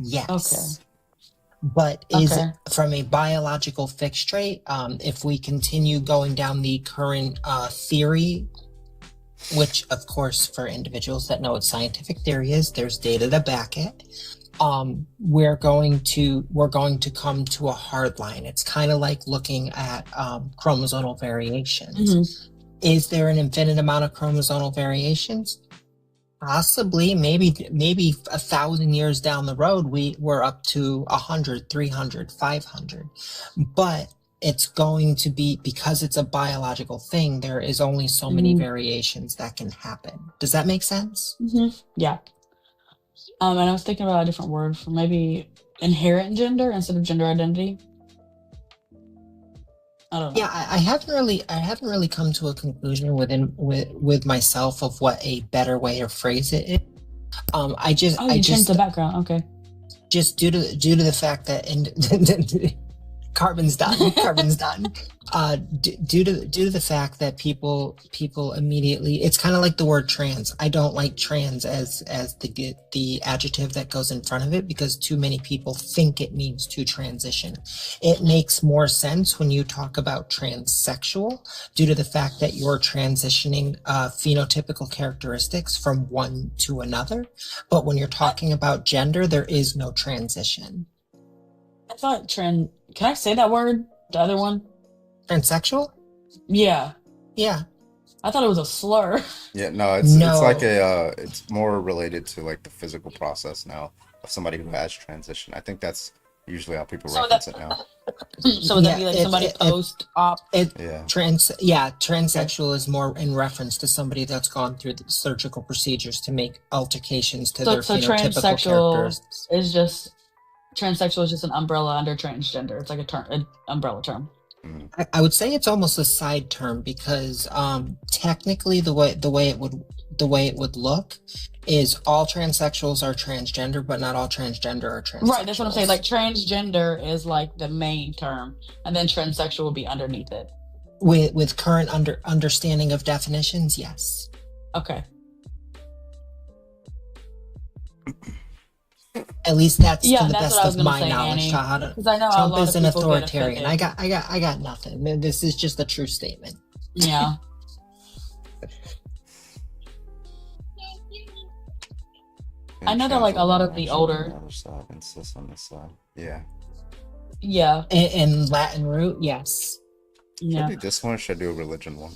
Yes. Okay. But is it from a biological fixed trait? If we continue going down the current theory, which of course for individuals that know what scientific theory is, there's data to back it. We're going to come to a hard line. It's kind of like looking at chromosomal variations. Is there an infinite amount of chromosomal variations? Possibly, maybe 1,000 years down the road, we're up to 100, 300, 500. But it's going to be, because it's a biological thing, there is only so many variations that can happen. Does that make sense? Yeah. And I was thinking about a different word for maybe inherent gender instead of gender identity. I don't know. Yeah, I haven't really come to a conclusion with myself of what a better way to phrase it is. I just changed the background. Okay. Just due to the fact that Carbon's done. Due to the fact that people immediately, it's kind of like the word trans. I don't like trans as the adjective that goes in front of it, because too many people think it means to transition. It makes more sense when you talk about transsexual, due to the fact that you're transitioning phenotypical characteristics from one to another. But when you're talking about gender, there is no transition. I thought can I say that word? The other one? Transsexual? Yeah. Yeah. I thought it was a slur. Yeah, no, it's like it's more related to like the physical process now of somebody who has transitioned. I think that's usually how people reference it now. So would that be like somebody post-op? Transsexual is more in reference to somebody that's gone through the surgical procedures to make alterations to their phenotypical characters. Transsexual is just an umbrella under transgender. It's like an umbrella term. I would say it's almost a side term, because technically the way it would look is all transsexuals are transgender, but not all transgender are transsexuals. Right, that's what I'm saying. Like transgender is like the main term, and then transsexual will be underneath it. With current understanding of definitions, yes. Okay. At least that's to the that's best of my knowledge. Because I know Trump is an people get authoritarian. offended. I got nothing. This is just a true statement. Yeah. I know that like a lot of the older insist on this side. Yeah. Yeah. In Latin root, yes. Should I do this one or should I do a religion one?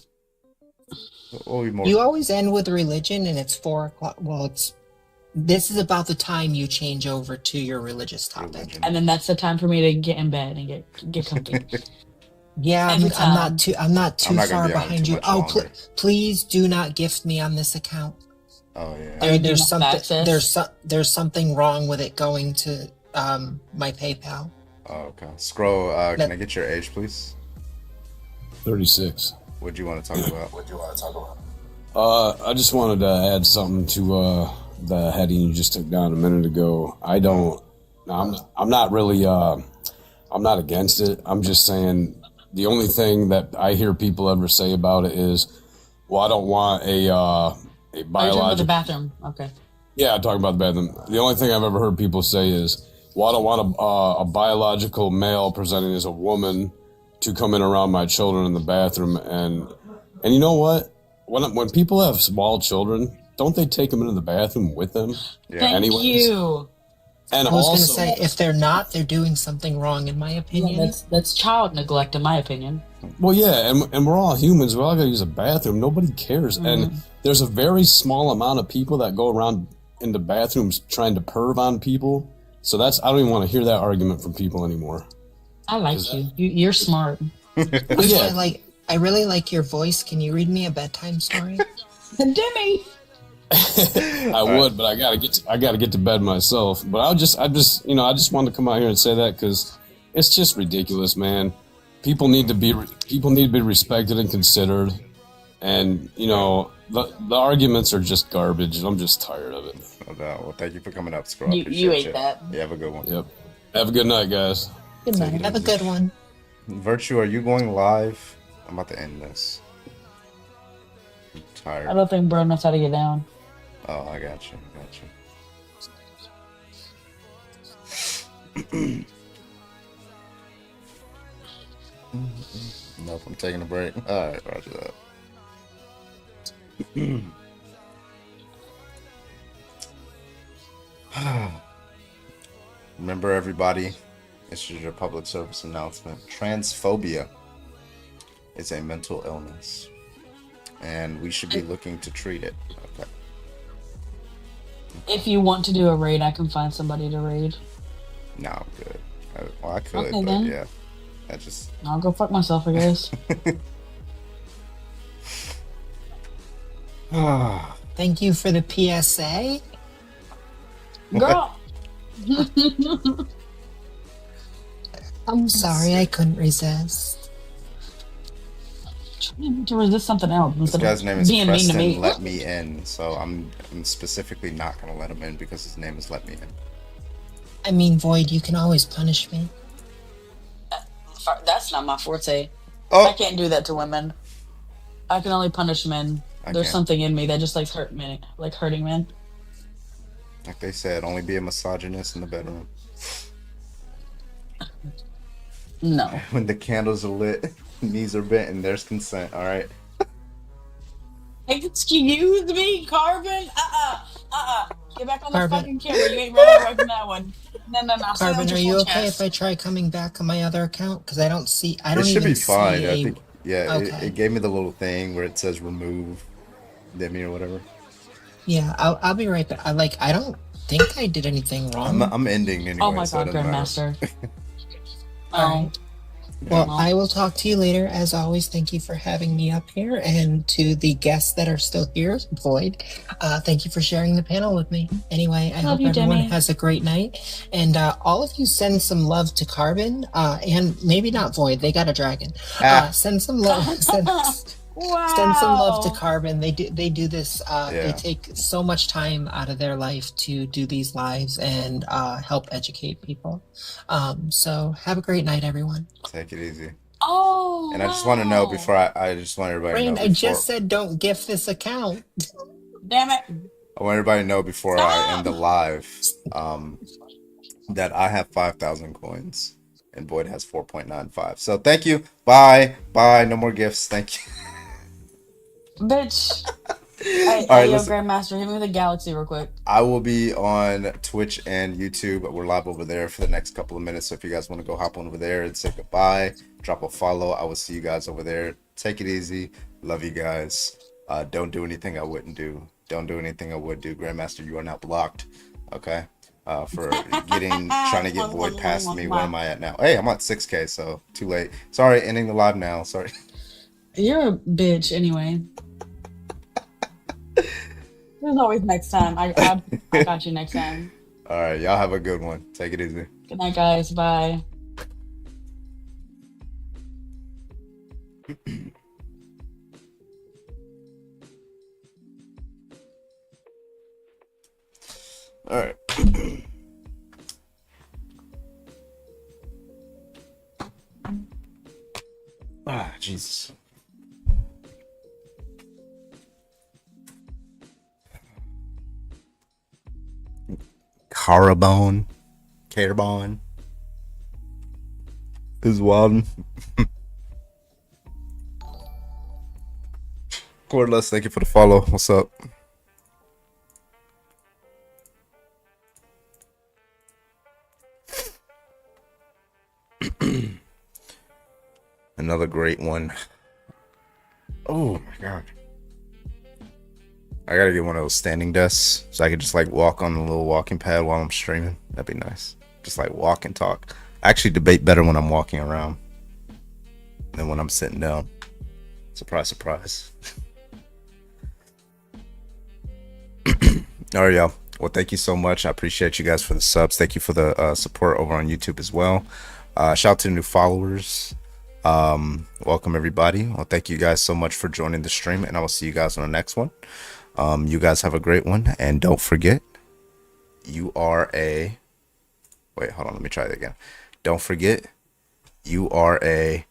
You always end with religion, and it's 4 o'clock. Well, this is about the time you change over to your religious topic. And then that's the time for me to get in bed and get comfy. Yeah, I'm not too far behind you. Oh, please do not gift me on this account. Oh yeah. There's something wrong with it going to my PayPal. Oh, okay. Scroll. Can I get your age, please? 36. What do you want to talk about? I just wanted to add something to the heading you just took down a minute ago. I'm not really I'm not against it. I'm just saying the only thing that I hear people ever say about it is, well, I don't want a biological. The bathroom. Okay. Yeah, I'm talking about the bathroom. The only thing I've ever heard people say is, well, I don't want a biological male presenting as a woman to come in around my children in the bathroom. And you know what? When people have small children, don't they take them into the bathroom with them? Yeah. Thank you. And I was going to say, if they're not, they're doing something wrong, in my opinion. Yeah, that's child neglect, in my opinion. Well, yeah, and we're all humans. We all got to use a bathroom. Nobody cares. Mm-hmm. And there's a very small amount of people that go around into bathrooms trying to perv on people. So I don't even want to hear that argument from people anymore. I like you. You're smart. I really like your voice. Can you read me a bedtime story? Demi. I would, but I gotta get to bed myself. But I just wanted to come out here and say that because it's just ridiculous, man. People need to be respected and considered, and the arguments are just garbage. I'm just tired of it. No doubt. Well, thank you for coming up, Scroll. You ate that. Yeah, have a good one. Yep. Have a good night, guys. Good night. Have a good one. Virtue, are you going live? I'm about to end this. I'm tired. I don't think bro knows how to get down. Oh, I got you. Nope, I'm taking a break. All right, roger that. Remember, everybody, this is your public service announcement. Transphobia is a mental illness, and we should be looking to treat it. Okay. If you want to do a raid, I can find somebody to raid. No, I'm good. I could, okay, but then. yeah. I'll go fuck myself, I guess. Thank you for the PSA. Girl. I'm sorry, I couldn't resist. Trying to resist something else This instead guy's of name is being mean to Preston me. Let Me In, so I'm specifically not gonna let him in because his name is Let Me In. I mean, Void, you can always punish me. That's not my forte. Oh. I can't do that to women. I can only punish men. There's something in me that just likes hurting men. Like they said, only be a misogynist in the bedroom. No. When the candles are lit, knees are bent, and there's consent. All right. Excuse me, Carbon. Get back on the fucking camera. You ain't running away from that one. No. Carbon, are you okay if I try coming back on my other account? Because I don't see. I don't It should even be fine. see I think. Yeah. Okay. It gave me the little thing where it says remove Demi or whatever. Yeah, I'll be right back. I don't think I did anything wrong. I'm ending anyway. Oh my god, Grandmaster. Well, I will talk to you later. As always, thank you for having me up here. And to the guests that are still here, Void, thank you for sharing the panel with me. Anyway, I hope everyone has a great night. And all of you send some love to Carbon, and maybe not Void, they got a dragon. Send some love. Send some love to Carbon. They do this. They take so much time out of their life to do these lives and help educate people. So have a great night, everyone. Take it easy. Oh. And I just want to know before I just want everybody to know. I just said don't gift this account. Damn it. I want everybody to know before I end the live that I have 5,000 coins and Boyd has 4.95. So thank you. Bye. No more gifts. Thank you. Bitch. All right, listen. Grandmaster, hit me with a galaxy real quick. I will be on Twitch and YouTube. We're live over there for the next couple of minutes. So if you guys want to go hop on over there and say goodbye, drop a follow. I will see you guys over there. Take it easy. Love you guys. Don't do anything I wouldn't do. Don't do anything I would do. Grandmaster, you are not blocked. Okay. For trying to get Void past me. Where am I at now? Hey, I'm at 6K, so too late. Sorry, ending the live now. Sorry. You're a bitch anyway. There's always next time. I got you next time. All right, y'all have a good one. Take it easy. Good night, guys. Bye. All right. Jesus. Carbon is wild. Cordless, thank you for the follow. What's up? Another great one. Oh my god. I gotta get one of those standing desks so I could just like walk on the little walking pad while I'm streaming. That'd be nice. Just like walk and talk. I actually debate better when I'm walking around than when I'm sitting down. Surprise, surprise. All right, y'all. Well, thank you so much. I appreciate you guys for the subs. Thank you for the support over on YouTube as well. Shout out to the new followers. Welcome everybody. Well, thank you guys so much for joining the stream, and I will see you guys on the next one. You guys have a great one, and don't forget, you are a... Wait, hold on, let me try it again. Don't forget, you are a...